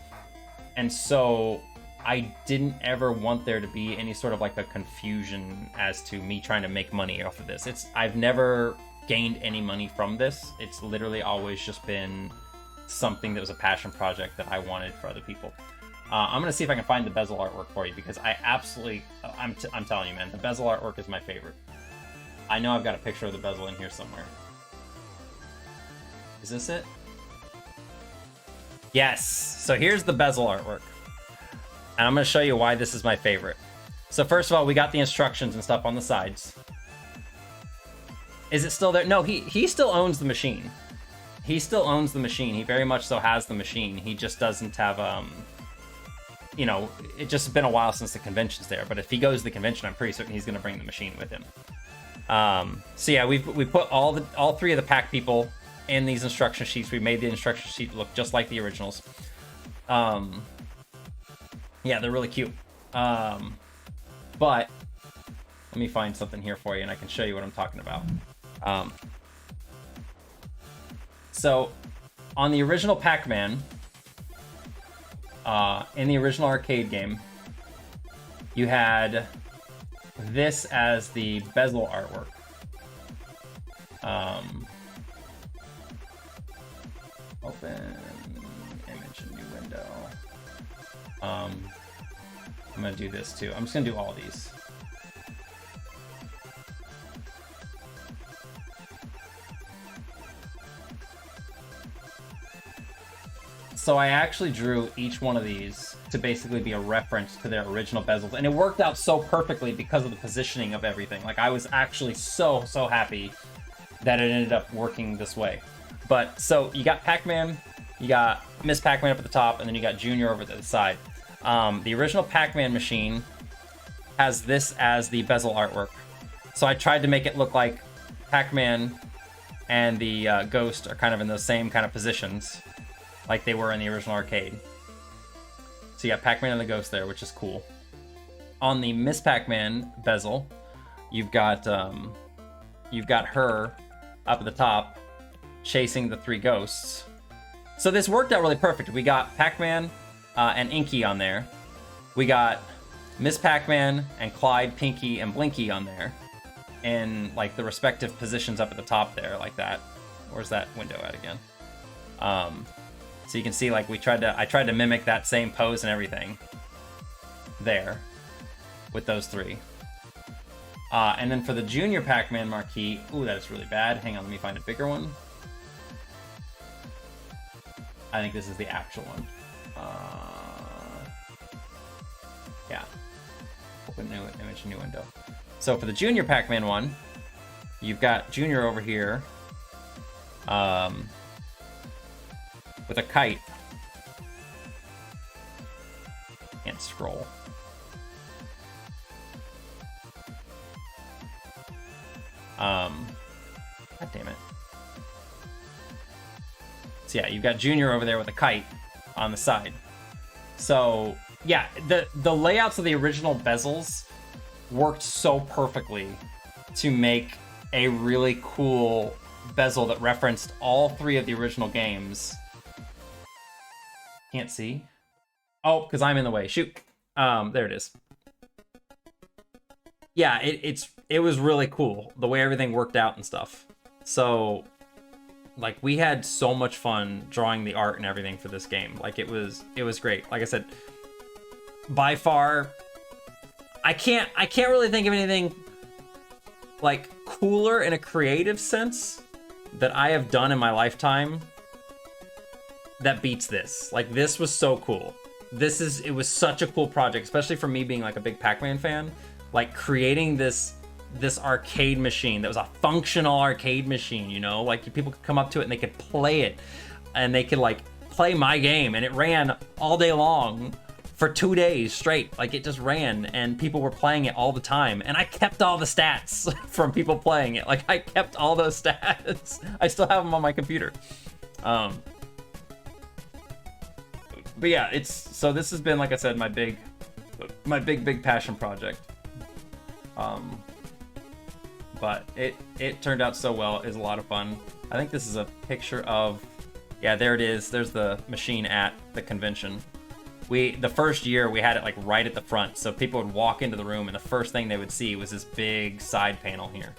Speaker 1: And so I didn't ever want there to be any sort of like a confusion as to me trying to make money off of this. I've never gained any money from this. It's literally always just been something that was a passion project that I wanted for other people. I'm gonna see if I can find the bezel artwork for you because I absolutely, I'm telling you, man, the bezel artwork is my favorite. I know I've got a picture of the bezel in here somewhere. Is this it? Yes. So here's the bezel artwork. And I'm going to show you why this is my favorite. So first of all, we got the instructions and stuff on the sides. Is it still there? No, he still owns the machine. He still owns the machine. He very much so has the machine. He just doesn't have, you know, it just been a while since the convention's there. But if he goes to the convention, I'm pretty certain he's going to bring the machine with him. So yeah, we put all three of the pack people in these instruction sheets. We made the instruction sheet look just like the originals. Yeah, they're really cute. But let me find something here for you and I can show you what I'm talking about. So on the original Pac-Man, in the original arcade game, you had this as the bezel artwork. Open image, new window. I'm gonna do this too. I'm just gonna do all these. So I actually drew each one of these to basically be a reference to their original bezels, and it worked out so perfectly because of the positioning of everything. Like, I was actually so happy that it ended up working this way. But so you got Pac-Man, you got Miss Pac-Man up at the top, and then you got Junior over to the side. The original Pac-Man machine has this as the bezel artwork. So I tried to make it look like Pac-Man and the Ghost are kind of in the same kind of positions like they were in the original arcade. So you got Pac-Man and the Ghost there, which is cool. On the Miss Pac-Man bezel, you've got her up at the top chasing the three ghosts. So this worked out really perfect. We got Pac-Man and Inky on there. We got Miss Pac-Man and Clyde, Pinky, and Blinky on there in like the respective positions up at the top there, like that. Where's that window at again? So you can see, like, I tried to mimic that same pose and everything there with those three. And then for the Junior Pac-Man marquee, ooh, that is really bad. Hang on, let me find a bigger one. I think this is the actual one. Yeah. Open new image, new window. So for the Junior Pac-Man one, you've got Junior over here with a kite. Can't scroll. God damn it. So yeah, you've got Junior over there with a kite on the side. So yeah, the layouts of the original bezels worked so perfectly to make a really cool bezel that referenced all three of the original games. Can't see. Oh, because I'm in the way. Shoot. There it is. Yeah, it was really cool the way everything worked out and stuff. So, like, we had so much fun drawing the art and everything for this game. Like, it was great. Like I said, by far, I can't really think of anything like cooler in a creative sense that I have done in my lifetime that beats this. Like, this was so cool. It was such a cool project, especially for me being like a big Pac-Man fan. Like, creating this arcade machine that was a functional arcade machine, you know? Like, people could come up to it and they could play it, and they could like play my game, and it ran all day long for 2 days straight. Like, it just ran, and people were playing it all the time. And I kept all the stats from people playing it. Like, I kept all those stats. I still have them on my computer. But yeah, so this has been, like I said, my big passion project. But it turned out so well. It was a lot of fun. I think this is a picture of, yeah, there it is. There's the machine at the convention. The first year we had it like right at the front, so people would walk into the room and the first thing they would see was this big side panel here.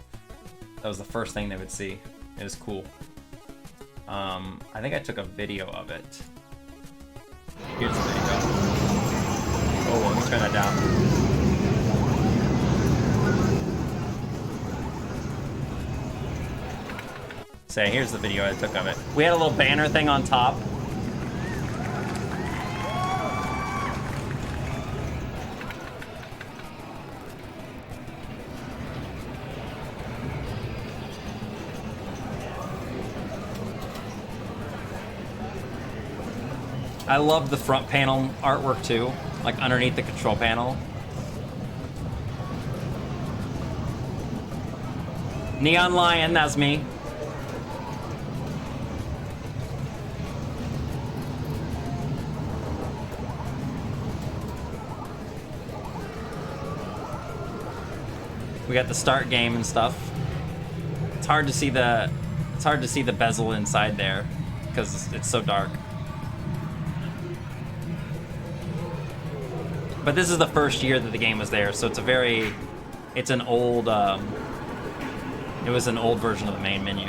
Speaker 1: That was the first thing they would see. It was cool. I think I took a video of it. Here's the video. Oh, let me turn that down. So here's the video I took of it. We had a little banner thing on top. I love the front panel artwork too, like underneath the control panel. Neon Lion, that's me. We got the start game and stuff. It's hard to see the bezel inside there because it's so dark. But this is the first year that the game was there, so it's an old, it was an old version of the main menu.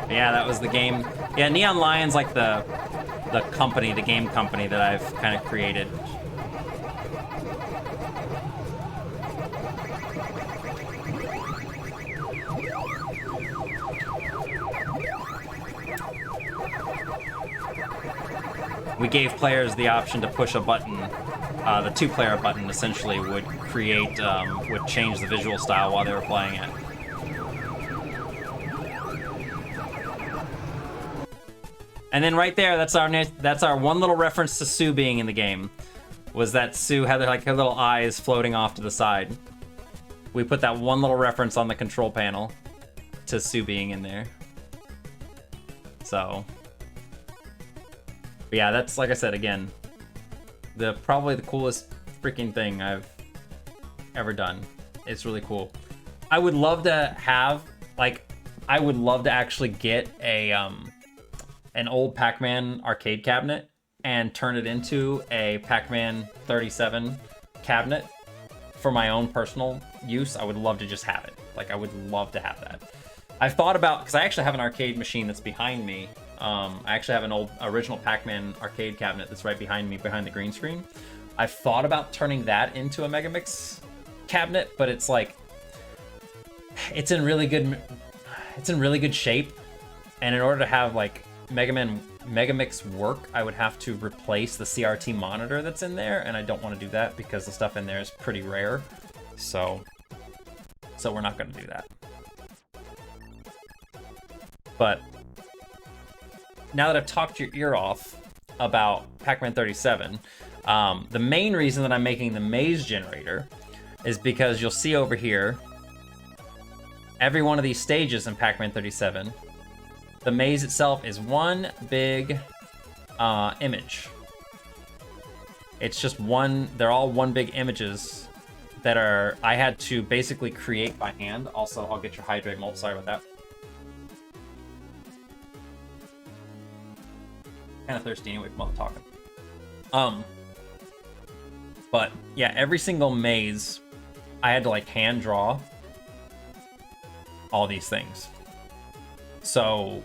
Speaker 1: Yeah, that was the game. Yeah, Neon Lion's like the company, the game company that I've kind of created. We gave players the option to push a button. The two-player button essentially would change the visual style while they were playing it. And then right there, that's our one little reference to Sue being in the game. Was that Sue had like her little eyes floating off to the side. We put that one little reference on the control panel to Sue being in there. So, but yeah, that's, like I said, again, probably the coolest freaking thing I've ever done. It's really cool. I would love to actually get an old Pac-Man arcade cabinet and turn it into a Pac-Man 37 cabinet for my own personal use. I would love to just have it. Like, I would love to have that. I've thought about, because I actually have an arcade machine that's behind me. I actually have an old original Pac-Man arcade cabinet that's right behind me, behind the green screen. I've thought about turning that into a Megamix cabinet, but it's like, it's in really good shape. And in order to have like Megamix work, I would have to replace the CRT monitor that's in there, and I don't want to do that because the stuff in there is pretty rare. So we're not going to do that. But now that I've talked your ear off about Pac-Man 37, the main reason that I'm making the maze generator is because you'll see over here, every one of these stages in Pac-Man 37, the maze itself is one big image. It's just they're all one big images that I had to basically create by hand. Also, I'll get your hydrate mult, sorry about that. Kind of thirsty anyway while I'm talking. But yeah, every single maze, I had to like hand draw all these things. So,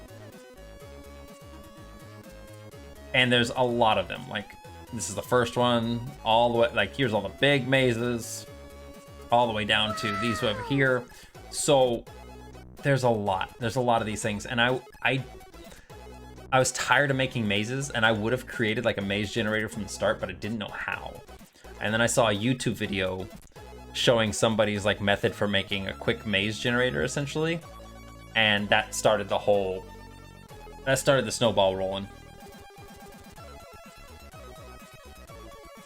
Speaker 1: and there's a lot of them. Like, this is the first one, all the way, like, here's all the big mazes, all the way down to these over here. So, there's a lot of these things. And I was tired of making mazes, and I would have created like a maze generator from the start, but I didn't know how. And then I saw a YouTube video showing somebody's like method for making a quick maze generator, essentially. And that started the snowball rolling.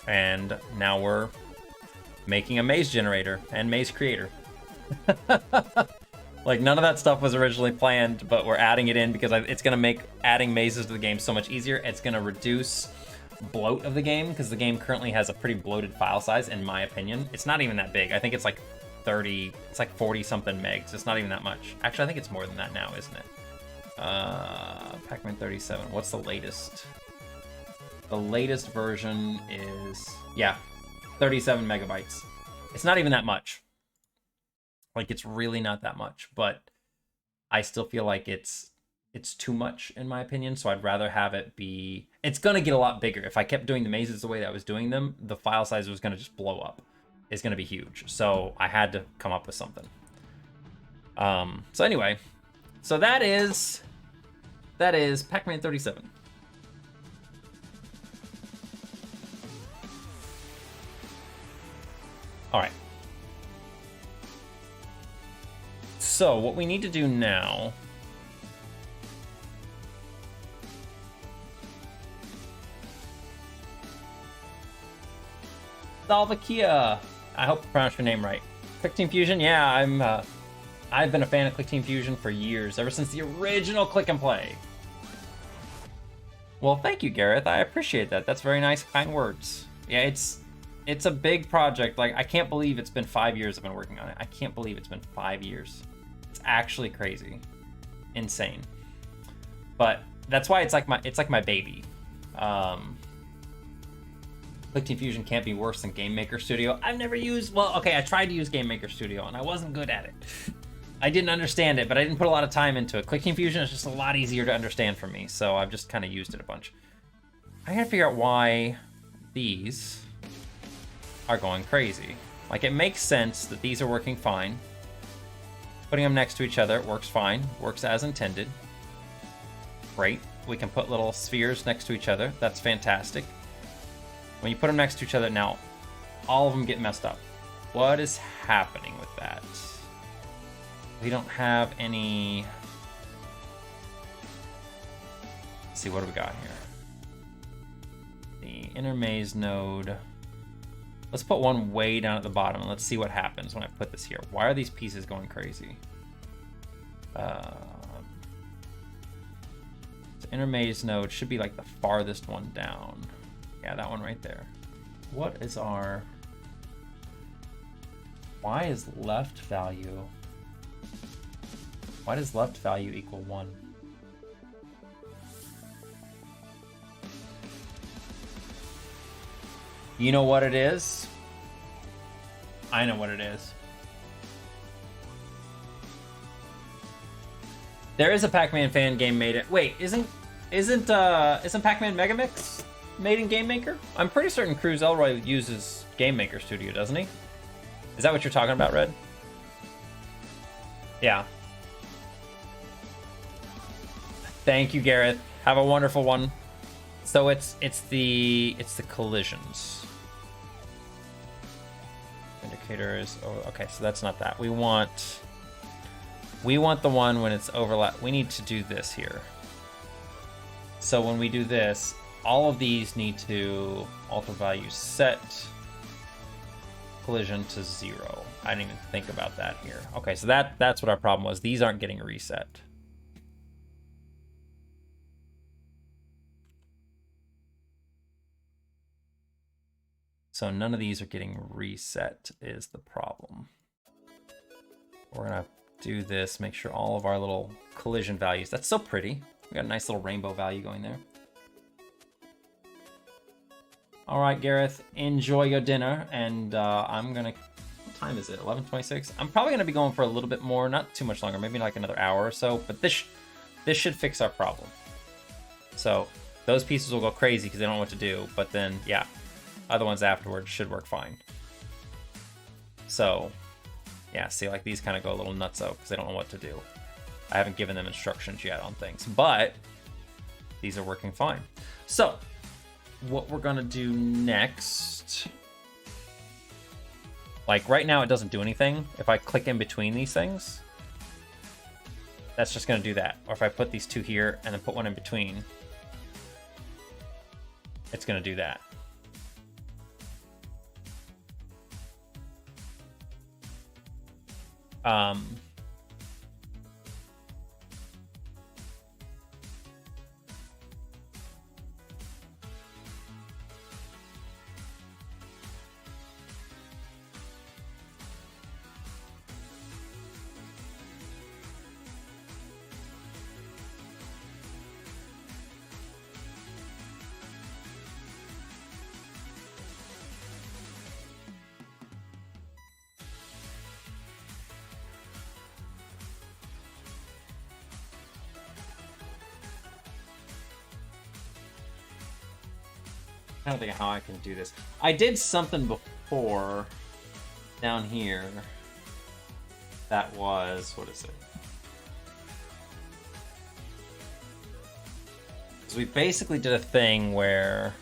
Speaker 1: And now we're making a maze generator and maze creator. Like, none of that stuff was originally planned, but we're adding it in because it's going to make adding mazes to the game so much easier. It's going to reduce bloat of the game, because the game currently has a pretty bloated file size, in my opinion. It's not even that big. I think it's like 40-something megs. It's not even that much. Actually, I think it's more than that now, isn't it? Pac-Man 37. What's the latest? The latest version is, yeah, 37 megabytes. It's not even that much. Like, it's really not that much, but I still feel like it's too much, in my opinion, so I'd rather have it be... It's going to get a lot bigger. If I kept doing the mazes the way that I was doing them, the file size was going to just blow up. It's going to be huge, so I had to come up with something. So anyway, so that is Pac-Man 37. All right. So what we need to do now... Salvakia. I hope I pronounced your name right. Clickteam Fusion? Yeah, I've been a fan of Clickteam Fusion for years, ever since the original Click and Play. Well, thank you, Gareth. I appreciate that. That's very nice, kind words. Yeah, it's a big project. Like, I can't believe it's been 5 years I've been working on it. I can't believe it's been 5 years. It's actually crazy. Insane. But that's why it's like my baby. Clickteam Fusion can't be worse than Game Maker Studio. I've never used... Well, okay, I tried to use Game Maker Studio, and I wasn't good at it. I didn't understand it, but I didn't put a lot of time into it. Clickteam Fusion is just a lot easier to understand for me, so I've just kind of used it a bunch. I gotta figure out why these are going crazy. Like, it makes sense that these are working fine. Putting them next to each other works fine. Works as intended. Great. We can put little spheres next to each other. That's fantastic. When you put them next to each other, now all of them get messed up. What is happening with that? We don't have any... Let's see, what do we got here? The inner maze node. Let's put one way down at the bottom and let's see what happens when I put this here. Why are these pieces going crazy? The inner maze node should be like the farthest one down. Yeah, that one right there. What is our... Why is left value... Why does left value equal 1? You know what it is? I know what it is. There is a Pac-Man fan game made it. Wait, isn't Pac-Man Megamix made in Game Maker? I'm pretty certain Cruz Elroy uses Game Maker Studio, doesn't he? Is that what you're talking about, Red? Yeah. Thank you, Gareth. Have a wonderful one. So it's the collisions. Indicators. Oh, okay, so that's not that. We want the one when it's overlap. We need to do this here. So when we do this, all of these need to alter value set collision to 0. I didn't even think about that here. Okay, so that's what our problem was. These aren't getting reset. So none of these are getting reset is the problem. We're gonna do this, make sure all of our little collision values, that's so pretty. We got a nice little rainbow value going there. All right, Gareth, enjoy your dinner. And I'm gonna, what time is it? 11:26? I'm probably gonna be going for a little bit more, not too much longer, maybe like another hour or so, but this should fix our problem. So those pieces will go crazy because they don't know what to do, but then, yeah, other ones afterwards should work fine. So, yeah, see, like these kind of go a little nutso because they don't know what to do. I haven't given them instructions yet on things, but these are working fine. So what we're gonna do next, like right now it doesn't do anything. If I click in between these things, that's just gonna do that. Or if I put these two here and then put one in between, it's gonna do that. I don't think how I can do this. I did something before down here that was, what is it? So we basically did a thing where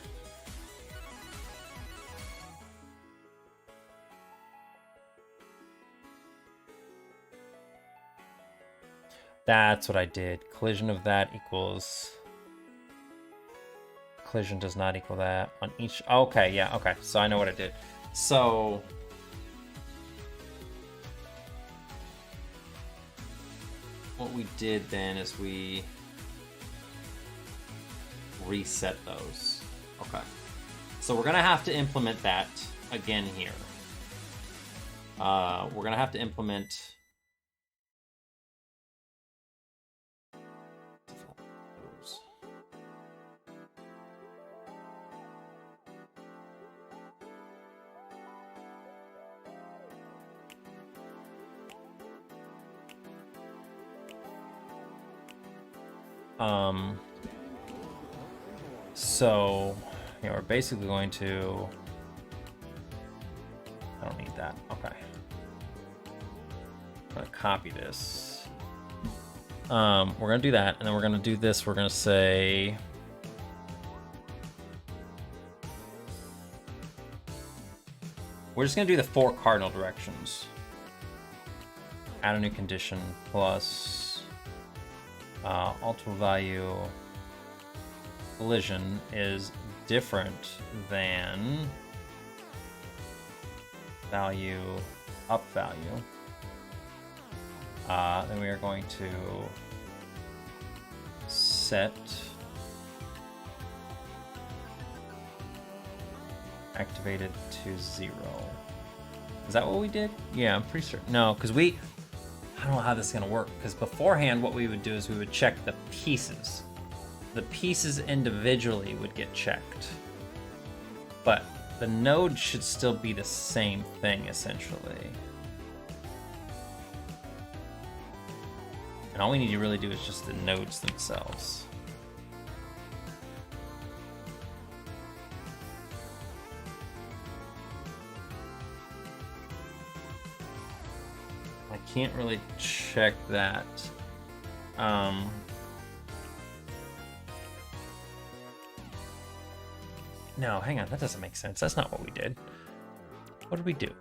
Speaker 1: that's what I did. Collision of that equals collision does not equal that on each. Okay, yeah, okay. So I know what I did. So what we did then is we reset those. Okay. So we're gonna have to implement that again here. We're gonna have to implement so, yeah, we're basically going to, I don't need that, okay. I'm gonna copy this. We're gonna do that, and then we're gonna do this, we're gonna say, we're just gonna do the 4 cardinal directions. Add a new condition plus alter value collision is different than value up value. Then we are going to set activated to 0. Is that what we did? Yeah, I'm pretty certain. No, because I don't know how this is going to work, because beforehand what we would do is we would check the pieces. The pieces individually would get checked. But the node should still be the same thing, essentially. And all we need to really do is just the nodes themselves. I can't really check that. No, hang on, that doesn't make sense. That's not what we did. What did we do?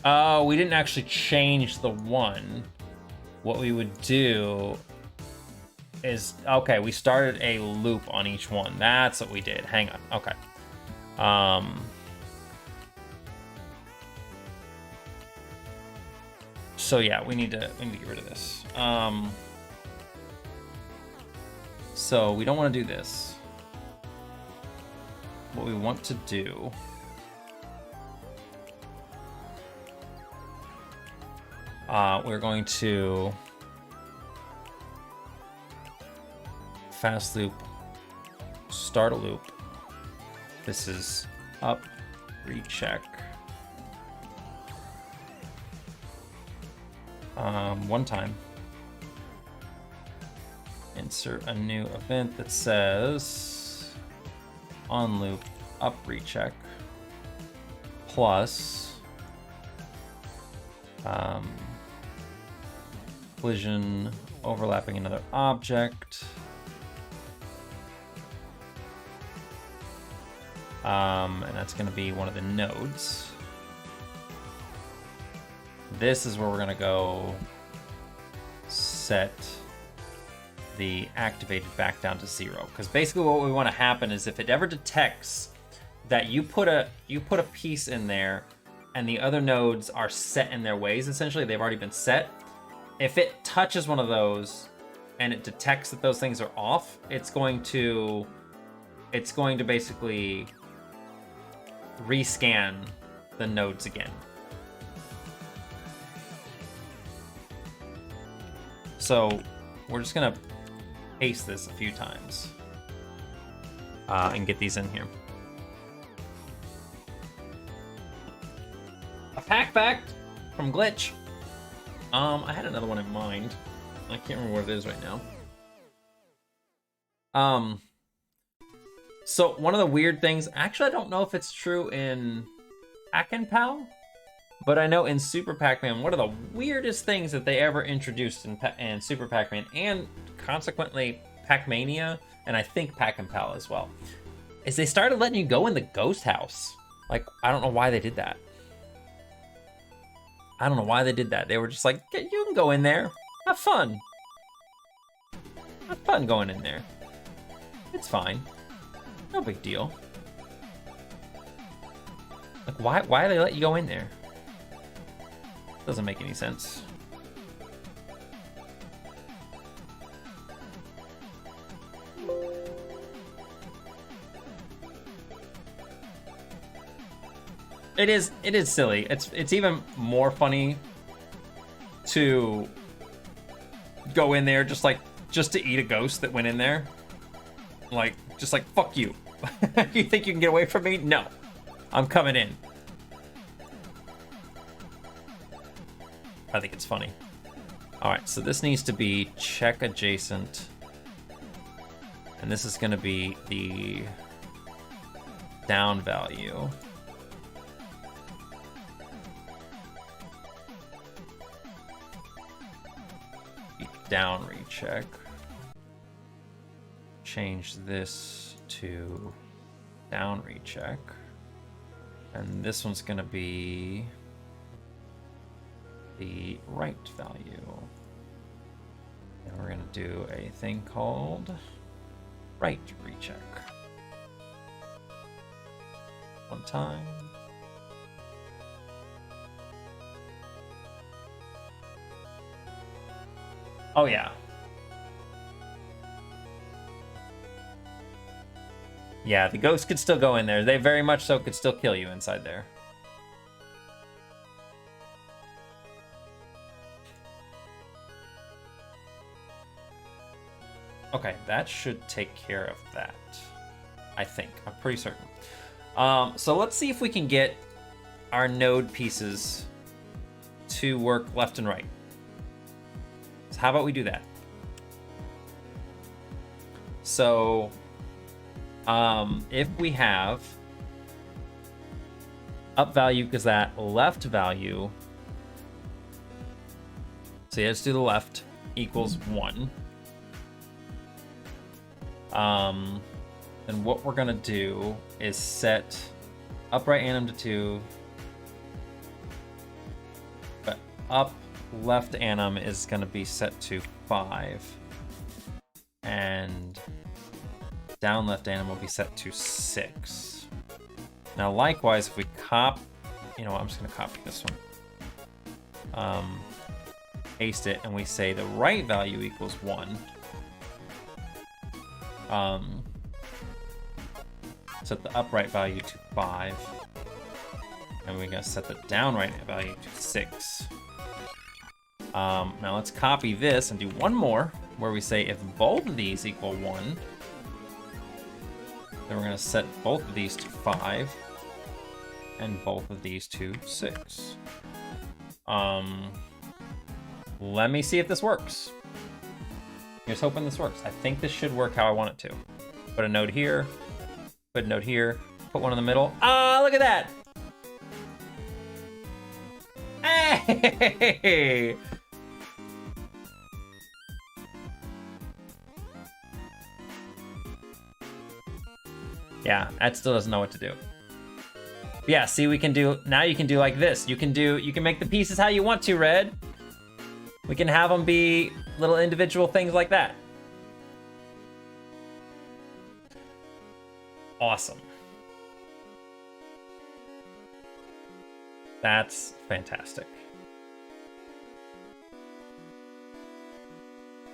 Speaker 1: Oh, we didn't actually change the 1. What we would do is, okay, we started a loop on each one. That's what we did. Hang on. Okay. So yeah, we need to get rid of this. So we don't want to do this. What we want to do we're going to fast loop, start a loop. This is up, recheck. One time. Insert a new event that says on loop, up, recheck, plus collision overlapping another object. And that's going to be one of the nodes. This is where we're going to go set the activated back down to 0. Because basically what we want to happen is if it ever detects that you put a piece in there and the other nodes are set in their ways, essentially they've already been set. If it touches one of those and it detects that those things are off, it's going to basically rescan the nodes again. So we're just gonna paste this a few times and get these in here. A pack fact from Glitch. I had another one in mind. I can't remember what it is right now. So one of the weird things, actually I don't know if it's true in Pac-Man, but I know in Super Pac-Man, one of the weirdest things that they ever introduced in Super Pac-Man, and consequently Pac-Mania, and I think Pac-Man as well, is they started letting you go in the ghost house. Like, I don't know why they did that. I don't know why they did that. They were just like, you can go in there, have fun. Have fun going in there. It's fine. No big deal. Like, why do they let you go in there? Doesn't make any sense. It is silly. It's even more funny to go in there just to eat a ghost that went in there. Like, just like, fuck you. You think you can get away from me? No. I'm coming in. I think it's funny. All right, so this needs to be check adjacent. And this is gonna be the down value. Down recheck. Change this to down recheck. And this one's gonna be the right value. And we're gonna do a thing called right recheck. One time. Oh yeah. Yeah, the ghost could still go in there. They very much so could still kill you inside there. Okay, that should take care of that. I think. I'm pretty certain. So let's see if we can get our node pieces to work left and right. So how about we do that? So if we have up value because that left value, so let's do the left, equals 1. Then what we're gonna do is set upright anim to 2, but up left anim is gonna be set to 5, and down left anim will be set to 6. Now likewise, if we you know what, I'm just gonna copy this one. Paste it, and we say the right value equals 1. Set the upright value to 5. And we're gonna set the downright value to 6. Now let's copy this and do one more, where we say if both of these equal 1, then we're gonna set both of these to 5, and both of these to 6. Let me see if this works. Here's hoping this works. I think this should work how I want it to. Put a node here, put a node here, put one in the middle. Ah, look at that! Hey! Yeah, that still doesn't know what to do. Yeah, see, we can do, now you can do like this. You can make the pieces how you want to, Red. We can have them be little individual things like that. Awesome. That's fantastic.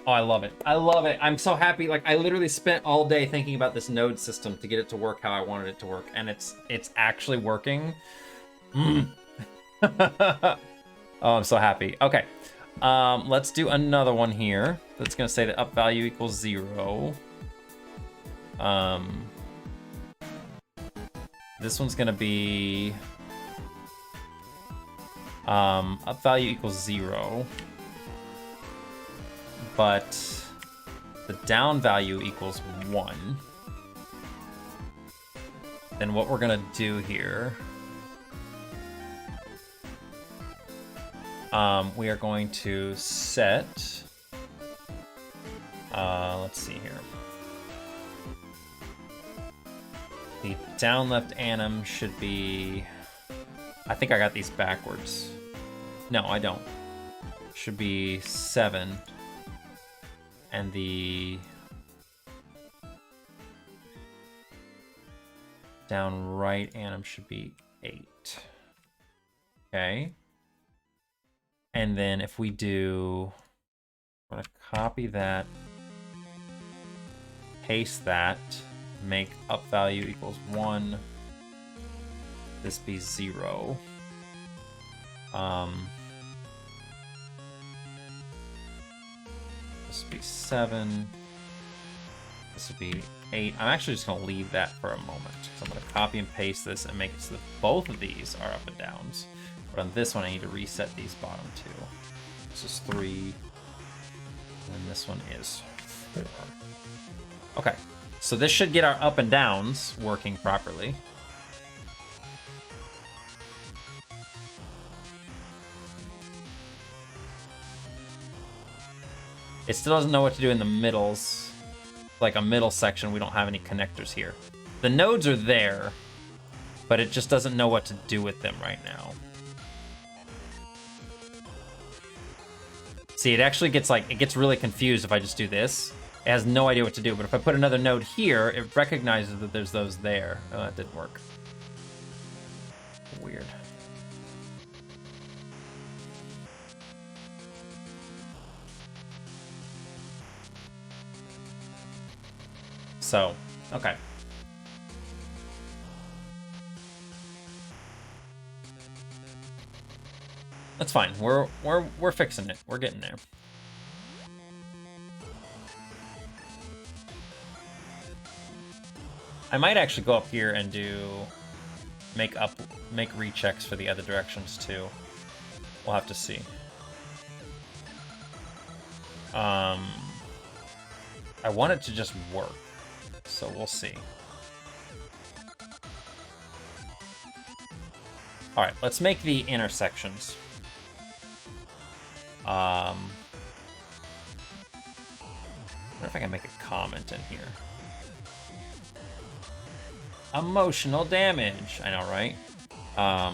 Speaker 1: Oh, I love it. I love it. I'm so happy. Like, I literally spent all day thinking about this node system to get it to work how I wanted it to work, and it's actually working. Mm. Oh, I'm so happy. Okay. Let's do another one here. That's gonna say that up value equals 0. This one's gonna be up value equals 0, but the down value equals 1. Then what we're gonna do here, we are going to set, let's see here. The down left anim should be, I think I got these backwards. No, I don't. Should be 7. And the down right anim should be 8. Okay. And then if we do, I'm gonna copy that, paste that, make up value equals 1, this be 0. This would be 7. This would be 8. I'm actually just gonna leave that for a moment. So I'm gonna copy and paste this and make it so that both of these are up and downs. But on this one, I need to reset these bottom 2. This is 3, and this one is 4. Okay, so this should get our up and downs working properly. It still doesn't know what to do in the middles. Like a middle section, we don't have any connectors here. The nodes are there, but it just doesn't know what to do with them right now. See, it actually gets like, it gets really confused if I just do this. It has no idea what to do, but if I put another node here, it recognizes that there's those there. Oh, that didn't work. Weird. So, okay. That's fine. We're fixing it. We're getting there. I might actually go up here and do make rechecks for the other directions too. We'll have to see. I want it to just work, so we'll see. All right, let's make the intersections. I wonder if I can make a comment in here. Emotional damage. I know, right? A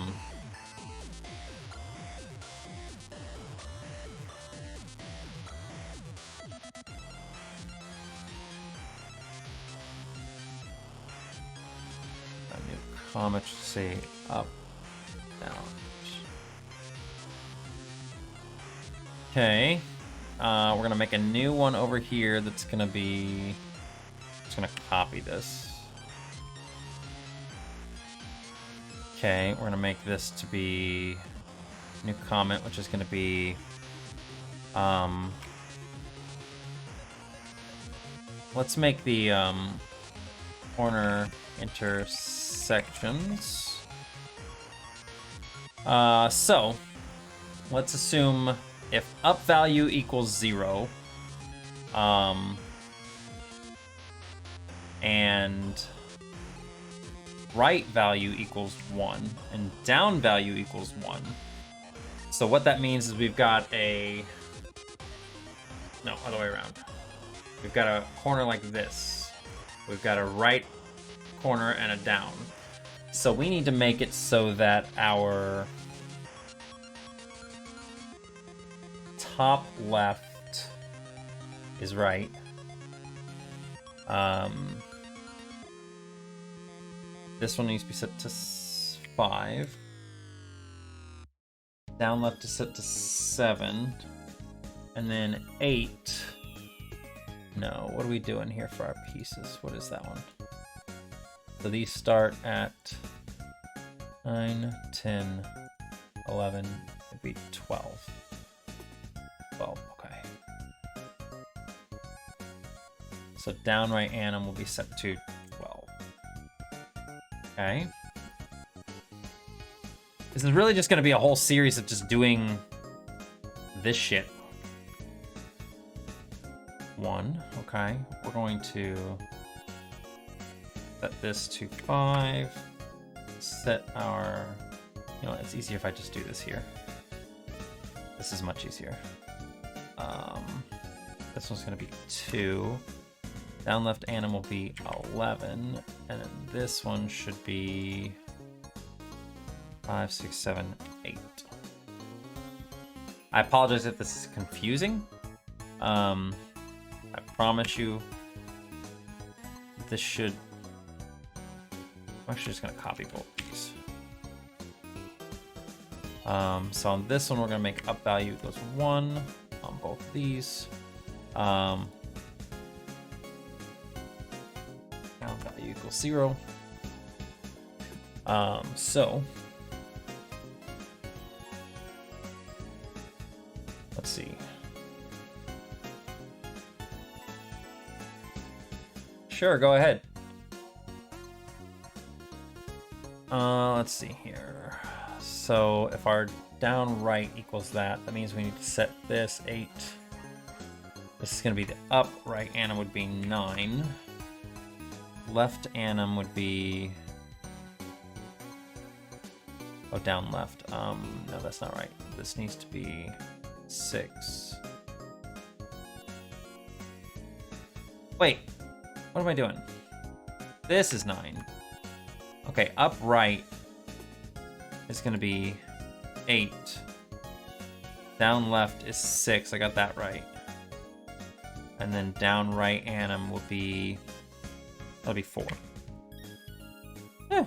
Speaker 1: new comment should say up, down. Okay. We're gonna make a new one over here that's gonna be, just gonna copy this. Okay, we're gonna make this to be new comment, which is gonna be let's make the corner intersections. So let's assume if up value equals 0, and right value equals 1, and down value equals 1, So what that means is we've got a... No, other way around. We've got a corner like this. We've got a right corner and a down. So we need to make it so that our top left is right. This one needs to be set to 5. Down left is set to 7. And then 8. No, what are we doing here for our pieces? What is that one? So these start at 9, 10, 11, it'd be 12. 12, okay. So down right anim will be set to 12. Okay. This is really just going to be a whole series of just doing this shit. 1, okay. We're going to set this to 5. Set our... You know, it's easier if I just do this here. This is much easier. This one's going to be 2. Down left anim will be 11. And then this one should be 5, 6, 7, 8. I apologize if this is confusing. I promise you this should... I'm actually just going to copy both these. So on this one, we're going to make up value equals 1 on both of these. Down value equals 0. So let's see. Sure, go ahead. Let's see here. So if our down right equals that, that means we need to set this 8. This is going to be the up right anim would be 9. Left anim would be... Oh, down left. No, that's not right. This needs to be 6. Wait, what am I doing? This is 9. Okay, up right is going to be 8. Down left is 6. I got that right. And then down right anim will be... That'll be 4. Yeah.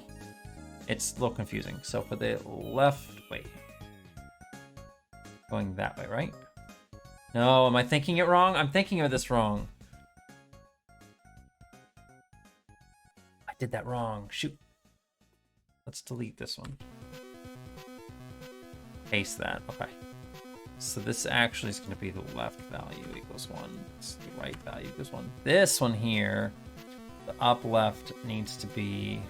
Speaker 1: It's a little confusing. So for the left... Wait. Going that way, right? No, am I thinking it wrong? I'm thinking of this wrong. I did that wrong. Shoot. Let's delete this one. Paste that. Okay. So this actually is going to be the left value equals 1. It's the right value equals 1. This one here, the up left needs to be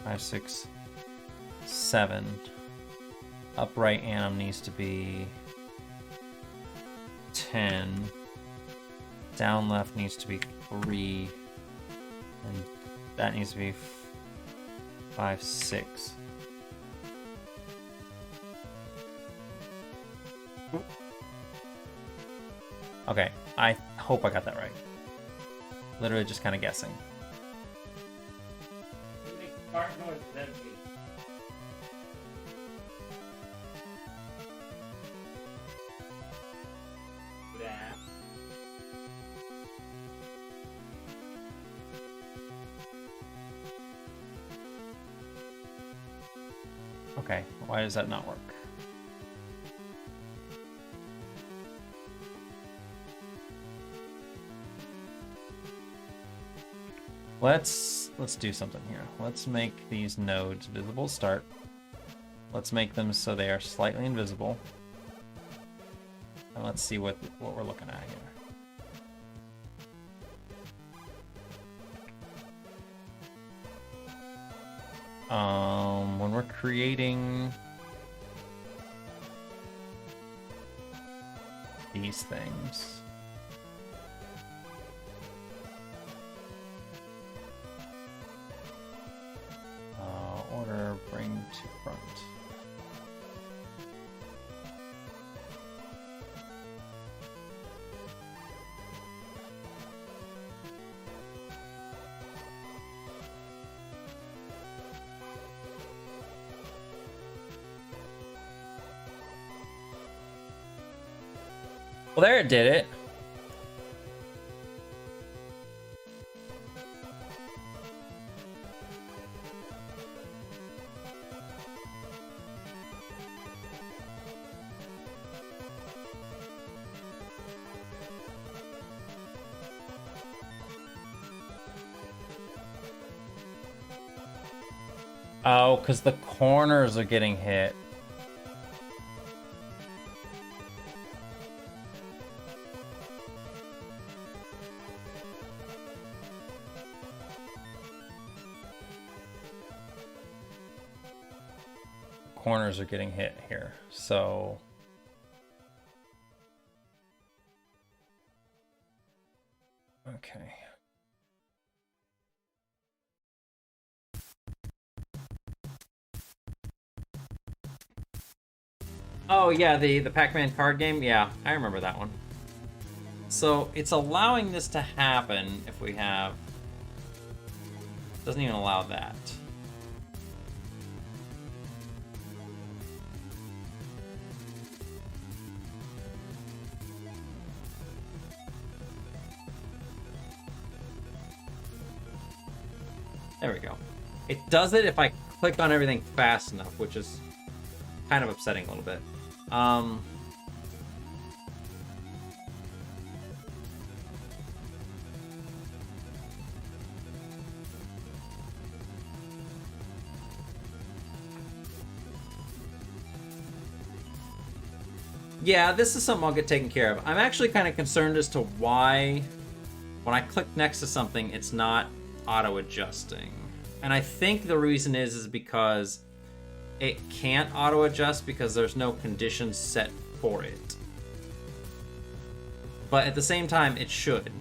Speaker 1: 5, 6, 7. Up right anim needs to be 10. Down left needs to be 3. And that needs to be 5, 6. Okay, I hope I got that right. Literally just kind of guessing. Okay, why does that not work? Let's do something here. Let's make these nodes visible to start. Let's make them so they are slightly invisible. And let's see what we're looking at here. When we're creating these things, order bring to front. there it did it. Oh, because the corners are getting hit. Corners are getting hit here, so... Okay. Oh yeah, the Pac-Man card game? Yeah, I remember that one. So it's allowing this to happen if we have... Doesn't even allow that. There we go. It does it if I click on everything fast enough, which is kind of upsetting a little bit. Yeah, this is something I'll get taken care of. I'm actually kind of concerned as to why when I click next to something, it's not auto-adjusting. And I think the reason is because it can't auto-adjust because there's no conditions set for it. But at the same time, it should.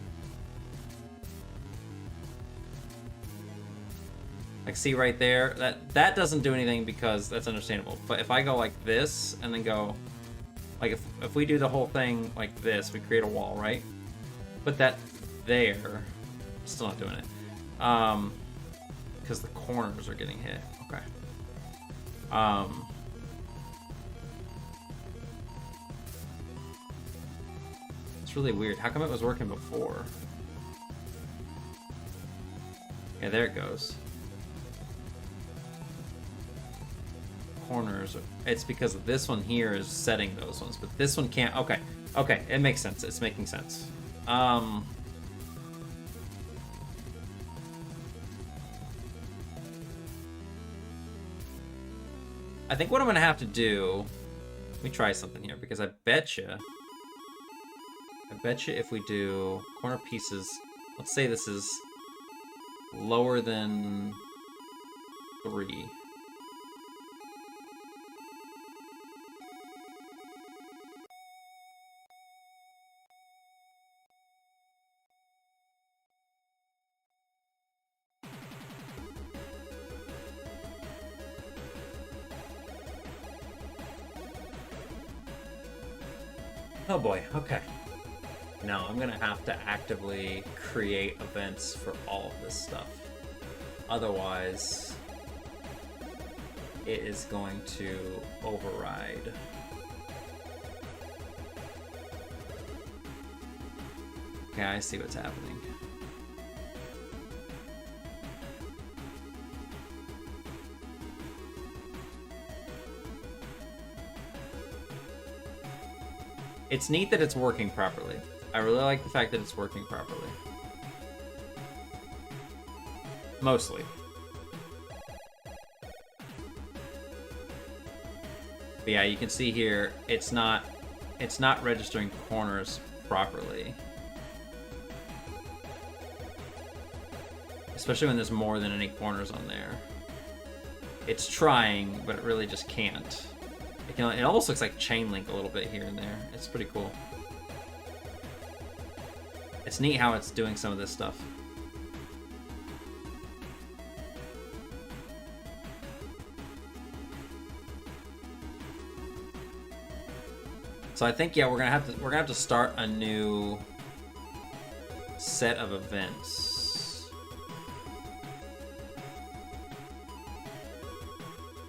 Speaker 1: Like, see right there? That doesn't do anything because that's understandable. But if I go like this and then go... Like, if we do the whole thing like this, we create a wall, right? Put that there. Still not doing it. Because the corners are getting hit. Okay. It's really weird. How come it was working before? Yeah, there it goes. Corners. It's because this one here is setting those ones, but this one can't. Okay. Okay, it makes sense. It's making sense. I think what I'm gonna have to do, let me try something here, because I betcha if we do corner pieces, let's say this is lower than 3. Oh boy, okay. No, I'm gonna have to actively create events for all of this stuff. Otherwise, it is going to override. Okay, I see what's happening. It's neat that it's working properly. I really like the fact that it's working properly. Mostly. But yeah, you can see here, it's not registering corners properly. Especially when there's more than any corners on there. It's trying, but it really just can't. It almost looks like chain link a little bit here and there. It's pretty cool. It's neat how it's doing some of this stuff. So I think, yeah, we're gonna have to start a new set of events.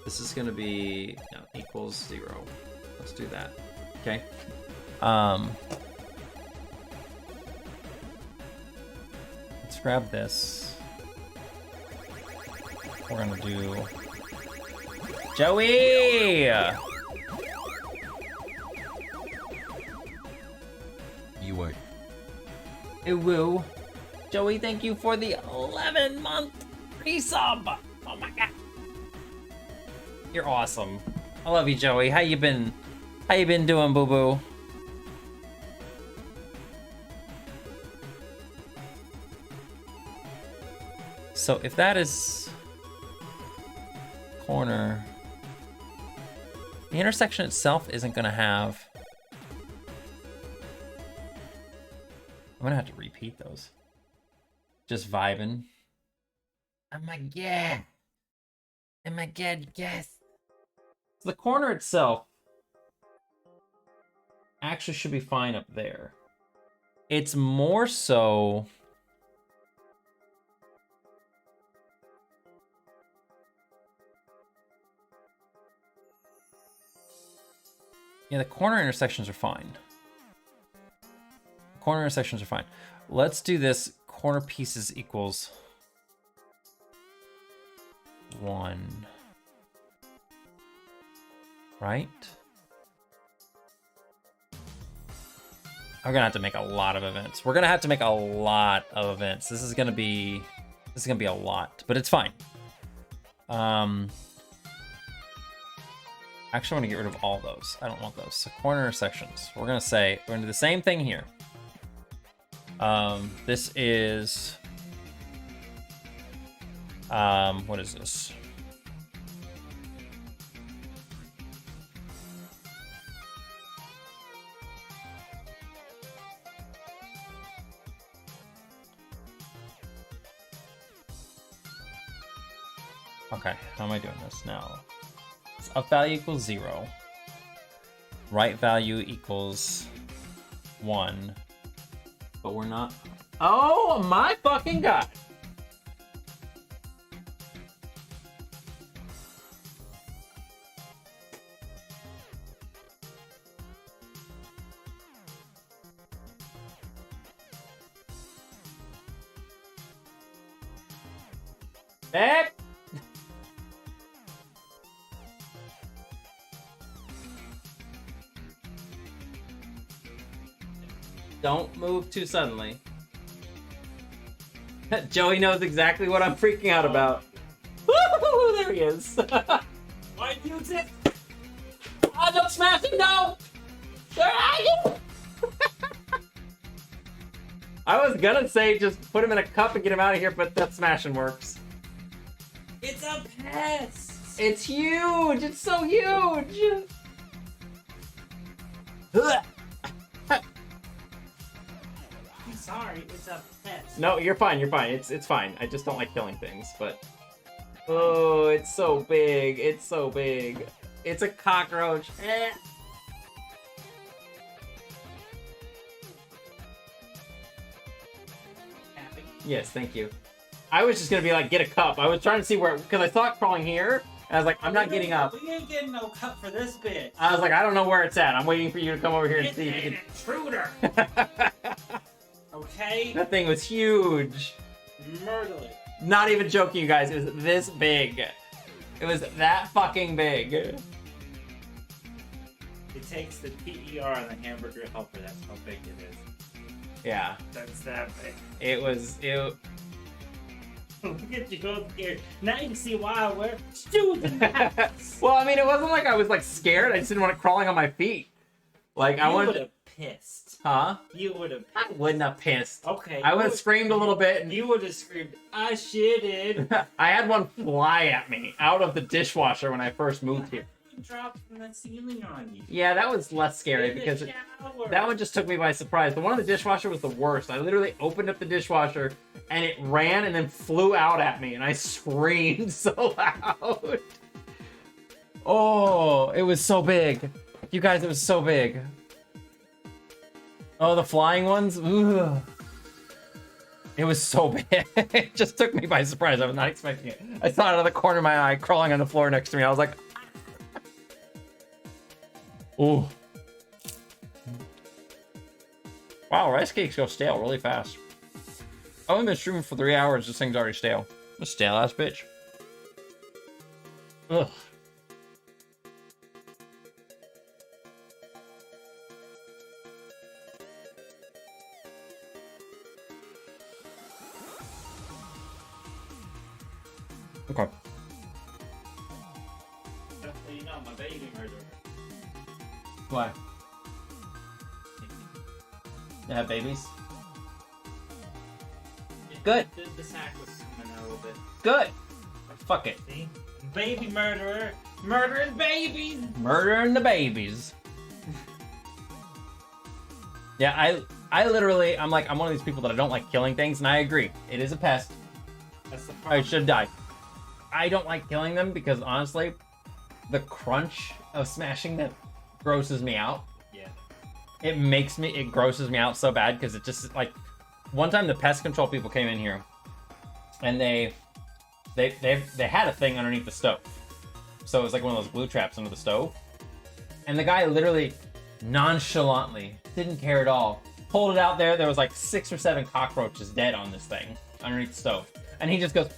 Speaker 1: This is gonna be equals 0. Let's do that. Okay. grab this. We're gonna do Joey!
Speaker 3: You wait.
Speaker 1: Ooh, Joey, thank you for the 11-month resub. Oh my god. You're awesome. I love you, Joey. How you been? How you been doing, boo-boo? So if that is corner, the intersection itself isn't gonna have. I'm gonna have to repeat those. Just vibing. Oh my god. Oh my god, yes. The corner itself actually should be fine up there. It's more so. Yeah, the corner intersections are fine. Corner intersections are fine. Let's do this. Corner pieces equals 1. Right? I'm gonna have to make a lot of events. We're gonna have to make a lot of events. This is gonna be a lot, but it's fine. Actually, I want to get rid of all those. I don't want those. So corner intersections. We're gonna do the same thing here. This is what is this? Okay, how am I doing this now? Up value equals 0. Right value equals 1. But we're not. Oh my fucking god! Babe! Don't move too suddenly. Joey knows exactly what I'm freaking out about. Woo! There he is.
Speaker 4: Why do you tip?
Speaker 1: Oh, don't smash him, no! Where are you? I was gonna say just put him in a cup and get him out of here, but that smashing works.
Speaker 4: It's a pest.
Speaker 1: It's huge! It's so huge!
Speaker 4: I'm sorry, it's a pest.
Speaker 1: No, you're fine, you're fine. It's fine. I just don't like killing things, but... Oh, it's so big. It's so big. It's a cockroach. Eh.
Speaker 4: Happy.
Speaker 1: Yes, thank you. I was just gonna be like, get a cup. I was trying to see where, because I saw it crawling here, and I was like, I'm not getting up.
Speaker 4: We ain't getting no cup for this bitch.
Speaker 1: I was like, I don't know where it's at. I'm waiting for you to come over here and
Speaker 4: It's
Speaker 1: see
Speaker 4: an
Speaker 1: if you
Speaker 4: intruder.
Speaker 1: can...
Speaker 4: Okay?
Speaker 1: That thing was huge.
Speaker 4: Murderly.
Speaker 1: Not even joking, you guys. It was this big. It was that fucking big.
Speaker 4: It takes the PER on the hamburger helper. That's how big it is.
Speaker 1: Yeah.
Speaker 4: That's that big.
Speaker 1: It was...
Speaker 4: Look at you go scared. Now you can see why I wear shoes in the house.
Speaker 1: Well, I mean, it wasn't like I was like scared. I just didn't want it crawling on my feet. Like I
Speaker 4: You
Speaker 1: wanted.
Speaker 4: would have pissed.
Speaker 1: Huh?
Speaker 4: You would have.
Speaker 1: I wouldn't have pissed.
Speaker 4: Okay.
Speaker 1: I would have screamed a little bit. And
Speaker 4: You would have screamed, I shitted.
Speaker 1: I had one fly at me out of the dishwasher when I first moved here.
Speaker 4: Dropped from the ceiling on you.
Speaker 1: Yeah, that was less scary
Speaker 4: In the
Speaker 1: because
Speaker 4: shower.
Speaker 1: that one just took me by surprise. The one in the dishwasher was the worst. I literally opened up the dishwasher and it ran and then flew out at me and I screamed so loud. Oh, it was so big. You guys, it was so big. Oh, the flying ones? Ugh. It was so big. It just took me by surprise. I was not expecting it. I saw it out of the corner of my eye crawling on the floor next to me. I was like, ooh. Wow, rice cakes go stale really fast. I've only been streaming for 3 hours. This thing's already stale. A stale ass bitch. Ugh. Okay.
Speaker 4: Definitely not my baby murderer.
Speaker 1: Why? They have babies? Good.
Speaker 4: The sack was swimming a little bit.
Speaker 1: Good. Fuck it.
Speaker 4: See? Baby murderer. Murdering babies!
Speaker 1: Murdering the babies. Yeah, I literally, I'm one of these people that I don't like killing things, and I agree. It is a pest.
Speaker 4: That's the
Speaker 1: I
Speaker 4: problem.
Speaker 1: should die. I don't like killing them because, honestly, the crunch of smashing them grosses me out.
Speaker 4: Yeah.
Speaker 1: It grosses me out so bad because it just, like, one time the pest control people came in here, and they had a thing underneath the stove. So it was like one of those glue traps under the stove. And the guy literally nonchalantly, didn't care at all, pulled it out there. There was like 6 or 7 cockroaches dead on this thing underneath the stove. And he just goes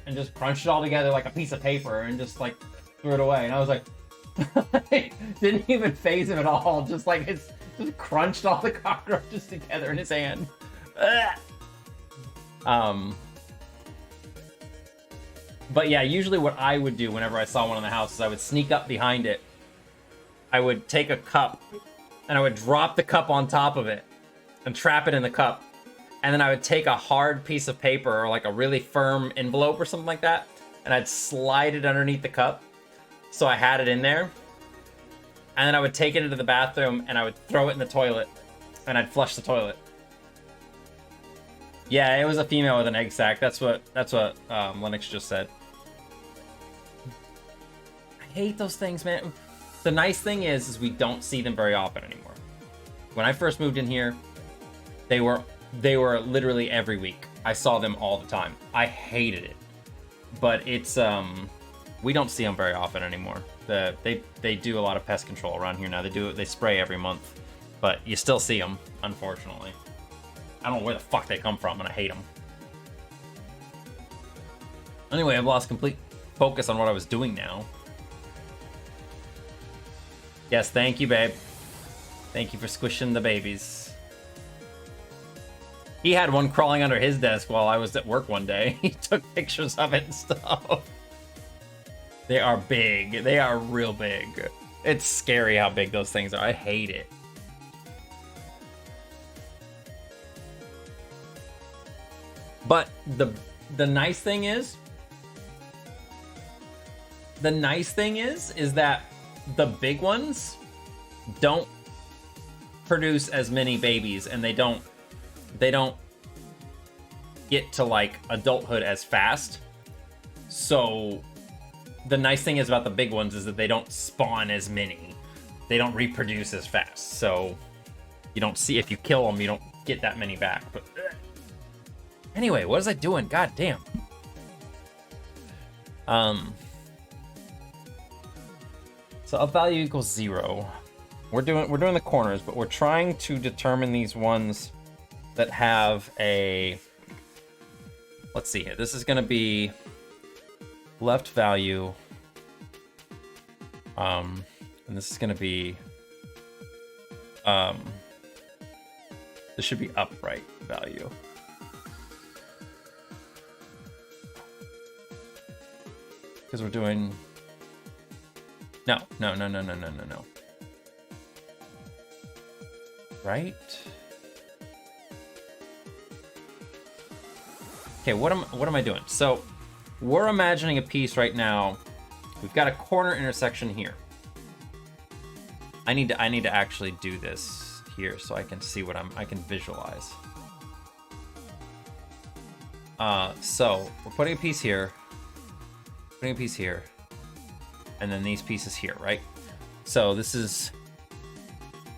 Speaker 1: and just crunched it all together like a piece of paper and just like threw it away. And I was like, didn't even phase him at all. Just like it's just crunched all the cockroaches together in his hand. But yeah, usually what I would do whenever I saw one in the house is I would sneak up behind it. I would take a cup and I would drop the cup on top of it and trap it in the cup. And then I would take a hard piece of paper or like a really firm envelope or something like that, and I'd slide it underneath the cup so I had it in there. And then I would take it into the bathroom and I would throw it in the toilet and I'd flush the toilet. Yeah, it was a female with an egg sac. That's what Lennox just said. I hate those things, man. The nice thing is we don't see them very often anymore. When I first moved in here, they were literally every week. I saw them all the time. I hated it. But it's we don't see them very often anymore. They do a lot of pest control around here now. They spray every month, but you still see them, unfortunately. I don't know where the fuck they come from, and I hate them. Anyway, I've lost complete focus on what I was doing now. Yes, thank you, babe. Thank you for squishing the babies. He had one crawling under his desk while I was at work one day. He took pictures of it and stuff. They are big. They are real big. It's scary how big those things are. I hate it. But the nice thing is that the big ones don't produce as many babies, and they don't get to like adulthood as fast. So the nice thing is about the big ones is that they don't spawn as many. They don't reproduce as fast. So you don't see, if you kill them, you don't get that many back. But anyway, what was I doing? God damn. So up value equals 0. We're doing the corners, but we're trying to determine these ones that have a, let's see here. This is going to be left value. And this is going to be, this should be upright value. Because we're doing, no. Right? Okay, what am I doing? So we're imagining a piece right now. We've got a corner intersection here. I need to actually do this here so I can see what I can visualize. So we're putting a piece here, putting a piece here, and then these pieces here, right? So this is,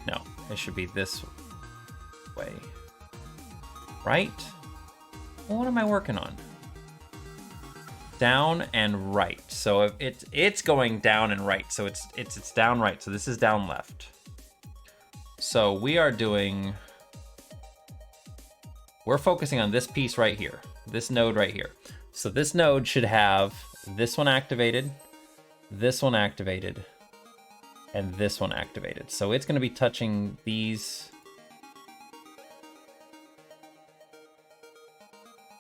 Speaker 1: no, it should be this way, right? Well, what am I working on? Down and right. So if it's going down and right, so it's down right. So this is down left. So we are doing we're focusing on this piece right here, this node right here. So this node should have this one activated, this one activated, and this one activated. So it's going to be touching these.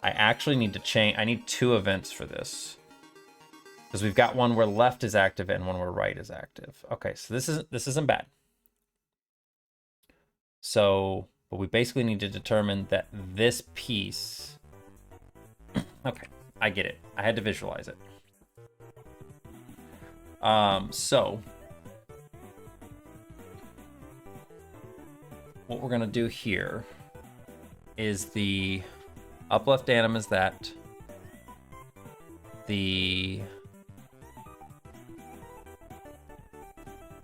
Speaker 1: I actually need to change. I need 2 events for this, because we've got one where left is active and one where right is active. Okay, so this isn't bad. So, but we basically need to determine that this piece. Okay, I get it. I had to visualize it. So what we're gonna do here is the up left anim is that. The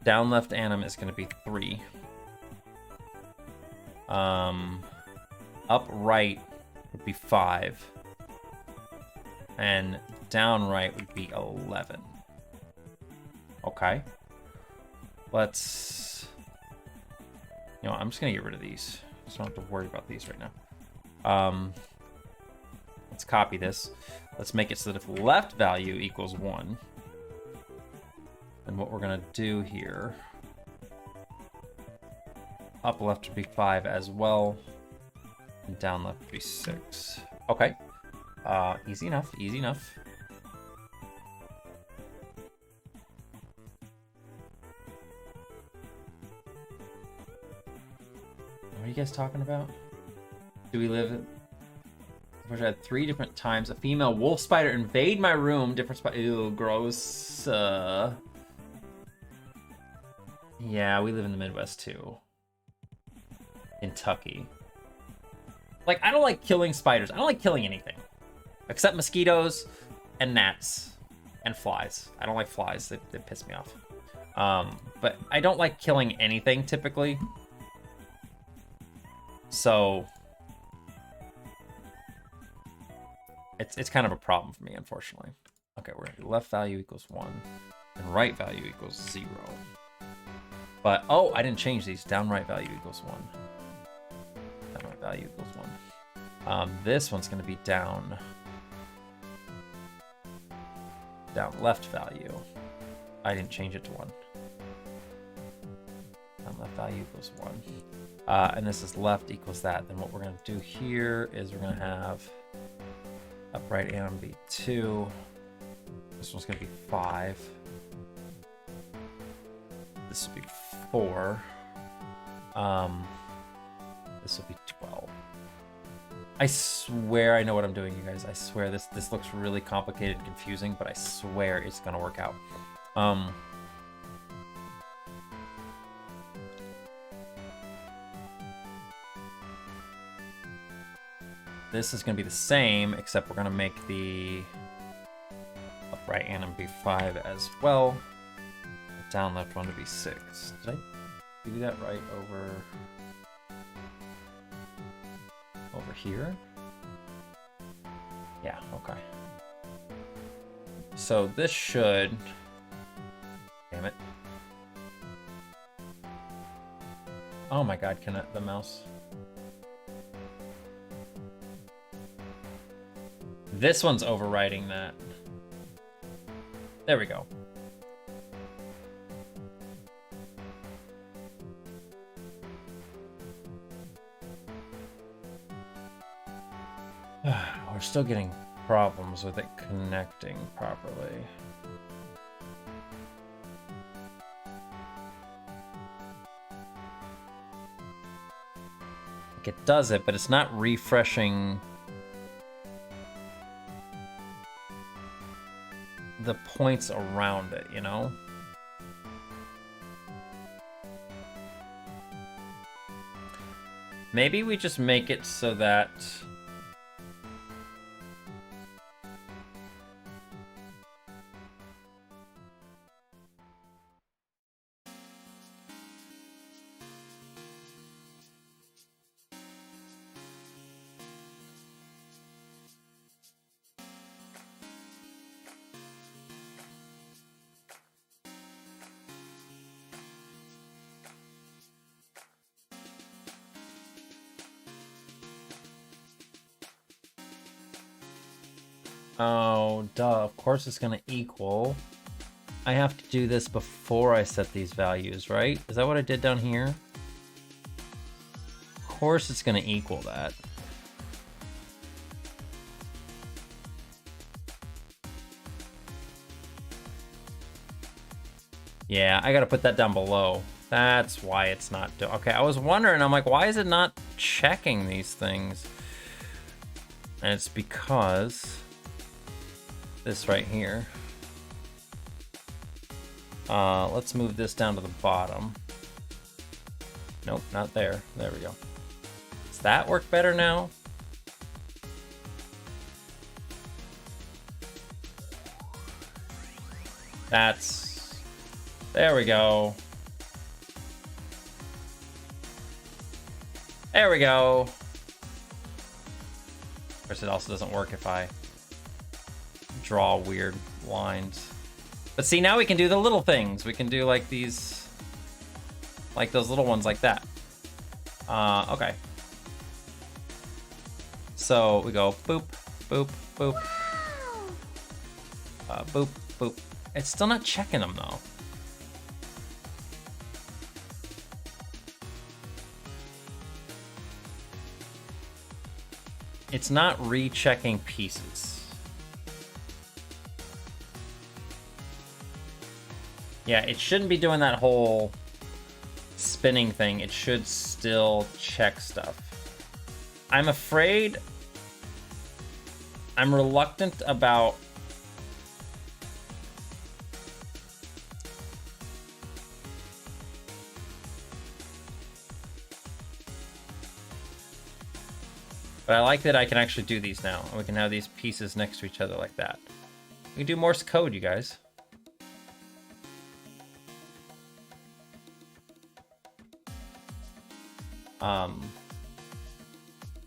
Speaker 1: down left anim is gonna be 3. Up right would be 5. And down right would be 11. Okay. Let's... You know, I'm just gonna get rid of these. Just don't have to worry about these right now. Let's copy this. Let's make it so that if left value equals 1, then what we're gonna do here, up left would be 5 as well, and down left would be 6. Okay. Easy enough, easy enough. What are you guys talking about? Do we live... Which I had 3 different times. A female wolf spider invade my room. Different spider. Ew, gross. Yeah, we live in the Midwest too. Kentucky. Like, I don't like killing spiders. I don't like killing anything. Except mosquitoes and gnats and flies. I don't like flies. They piss me off. But I don't like killing anything typically. So... It's kind of a problem for me, unfortunately. Okay, we're gonna do left value equals 1, and right value equals 0. But, oh, I didn't change these. Down right value equals 1. Down right value equals 1. This one's gonna be down left value. I didn't change it to 1. Down left value equals 1. And this is left equals that. Then what we're gonna do here is we're gonna have upright anim be 2. This one's gonna be 5. This will be 4. This will be 12. I swear I know what I'm doing, you guys. I swear this looks really complicated and confusing, but I swear it's gonna work out. This is going to be the same, except we're going to make the upright anim be 5 as well. The down left one to be 6. Did I do that right over here? Yeah, okay. So this should... Damn it. Oh my god, can the mouse... This one's overriding that. There we go. We're still getting problems with it connecting properly. Like it does it, but it's not refreshing the points around it, you know? Maybe we just make it so that Oh, duh. Of course it's gonna equal. I have to do this before I set these values, right? Is that what I did down here? Of course it's gonna equal that. Yeah, I gotta put that down below. That's why it's not doing. Okay, I was wondering, I'm like, why is it not checking these things? And it's because this right here. Let's move this down to the bottom. Nope, not there. There we go. Does that work better now? That's... There we go. There we go. Of course, it also doesn't work if I draw weird lines. But see, now we can do the little things. We can do like these, like those little ones like that. Okay. So we go boop, boop, boop. Boop, boop. It's still not checking them though. It's not rechecking pieces. Yeah, it shouldn't be doing that whole spinning thing. It should still check stuff. I'm afraid... I'm reluctant about... But I like that I can actually do these now. And we can have these pieces next to each other like that. We can do Morse code, you guys.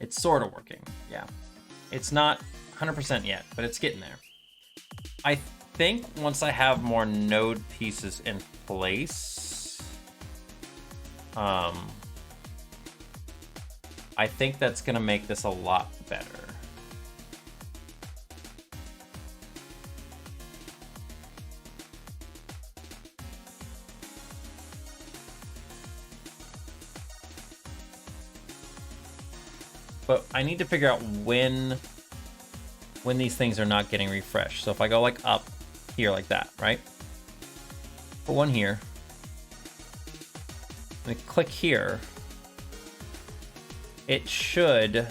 Speaker 1: It's sort of working, yeah. It's not 100% yet, but it's getting there. I think once I have more node pieces in place, I think that's gonna make this a lot better. But I need to figure out when these things are not getting refreshed. So if I go like up here like that, right? Put one here. And I click here. It should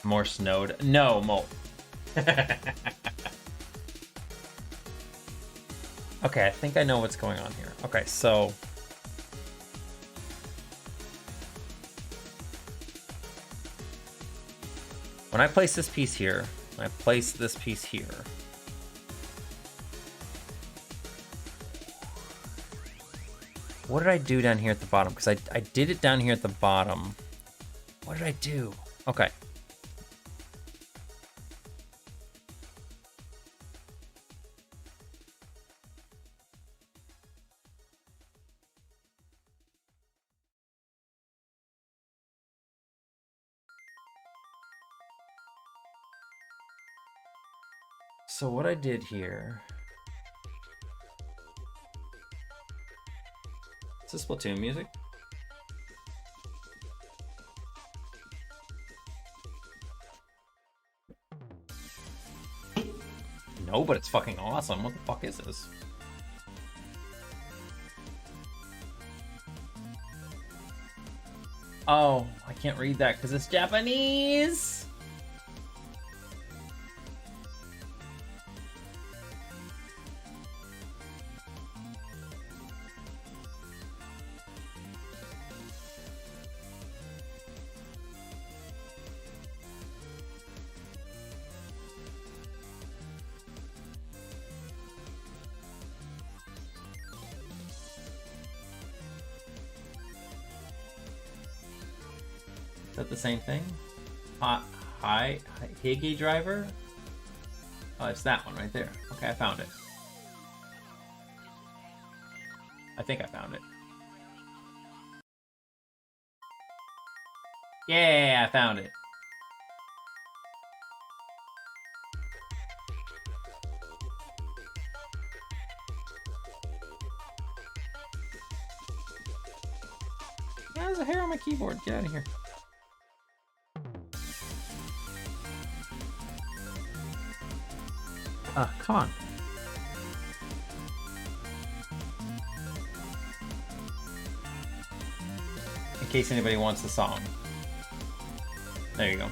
Speaker 1: Morse node. No, Molt. Okay, I think I know what's going on here. Okay, so when I place this piece here, I place this piece here. What did I do down here at the bottom? Because I did it down here at the bottom. What did I do? Okay. So what I did here... Is this Splatoon music? No, but it's fucking awesome. What the fuck is this? Oh, I can't read that because it's Japanese! Is that the same thing? Hi, Higgy driver? Oh, it's that one right there. Okay, I found it. I think I found it. Yeah, I found it. Yeah, there's a hair on my keyboard. Get out of here. Come on. In case anybody wants the song. There you go.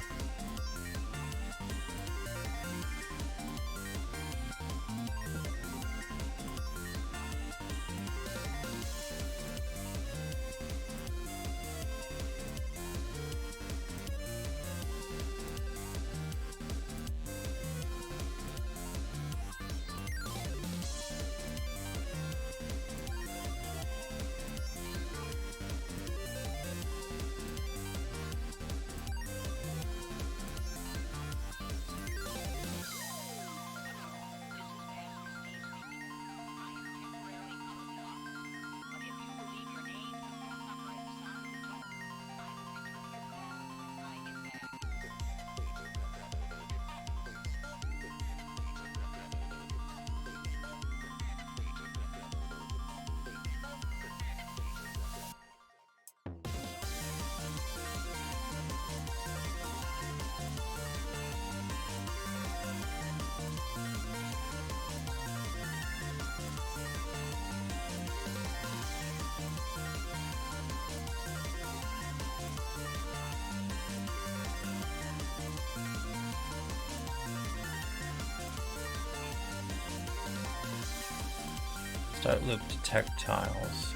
Speaker 1: Start loop detect tiles.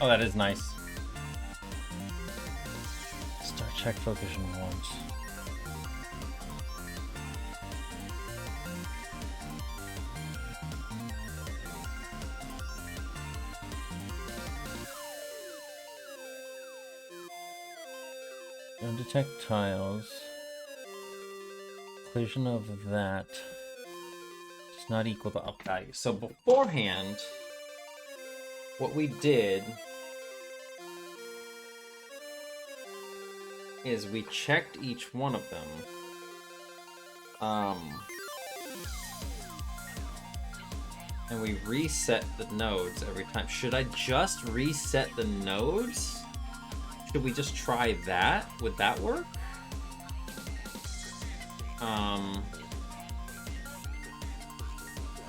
Speaker 1: Oh, that is nice. Start check location once. And detect tiles. Collision of that does not equal the up value. So beforehand, what we did is we checked each one of them. And we reset the nodes every time. Should I just reset the nodes? Should we just try that? Would that work? I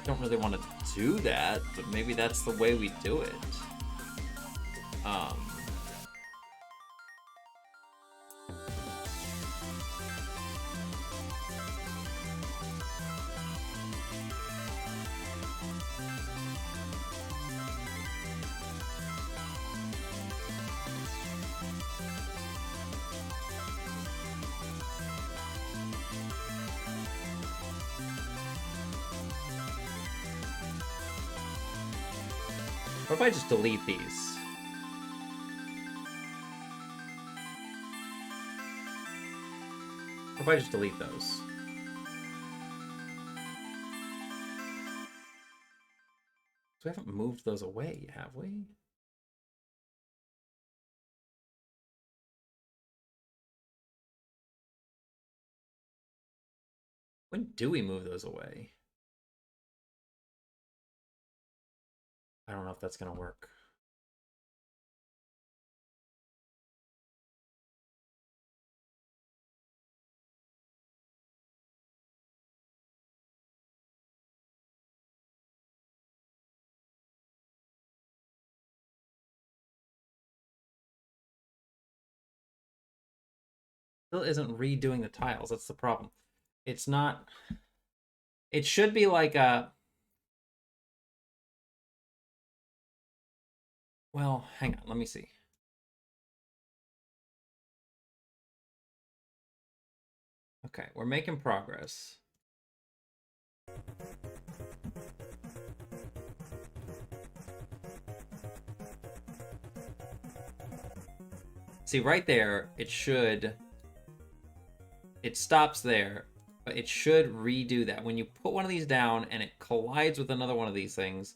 Speaker 1: don't really want to do that, but maybe that's the way we do it. Or if I just delete these? Or if I just delete those? So we haven't moved those away, have we? When do we move those away? I don't know if that's gonna work. Still isn't redoing the tiles. That's the problem. It's not. It should be like a. Well, hang on. Let me see. Okay, we're making progress. See, right there, it should. It stops there, but it should redo that. When you put one of these down and it collides with another one of these things,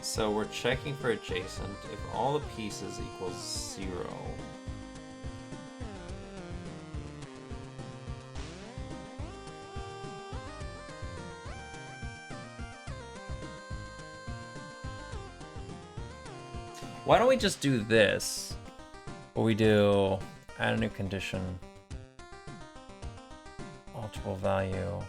Speaker 1: So we're checking for adjacent. If all the pieces equals 0. Why don't we just do this? Where we do add a new condition, multiple value.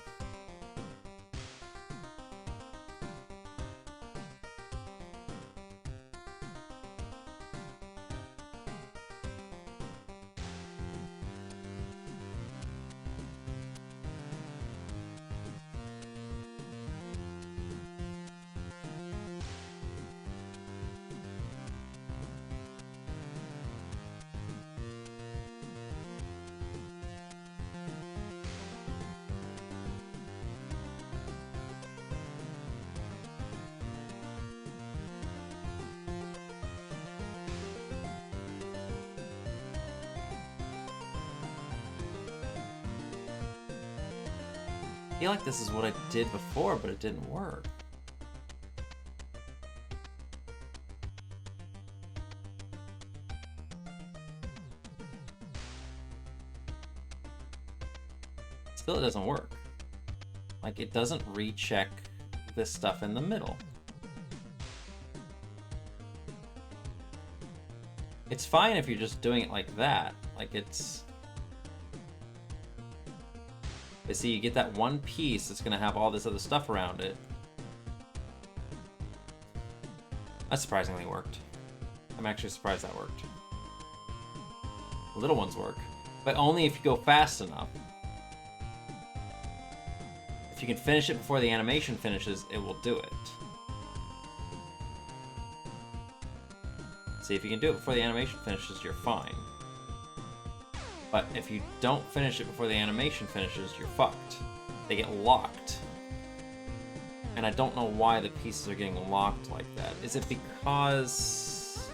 Speaker 1: I feel like this is what I did before, but it didn't work. Still, it doesn't work. Like, it doesn't recheck this stuff in the middle. It's fine if you're just doing it like that. Like, it's... But see, you get that one piece that's gonna have all this other stuff around it. That surprisingly worked. I'm actually surprised that worked. The little ones work, but only if you go fast enough. If you can finish it before the animation finishes, it will do it. See, if you can do it before the animation finishes, you're fine. But if you don't finish it before the animation finishes, you're fucked. They get locked. And I don't know why the pieces are getting locked like that. Is it because...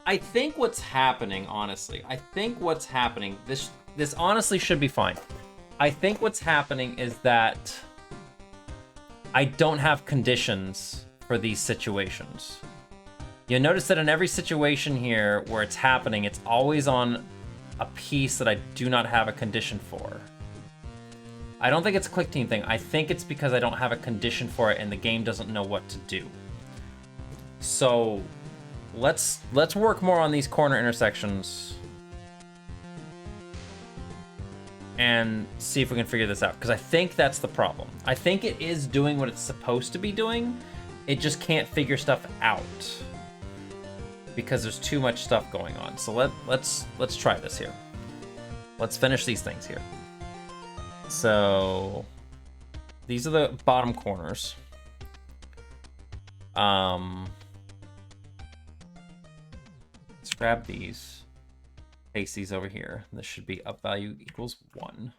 Speaker 1: I think what's happening, honestly, this honestly should be fine. I think what's happening is that I don't have conditions for these situations. You'll notice that in every situation here where it's happening, it's always on a piece that I do not have a condition for. I don't think it's a Clickteam thing. I think it's because I don't have a condition for it and the game doesn't know what to do. So let's work more on these corner intersections and see if we can figure this out, because I think that's the problem. I think it is doing what it's supposed to be doing. It just can't figure stuff out because there's too much stuff going on. So let's try this here. Let's finish these things here. So these are the bottom corners. Let's grab these. Paste these over here. This should be up value equals 1.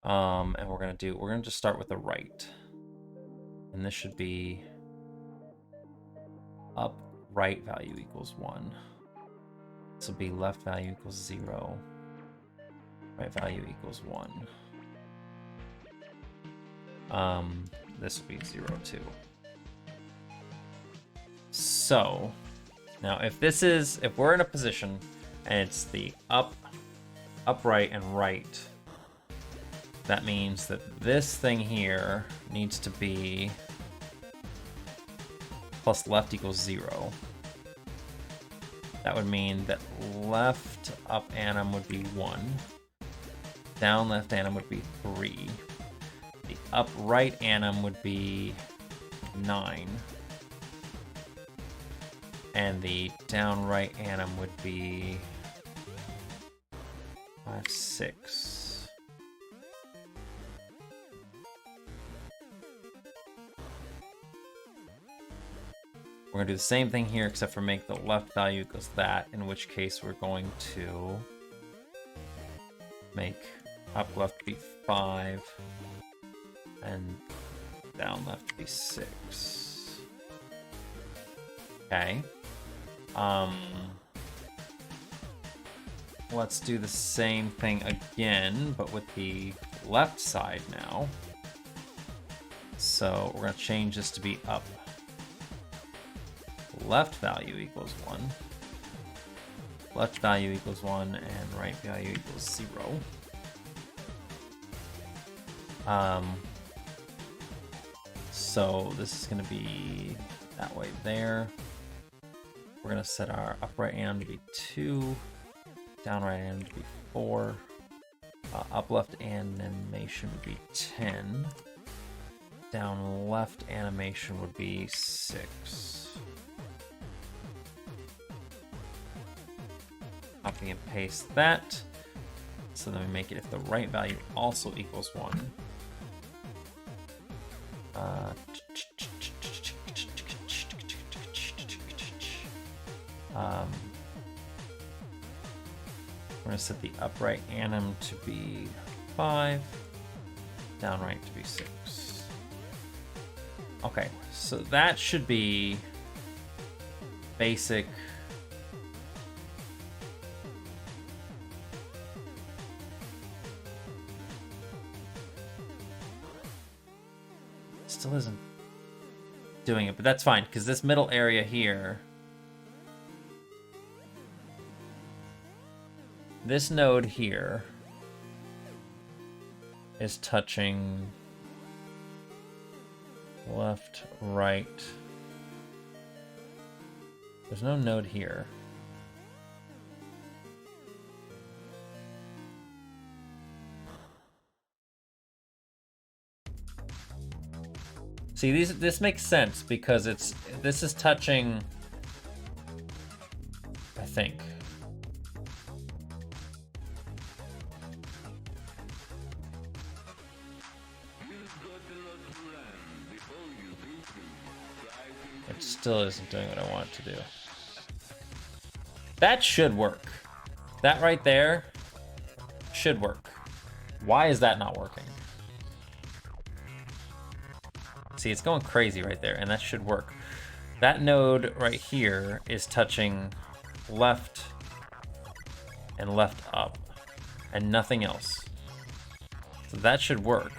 Speaker 1: And we're gonna just start with the right. And this should be up right value equals 1. This will be left value equals 0. Right value equals 1. This will be 0 too. So now if we're in a position and it's the upright and right, that means that this thing here needs to be plus left equals 0. That would mean that left up anim would be 1. Down left anim would be 3. The up right anim would be 9. And the down right anim would be 5, 6. We're gonna do the same thing here, except for make the left value equals that, in which case we're going to make up left be 5 and down left be 6. Okay. We're let's do the same thing again, but with the left side now. So we're going to change this to be up. Left value equals 1. Left value equals 1, and right value equals 0. So this is going to be that way there. We're going to set our upright and to be 2, down right and to be 4, up left animation would be 10, down left animation would be 6. Copy and paste that. So then we make it if the right value also equals 1. We're going to set the upright anim to be 5, downright to be 6. Okay, so that should be basic. Still isn't doing it, but that's fine because this middle area here, this node here is touching left, right. There's no node here. See, this makes sense because this is touching, I think. It still isn't doing what I want it to do. That should work. That right there should work. Why is that not working? See, it's going crazy right there, and that should work. That node right here is touching left and left up, and nothing else. So that should work.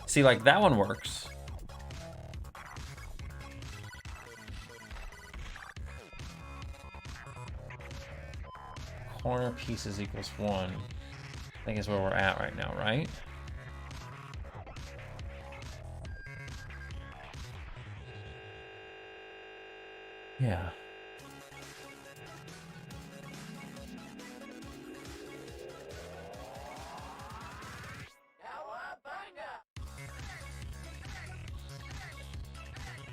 Speaker 1: See, like that one works. Corner pieces equals 1. I think is where we're at right now, right? Yeah.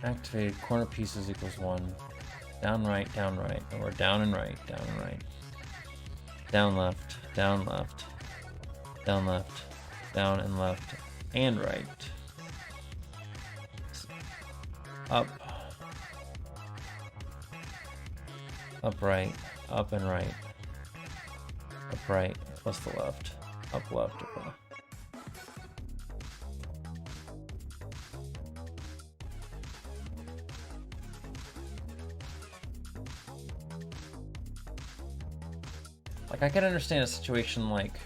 Speaker 1: Activated corner pieces equals 1. Down right, or down and right, down left, down left, down left, down and left, and right. Up. Up right, up and right. Up right, plus the left. Up left, up left. Like, I can understand a situation like...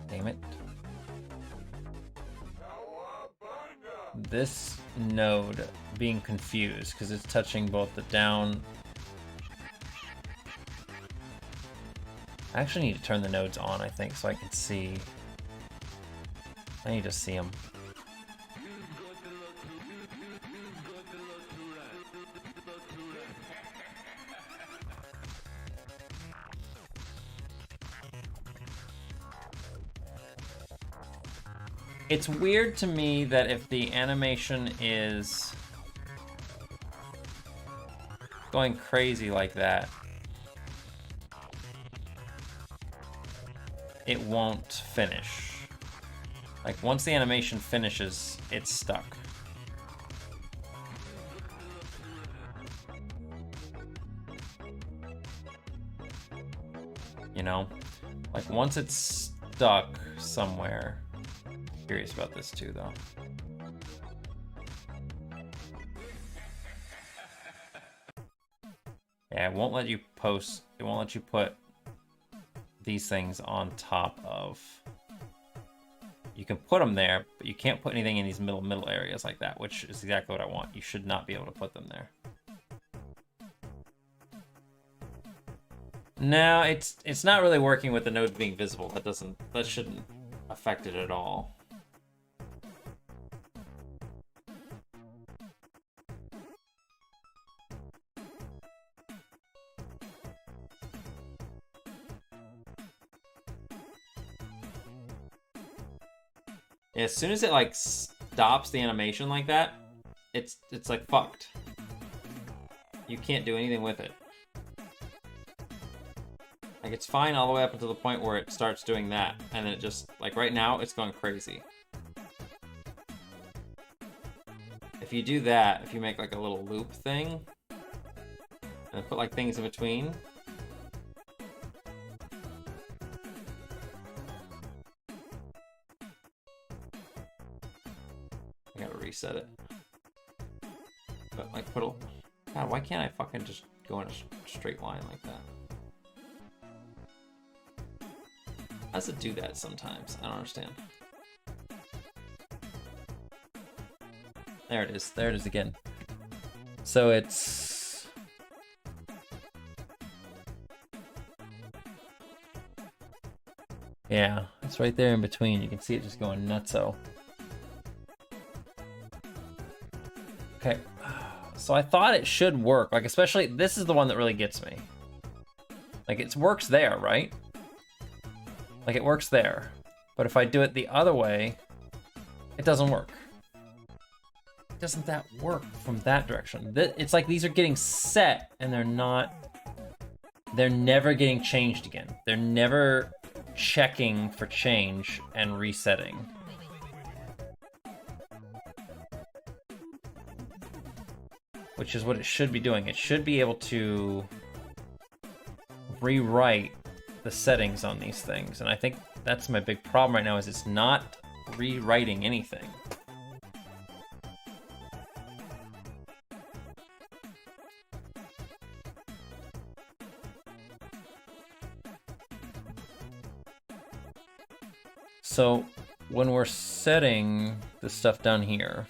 Speaker 1: Damn it. This node being confused because it's touching both the down. I actually need to turn the nodes on, I think, so I can see. I need to see them. It's weird to me that if the animation is going crazy like that, it won't finish. Like, once the animation finishes, it's stuck. You know? Like, once it's stuck somewhere... Curious about this too, though. Yeah, it won't let you post, it won't let you put these things on top of. You can put them there, but you can't put anything in these middle areas like that, which is exactly what I want. You should not be able to put them there. No, it's not really working with the node being visible. That shouldn't affect it at all. As soon as it like stops the animation like that, it's like fucked. You can't do anything with it. Like it's fine all the way up until the point where it starts doing that, and then it just like right now it's going crazy. If you do that, if you make like a little loop thing and put like things in between, I gotta reset it. But like put a... God, why can't I fucking just go in a straight line like that? How does it do that sometimes? I don't understand. There it is. There it is again. So it's... Yeah, it's right there in between. You can see it just going nutso. Okay, so I thought it should work. Like, especially, this is the one that really gets me. Like, it works there, right? Like, it works there. But if I do it the other way, it doesn't work. Doesn't that work from that direction? It's like these are getting set, and they're never getting changed again. They're never checking for change and resetting. Which is what it should be doing. It should be able to rewrite the settings on these things. And I think that's my big problem right now, is it's not rewriting anything. So when we're setting the stuff down here,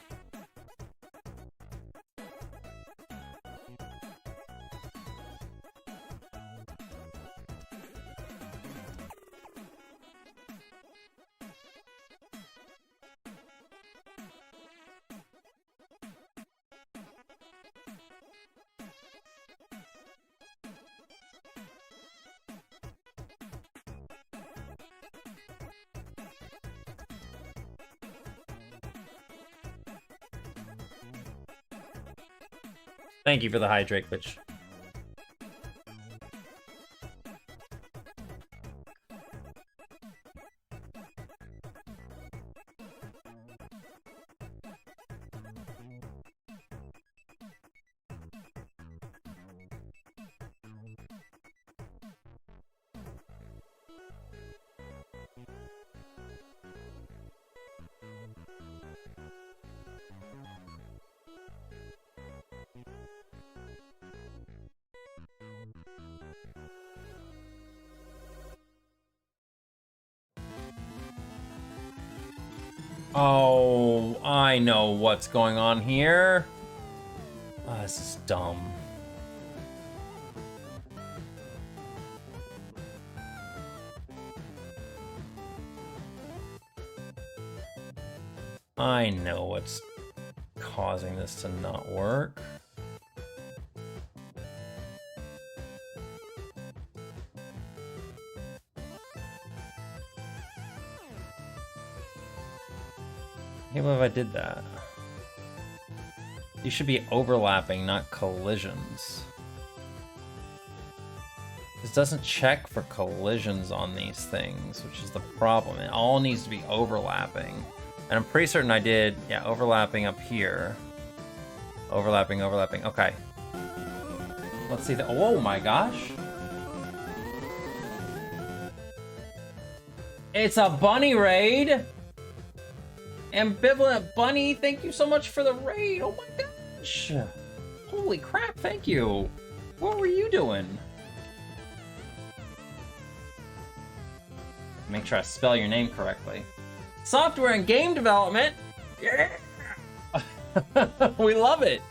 Speaker 1: thank you for the hydrate, bitch. Oh, I know what's going on here. Oh, this is dumb. I know what's causing this to not work. I can't believe I did that. These should be overlapping, not collisions. This doesn't check for collisions on these things, which is the problem. It all needs to be overlapping. And I'm pretty certain I did, yeah, overlapping up here. Overlapping, overlapping, okay. Let's see the, oh my gosh. It's a bunny raid. Ambivalent Bunny, thank you so much for the raid. Oh my gosh. Holy crap, thank you. What were you doing? Make sure I spell your name correctly. Software and game development. Yeah. We love it.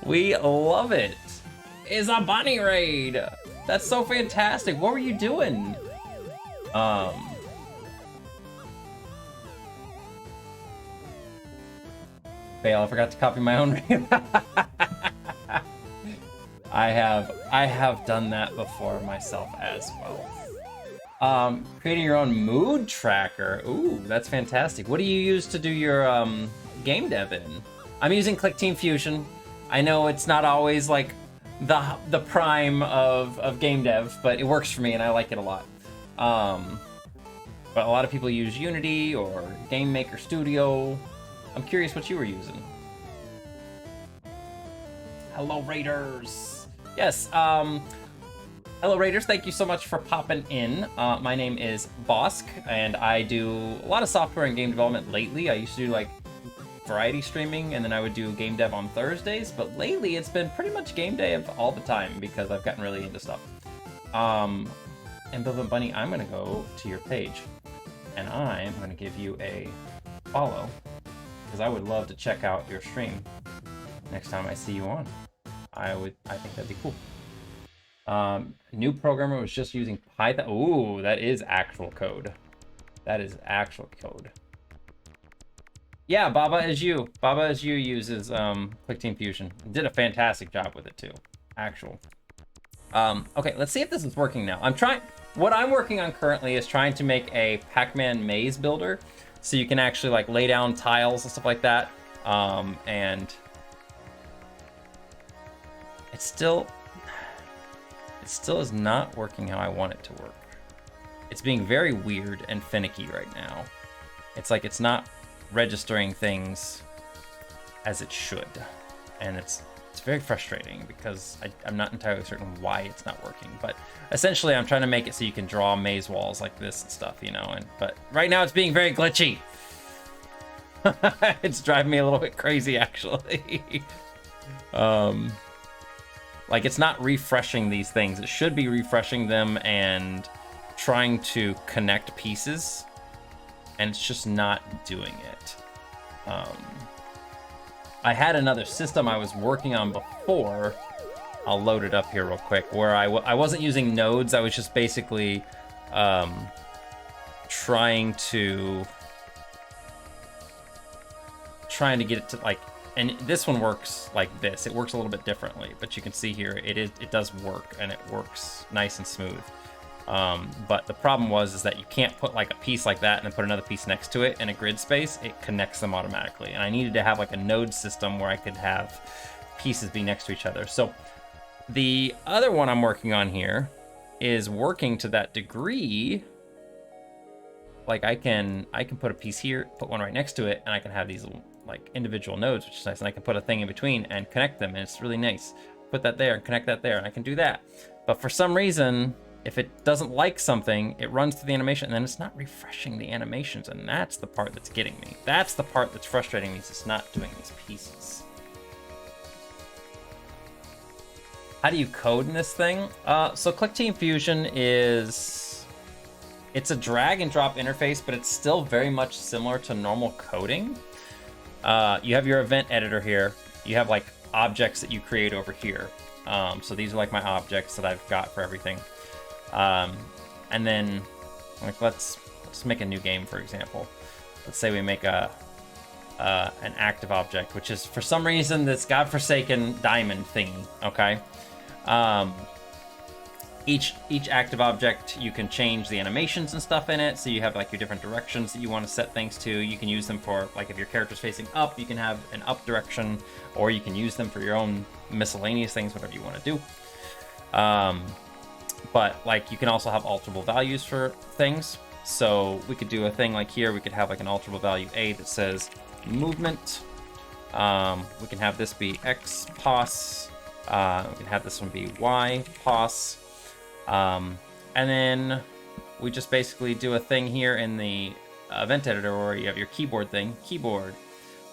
Speaker 1: We love it. It's a bunny raid. That's so fantastic. What were you doing? Fail, I forgot to copy my own name. I have done that before myself as well. Creating your own mood tracker. Ooh, that's fantastic. What do you use to do your game dev in? I'm using Clickteam Fusion. I know it's not always like the prime of game dev, but it works for me and I like it a lot. But a lot of people use Unity or Game Maker Studio. I'm curious what you were using. Hello, Raiders. Yes, hello, Raiders. Thank you so much for popping in. My name is Bosk, and I do a lot of software and game development lately. I used to do like variety streaming, and then I would do game dev on Thursdays, but lately it's been pretty much game dev all the time because I've gotten really into stuff. And Bilbin Bunny, I'm gonna go to your page, and I'm gonna give you a follow, because I would love to check out your stream next time I see you on. I think that'd be cool. New programmer was just using Python. Ooh, that is actual code. That is actual code. Yeah, Baba is you. Baba is you uses Clickteam Fusion. Did a fantastic job with it too. Actual. Okay, let's see if this is working now. What I'm working on currently is trying to make a Pac-Man maze builder, so you can actually like lay down tiles and stuff like that. And it still is not working how I want it to work. It's being very weird and finicky right now. It's like it's not registering things as it should, and it's very frustrating because I'm not entirely certain why it's not working. But essentially, I'm trying to make it so you can draw maze walls like this and stuff, you know. But right now, it's being very glitchy. It's driving me a little bit crazy, actually. Like it's not refreshing these things. It should be refreshing them and trying to connect pieces, and it's just not doing it. I had another system I was working on before. I'll load it up here real quick, where I wasn't using nodes. I was just basically trying to get it to like, and this one works like this. It works a little bit differently, but you can see here it does work, and it works nice and smooth. But the problem is that you can't put like a piece like that and then put another piece next to it in a grid space. It connects them automatically, and I needed to have like a node system where I could have pieces be next to each other. So the other one I'm working on here is working to that degree. Like I can put a piece here, put one right next to it, and I can have these like individual nodes, which is nice. And I can put a thing in between and connect them, and it's really nice. Put that there and connect that there, and I can do that. But for some reason, if it doesn't like something, it runs through the animation, and then it's not refreshing the animations, and that's the part that's getting me. That's the part that's frustrating me, is it's not doing these pieces. How do you code in this thing? So Clickteam Fusion it's a drag and drop interface, but it's still very much similar to normal coding. You have your event editor here. You have like objects that you create over here. So these are like my objects that I've got for everything. And then like let's make a new game, for example. Let's say we make an active object, which is for some reason this godforsaken diamond thingy. Okay. Each active object, you can change the animations and stuff in it, so you have like your different directions that you want to set things to. You can use them for like if your character's facing up, you can have an up direction, or you can use them for your own miscellaneous things, whatever you want to do. But like you can also have alterable values for things. So we could do a thing like here, we could have like an alterable value A that says movement. We can have this be X pos. We can have this one be Y pos. And then we just basically do a thing here in the event editor where you have your keyboard thing, keyboard.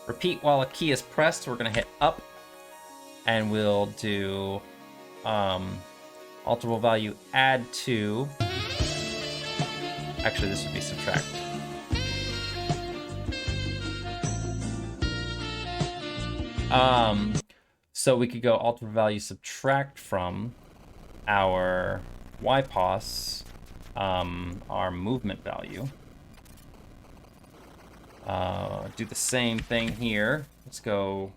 Speaker 1: Repeat while a key is pressed. We're gonna hit up, and we'll do Alterable value add to. Actually, this would be subtract. So we could go alterable value subtract from our YPOS, our movement value. Do the same thing here. Let's go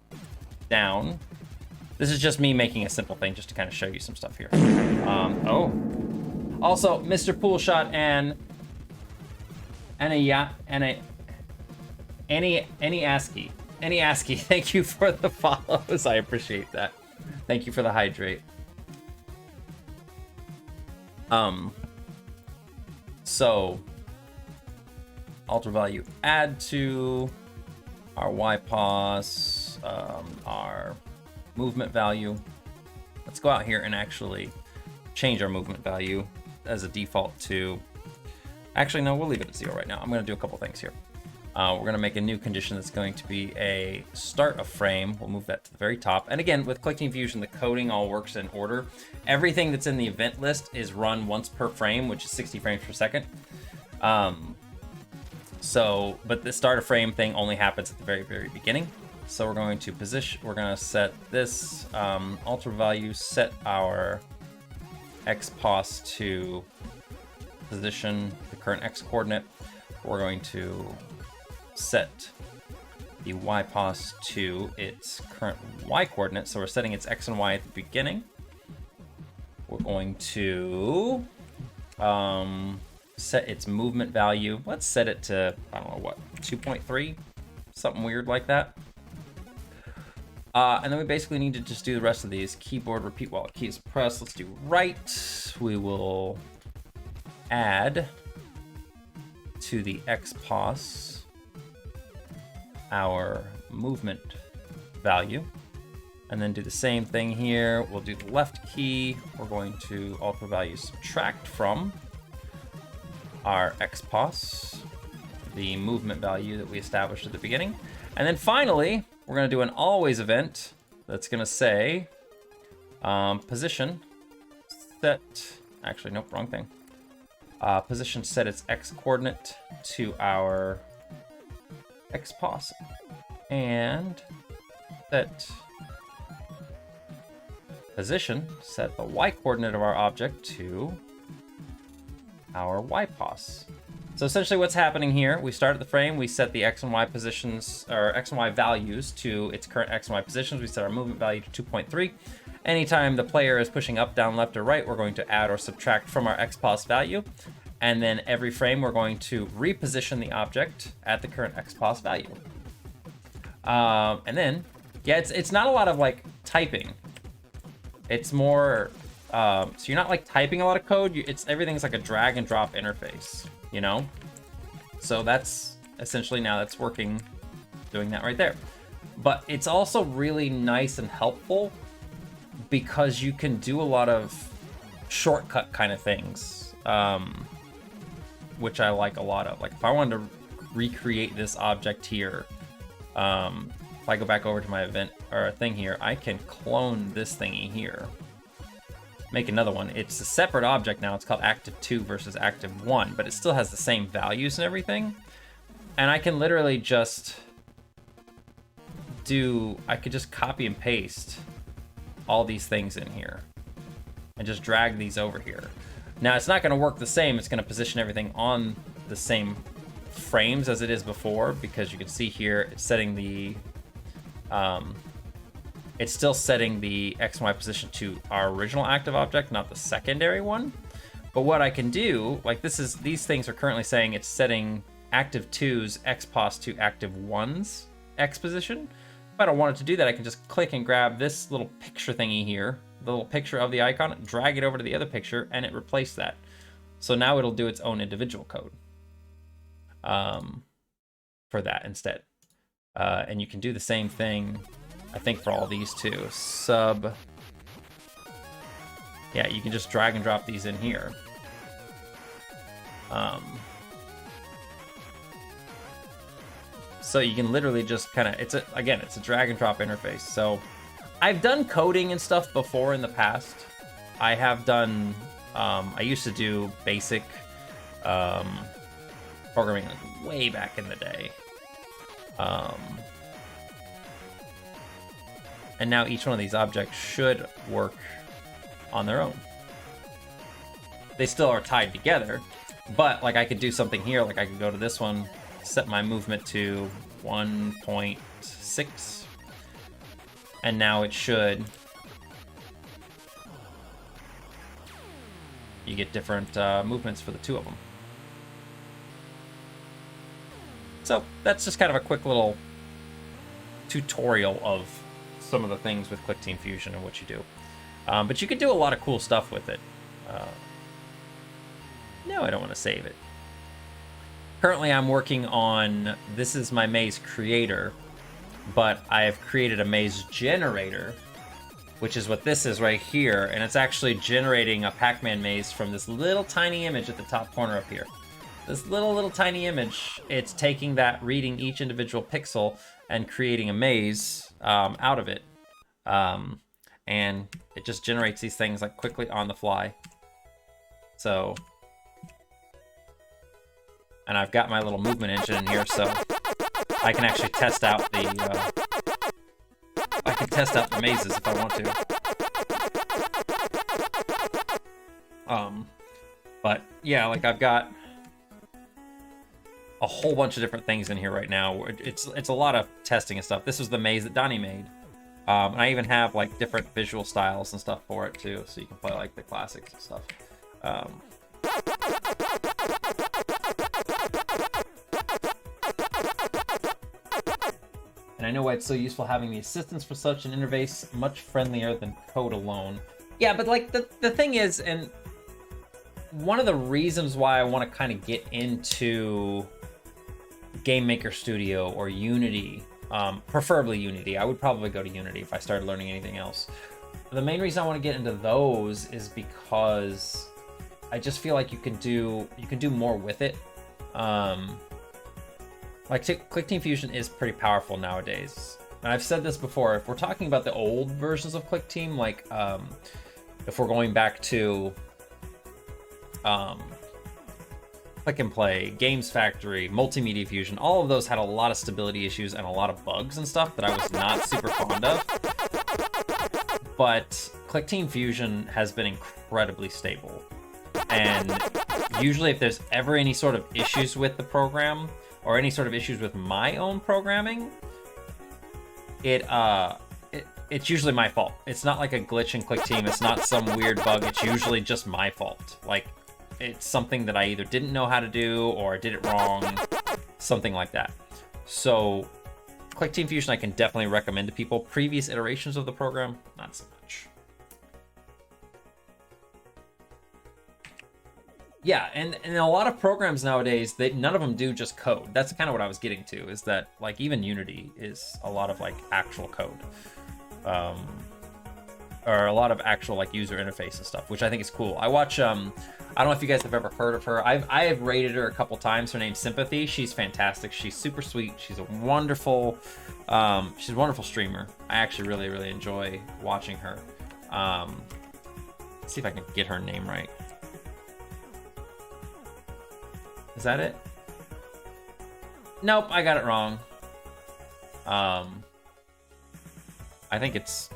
Speaker 1: down. This is just me making a simple thing just to kind of show you some stuff here. Also, Mr. Poolshot and any ASCII, thank you for the follows. I appreciate that. Thank you for the hydrate. So alter value add to our YPOS, our movement value. Let's go out here and actually change our movement value as a default to, actually no, we'll leave it at 0 right now. I'm going to do a couple things here. We're going to make a new condition that's going to be a start of frame. We'll move that to the very top. And again, with Clickteam Fusion, the coding all works in order. Everything that's in the event list is run once per frame, which is 60 frames per second. But the start of frame thing only happens at the very, very beginning. So we're going to position, we're going to set this alter value, set our XPOS to position, the current X coordinate. We're going to set the YPOS to its current Y coordinate. So we're setting its X and Y at the beginning. We're going to set its movement value. Let's set it to, I don't know what, 2.3? Something weird like that. And then we basically need to just do the rest of these. Keyboard repeat while a key is pressed. Let's do right. We will add to the XPOS our movement value. And then do the same thing here. We'll do the left key. We're going to alter value subtract from our XPOS, the movement value that we established at the beginning. And then finally, we're going to do an always event that's going to say position set, actually, nope, wrong thing. Position set its X coordinate to our XPOS and set position set the Y coordinate of our object to our YPOS. So essentially what's happening here, we start at the frame, we set the X and Y positions, or X and Y values to its current X and Y positions. We set our movement value to 2.3. Anytime the player is pushing up, down, left, or right, we're going to add or subtract from our XPOS value. And then every frame, we're going to reposition the object at the current XPOS value. And then, yeah, it's not a lot of like typing. It's more, so you're not like typing a lot of code. Everything's like a drag and drop interface, you know? So that's essentially now that's working, doing that right there. But it's also really nice and helpful because you can do a lot of shortcut kind of things, which I like a lot of. Like if I wanted to recreate this object here, if I go back over to my event or thing here, I can clone this thingy here, make another one. It's a separate object now. It's called active 2 versus active 1, but it still has the same values and everything. And I can literally just I could just copy and paste all these things in here and just drag these over here. Now it's not going to work the same. It's going to position everything on the same frames as it is before, because you can see here it's setting the it's still setting the X and Y position to our original active object, not the secondary one. But what I can do, like these things are currently saying it's setting active 2's XPOS to active 1's X position. If I don't want it to do that, I can just click and grab this little picture thingy here, the little picture of the icon, drag it over to the other picture, and it replaced that. So now it'll do its own individual code for that instead. And you can do the same thing, I think, for all these too. Yeah, you can just drag and drop these in here. So you can literally just kind of, it's a drag and drop interface. So I've done coding and stuff before in the past. I have done, I used to do basic programming like way back in the day. And now each one of these objects should work on their own. They still are tied together, but like I could do something here, like I could go to this one, set my movement to 1.6, and now it should, you get different movements for the two of them. So that's just kind of a quick little tutorial of some of the things with Clickteam Fusion and what you do. But you can do a lot of cool stuff with it. No, I don't want to save it. Currently, I'm working on, this is my maze creator, but I have created a maze generator, which is what this is right here, and it's actually generating a Pac-Man maze from this little tiny image at the top corner up here. This little tiny image, it's taking that, reading each individual pixel, and creating a maze out of it. And it just generates these things like quickly on the fly. So, and I've got my little movement engine in here, so I can actually test out the mazes if I want to. But yeah, like I've got a whole bunch of different things in here right now. It's a lot of testing and stuff. This was the maze that Donnie made. And I even have like different visual styles and stuff for it too, so you can play like the classics and stuff. And I know why it's so useful having the assistance for such an interface, much friendlier than code alone. Yeah, but like the thing is, and one of the reasons why I want to kind of get into Game Maker Studio or Unity, preferably Unity. I would probably go to Unity if I started learning anything else. The main reason I want to get into those is because I just feel like you can do more with it. Like Clickteam Fusion is pretty powerful nowadays. And I've said this before, if we're talking about the old versions of Clickteam, like if we're going back to Click and Play, Games Factory, Multimedia Fusion, all of those had a lot of stability issues and a lot of bugs and stuff that I was not super fond of. But Clickteam Fusion has been incredibly stable. And usually if there's ever any sort of issues with the program, or any sort of issues with my own programming, it's usually my fault. It's not like a glitch in Clickteam, it's not some weird bug, it's usually just my fault. Like, it's something that I either didn't know how to do or I did it wrong, something like that. So Clickteam Fusion I can definitely recommend to people. Previous iterations of the program, not so much. Yeah, and a lot of programs nowadays, none of them do just code. That's kind of what I was getting to, is that like even Unity is a lot of like actual code. Or a lot of actual like user interface and stuff, which I think is cool. I watch, I don't know if you guys have ever heard of her. I have rated her a couple times. Her name's Sympathy. She's fantastic. She's super sweet. She's a wonderful streamer. I actually really, really enjoy watching her. Let's see if I can get her name right. Is that it? Nope, I got it wrong. I think that's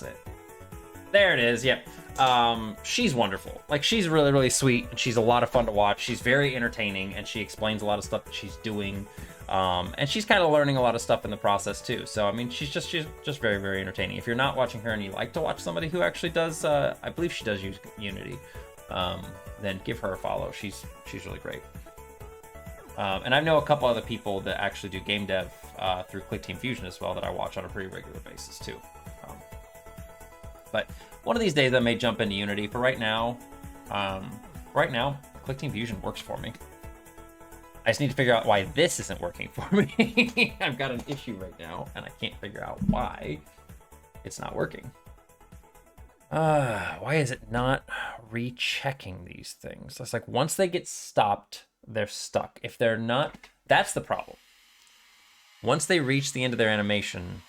Speaker 1: it. There it is, yep. She's wonderful. Like, she's really, really sweet, and she's a lot of fun to watch. She's very entertaining, and she explains a lot of stuff that she's doing. And she's kind of learning a lot of stuff in the process, too. So, I mean, she's just very, very entertaining. If you're not watching her and you like to watch somebody who actually does, I believe she does use Unity, then give her a follow. She's really great. And I know a couple other people that actually do game dev through Clickteam Fusion as well that I watch on a pretty regular basis, too. But one of these days I may jump into Unity. For right now, Clickteam Fusion works for me. I just need to figure out why this isn't working for me. I've got an issue right now, and I can't figure out why it's not working. Why is it not rechecking these things? It's like once they get stopped, they're stuck. If they're not, that's the problem. Once they reach the end of their animation,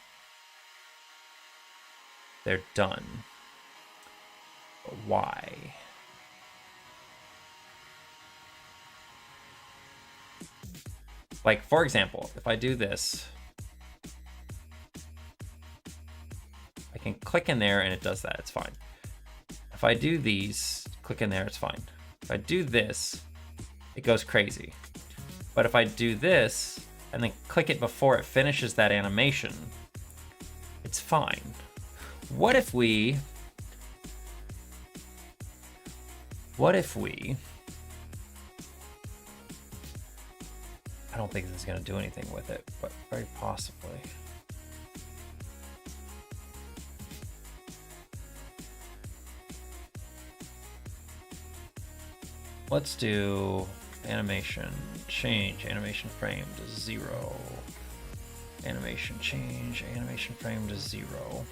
Speaker 1: they're done. But why? Like, for example, if I do this, I can click in there and it does that, it's fine. If I do these, click in there, it's fine. If I do this, it goes crazy. But if I do this, and then click it before it finishes that animation, it's fine. What if we I don't think this is gonna do anything with it, but very possibly. Let's do animation, change animation frame to 0. Animation change, animation frame to 0.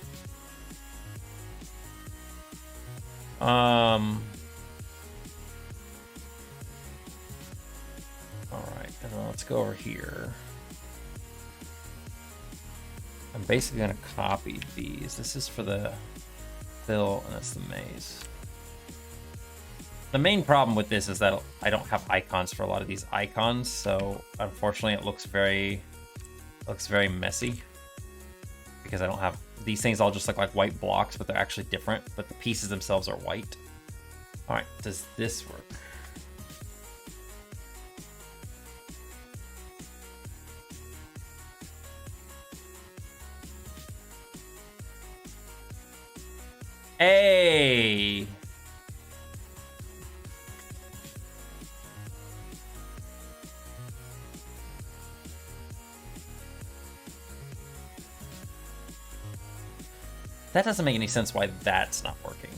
Speaker 1: Alright, and then let's go over here. I'm basically gonna copy these. This is for the fill, and that's the maze. The main problem with this is that I don't have icons for a lot of these icons, so unfortunately it looks very messy because I don't have these things. All just look like white blocks, but they're actually different, but the pieces themselves are white. All right, does this work? Hey! That doesn't make any sense why that's not working.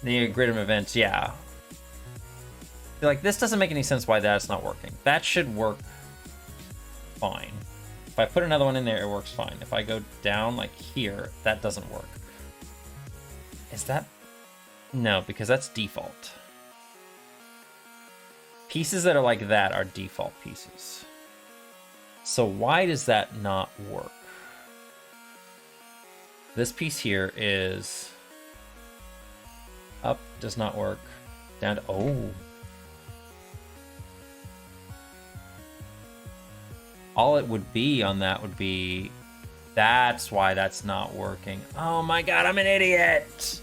Speaker 1: The algorithm events, yeah. Like, this doesn't make any sense why that's not working. That should work fine. If I put another one in there, it works fine. If I go down, like here, that doesn't work. Is that? No, because that's default. Pieces that are like that are default pieces. So why does that not work? This piece here is up, does not work. Down to, oh. All it would be on that would be, that's why that's not working. Oh my God, I'm an idiot.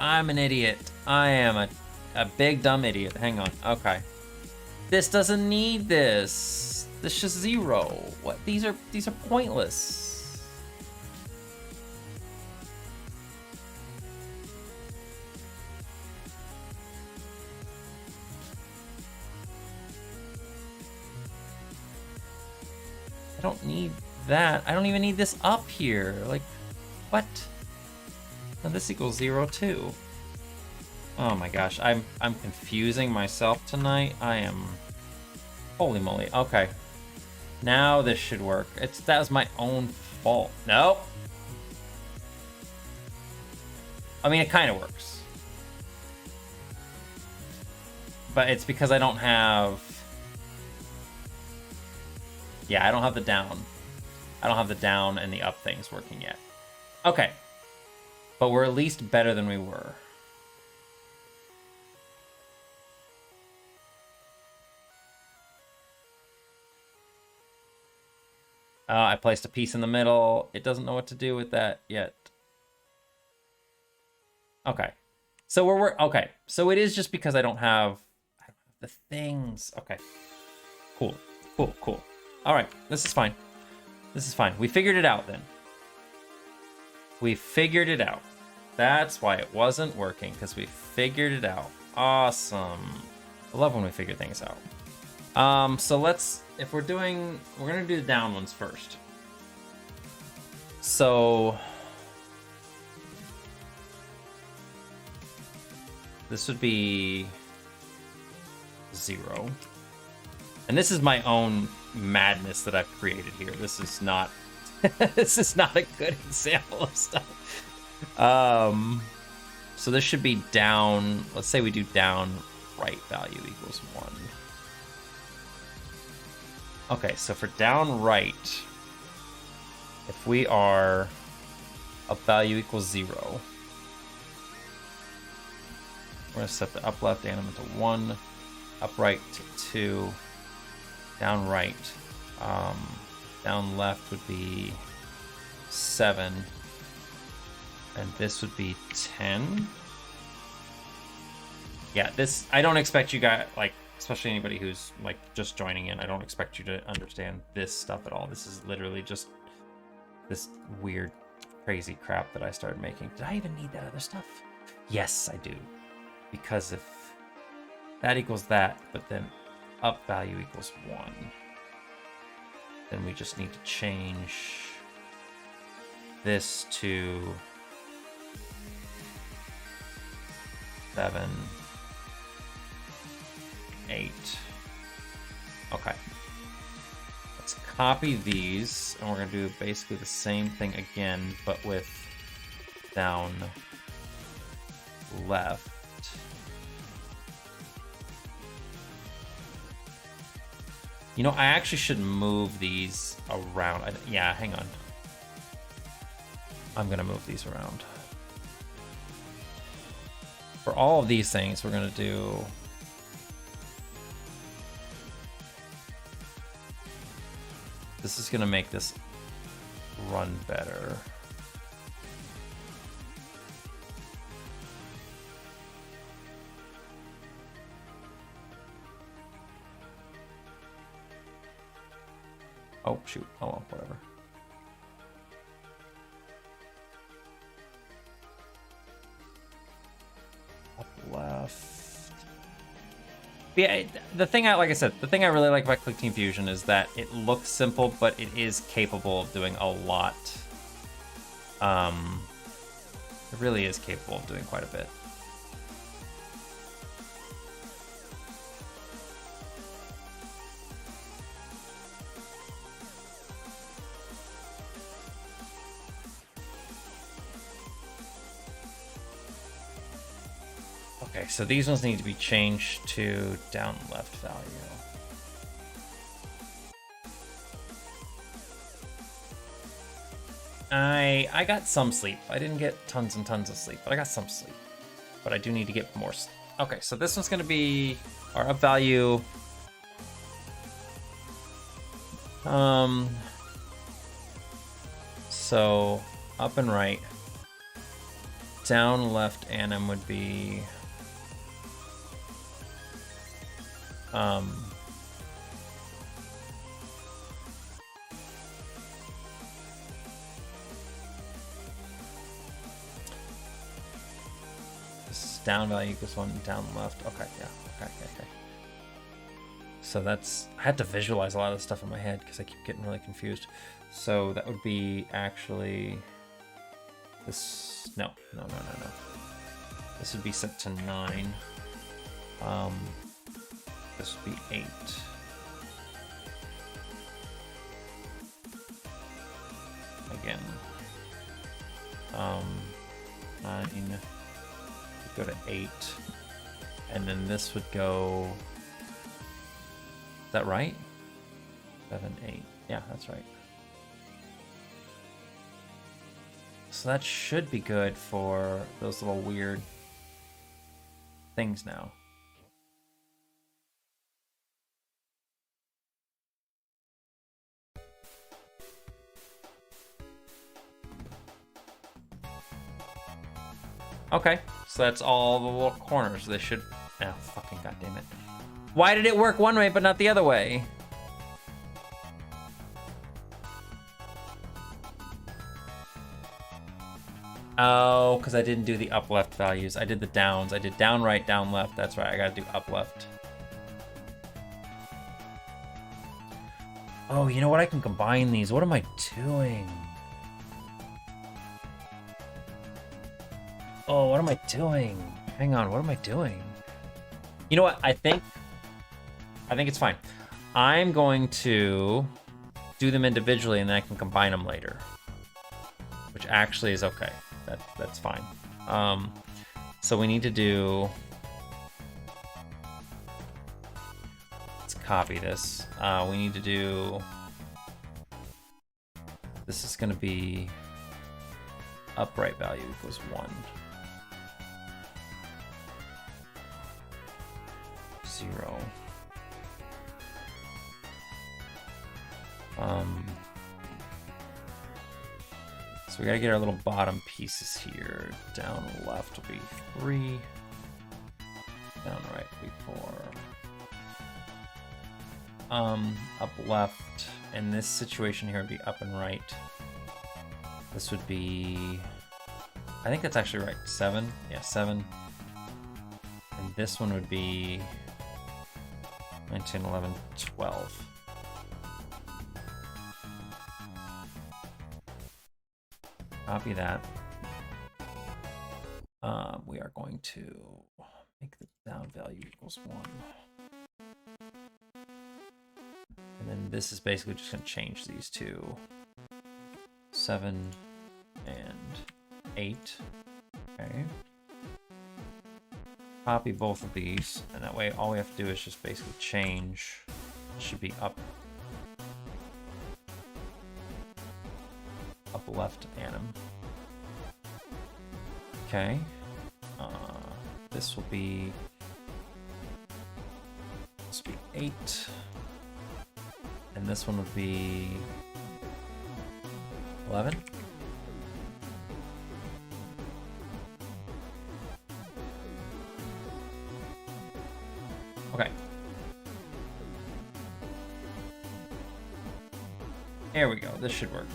Speaker 1: I'm an idiot. I am a big dumb idiot. Hang on, okay. This doesn't need this. This is just 0. What? These are pointless. I don't need that. I don't even need this up here. Like, what? No, this equals 0 too. Oh my gosh, I'm confusing myself tonight. I am, holy moly. Okay, now this should work. That was my own fault. Nope. I mean, it kind of works, but it's because I don't have. Yeah, I don't have the down. I don't have the down and the up things working yet. Okay, but we're at least better than we were. I placed a piece in the middle. It doesn't know what to do with that yet. Okay. So we're okay. So it is just because I don't have the things. Okay. Cool. Cool, cool. All right. This is fine. This is fine. We figured it out then. We figured it out. That's why it wasn't working, because we figured it out. Awesome. I love when we figure things out. So let's, if we're gonna do the down ones first. So this would be 0. And this is my own madness that I've created here. This is not this is not a good example of stuff. So this should be down, let's say we do down right value equals 1. Okay, so for down right, if we are up value equals 0, we're going to set the up left animate to 1, up right to 2, down right. Down left would be 7, and this would be 10. Yeah, this, I don't expect you guys, like, especially anybody who's like just joining in, I don't expect you to understand this stuff at all. This is literally just this weird, crazy crap that I started making. Did I even need that other stuff? Yes, I do. Because if that equals that, but then up value equals 1, then we just need to change this to 7, 8. Okay. Let's copy these, and we're going to do basically the same thing again, but with down left. You know, I actually should move these around. Yeah, hang on. I'm going to move these around. For all of these things, we're going to do... This is going to make this run better. Oh, shoot. Oh, well, whatever. Up left. Yeah, the thing like I said, the thing I really like about Clickteam Fusion is that it looks simple, but it is capable of doing a lot. It really is capable of doing quite a bit. Okay, so these ones need to be changed to down left value. I got some sleep. I didn't get tons and tons of sleep, but I got some sleep. But I do need to get more sleep. Okay, so this one's going to be our up value. So up and right. Down left anim would be this down value equals 1, down left. Okay, yeah. Okay. So that's, I had to visualize a lot of this stuff in my head because I keep getting really confused. So that would be actually this, no. This would be set to 9. This would be 8. Again. 9 would go to 8. And then this would go, is that right? 7, 8. Yeah, that's right. So that should be good for those little weird things now. Okay, so that's all the little corners. They should... Oh, fucking goddamn it. Why did it work one way but not the other way? Oh, because I didn't do the up left values. I did the downs. I did down right, down left. That's right, I gotta do up left. Oh, you know what? I can combine these. What am I doing? Oh, what am I doing? Hang on, what am I doing? You know what? I think it's fine. I'm going to do them individually and then I can combine them later. Which actually is okay. That's fine. So we need to do... Let's copy this. We need to do... This is going to be upright value equals 1. 0. So we gotta get our little bottom pieces here. Down left will be 3. Down right will be 4. Up left, in this situation here would be up and right. This would be, I think that's actually right, 7. Yeah, 7. And this one would be 9, 10, 11, 12. Copy that. We are going to make the down value equals 1. And then this is basically just going to change these two. 7 and 8. Okay. Copy both of these, and that way all we have to do is just basically change. It should be up left anim. Okay. This will be 8, and this one would be 11. Okay. There we go. This should work.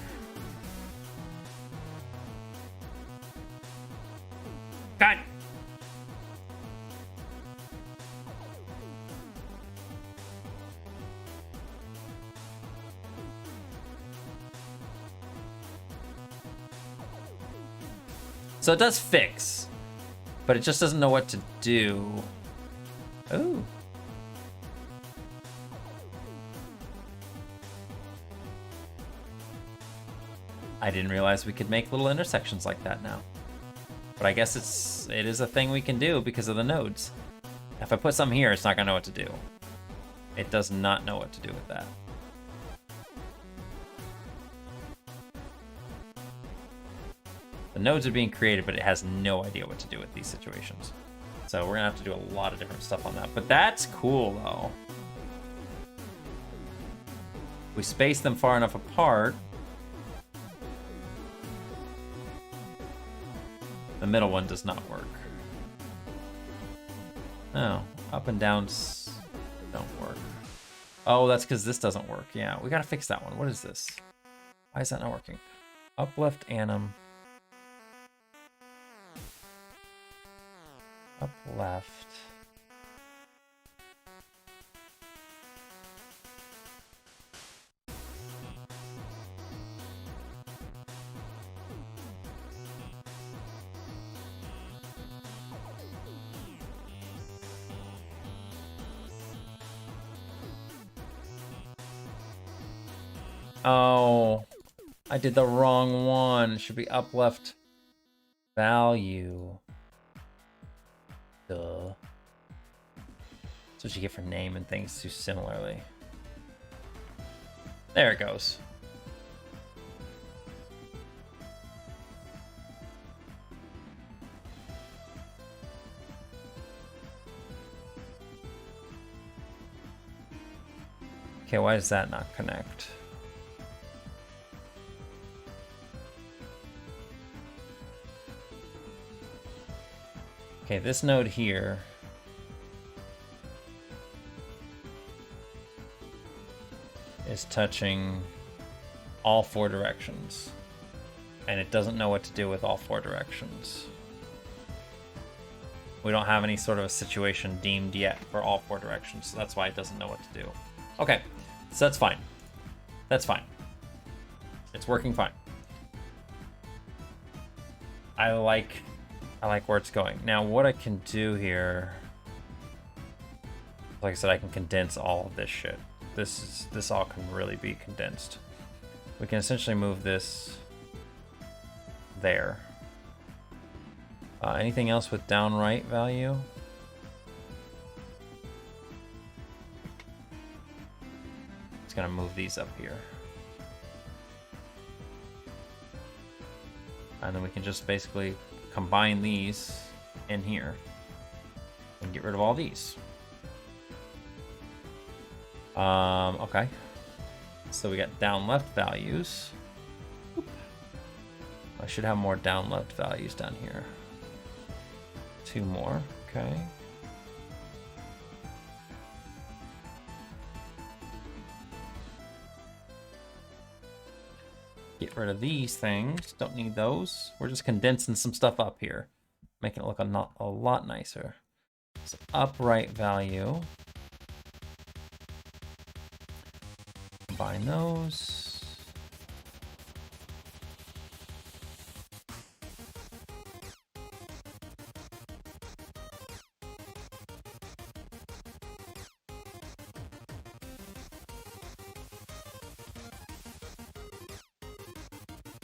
Speaker 1: God. So it does fix, but it just doesn't know what to do. Ooh. I didn't realize we could make little intersections like that now. But I guess it is a thing we can do because of the nodes. If I put something here, it's not gonna know what to do. It does not know what to do with that. The nodes are being created, but it has no idea what to do with these situations. So we're gonna have to do a lot of different stuff on that. But that's cool though. We space them far enough apart. The middle one does not work. No, up and downs don't work. Oh, that's because this doesn't work. Yeah, we gotta fix that one. What is this? Why is that not working? Up left anim. Up left. Oh, I did the wrong one. It should be up left value. Duh. That's what you get for name and things too similarly. There it goes. Okay, why does that not connect? Okay, this node here is touching all 4 directions, and it doesn't know what to do with all 4 directions. We don't have any sort of a situation deemed yet for all 4 directions, so that's why it doesn't know what to do. Okay, so that's fine. That's fine. It's working fine. I like where it's going. Now, what I can do here, like I said, I can condense all of this shit. This all can really be condensed. We can essentially move this there. Anything else with down right value? It's gonna move these up here. And then we can just basically combine these in here and get rid of all these. Okay. So we got down left values. Oop. I should have more down left values down here. 2 more, okay. Get rid of these things. Don't need those. We're just condensing some stuff up here, making it look a lot nicer. So upright value. Combine those.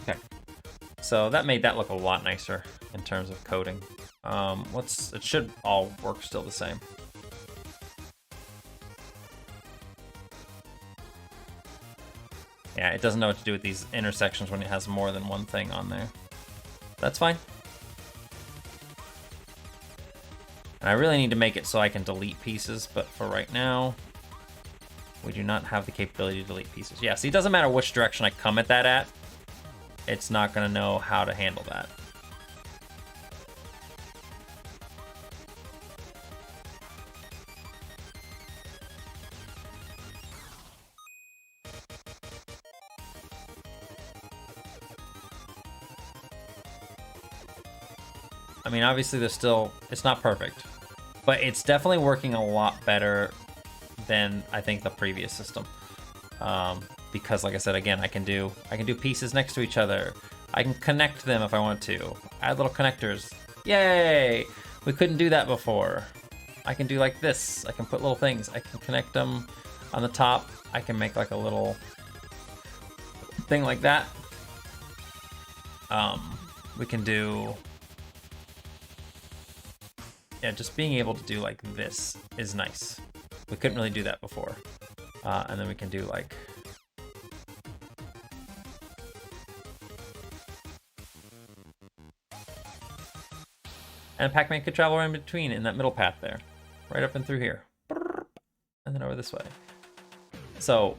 Speaker 1: Okay, so that made that look a lot nicer in terms of coding. It should all work still the same. Yeah, it doesn't know what to do with these intersections when it has more than one thing on there. That's fine. And I really need to make it so I can delete pieces, but for right now, we do not have the capability to delete pieces. Yeah, see, it doesn't matter which direction I come at that at. It's not going to know how to handle that. I mean, obviously it's not perfect, but it's definitely working a lot better than I think the previous system. Because like I said, again, I can do pieces next to each other. I can connect them if I want to. Add little connectors. Yay! We couldn't do that before. I can do like this. I can put little things. I can connect them on the top. I can make like a little thing like that. We can do... Yeah, just being able to do like this is nice. We couldn't really do that before. And then we can do like... And Pac-Man could travel in between in that middle path there. Right up and through here. And then over this way. So,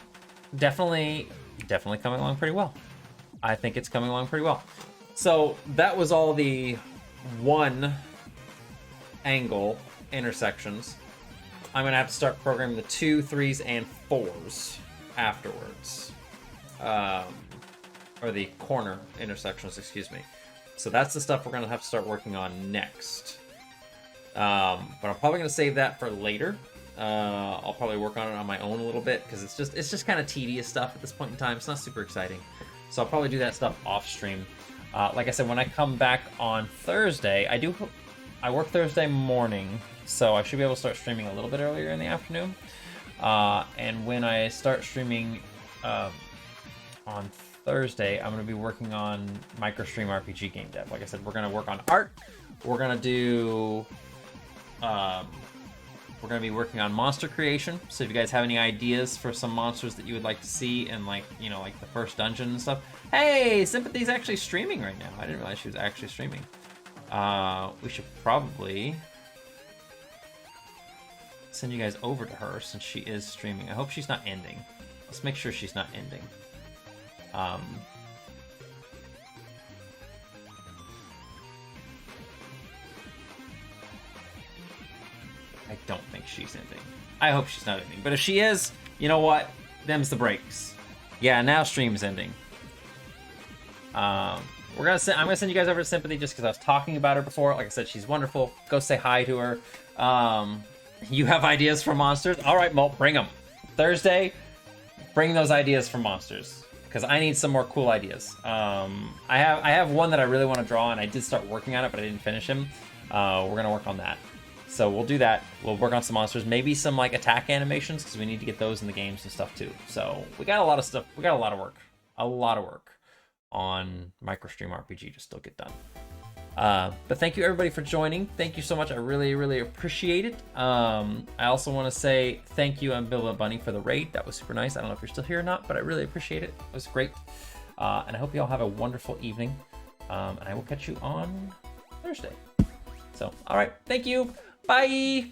Speaker 1: definitely coming along pretty well. I think it's coming along pretty well. So, that was all the one angle intersections. I'm gonna have to start programming the 2, 3s, and 4s afterwards. Or the corner intersections, excuse me. So that's the stuff we're gonna have to start working on next. But I'm probably gonna save that for later. I'll probably work on it on my own a little bit because it's just kind of tedious stuff at this point in time. It's not super exciting. So I'll probably do that stuff off stream. Like I said, when I come back on Thursday, I work Thursday morning, so I should be able to start streaming a little bit earlier in the afternoon. And when I start streaming on Thursday, I'm going to be working on MicroStream RPG game dev. Like I said, we're going to work on art. We're going to do... we're going to be working on monster creation. So if you guys have any ideas for some monsters that you would like to see in, like, you know, like the first dungeon and stuff. Hey, Sympathy's actually streaming right now. I didn't realize she was actually streaming. We should probably send you guys over to her since she is streaming. I hope she's not ending. Let's make sure she's not ending. I don't think she's ending. I hope she's not ending. But if she is, you know what? Them's the breaks. Yeah, now stream's ending. I'm gonna send you guys over to Sympathy just because I was talking about her before. Like I said, she's wonderful. Go say hi to her. You have ideas for monsters? All right, Molt, bring them. Thursday, bring those ideas for monsters because I need some more cool ideas. I have one that I really want to draw, and I did start working on it, but I didn't finish him. We're gonna work on that. So we'll do that. We'll work on some monsters, maybe some like attack animations because we need to get those in the games and stuff too. So we got a lot of stuff. We got a lot of work on MicroStream RPG to still get done. But thank you everybody for joining. Thank you so much. I really, really appreciate it. I also want to say thank you, Ambivalent Bunny, for the raid. That was super nice. I don't know if you're still here or not, but I really appreciate it. It was great. And I hope you all have a wonderful evening. And I will catch you on Thursday. So, all right. Thank you. Bye.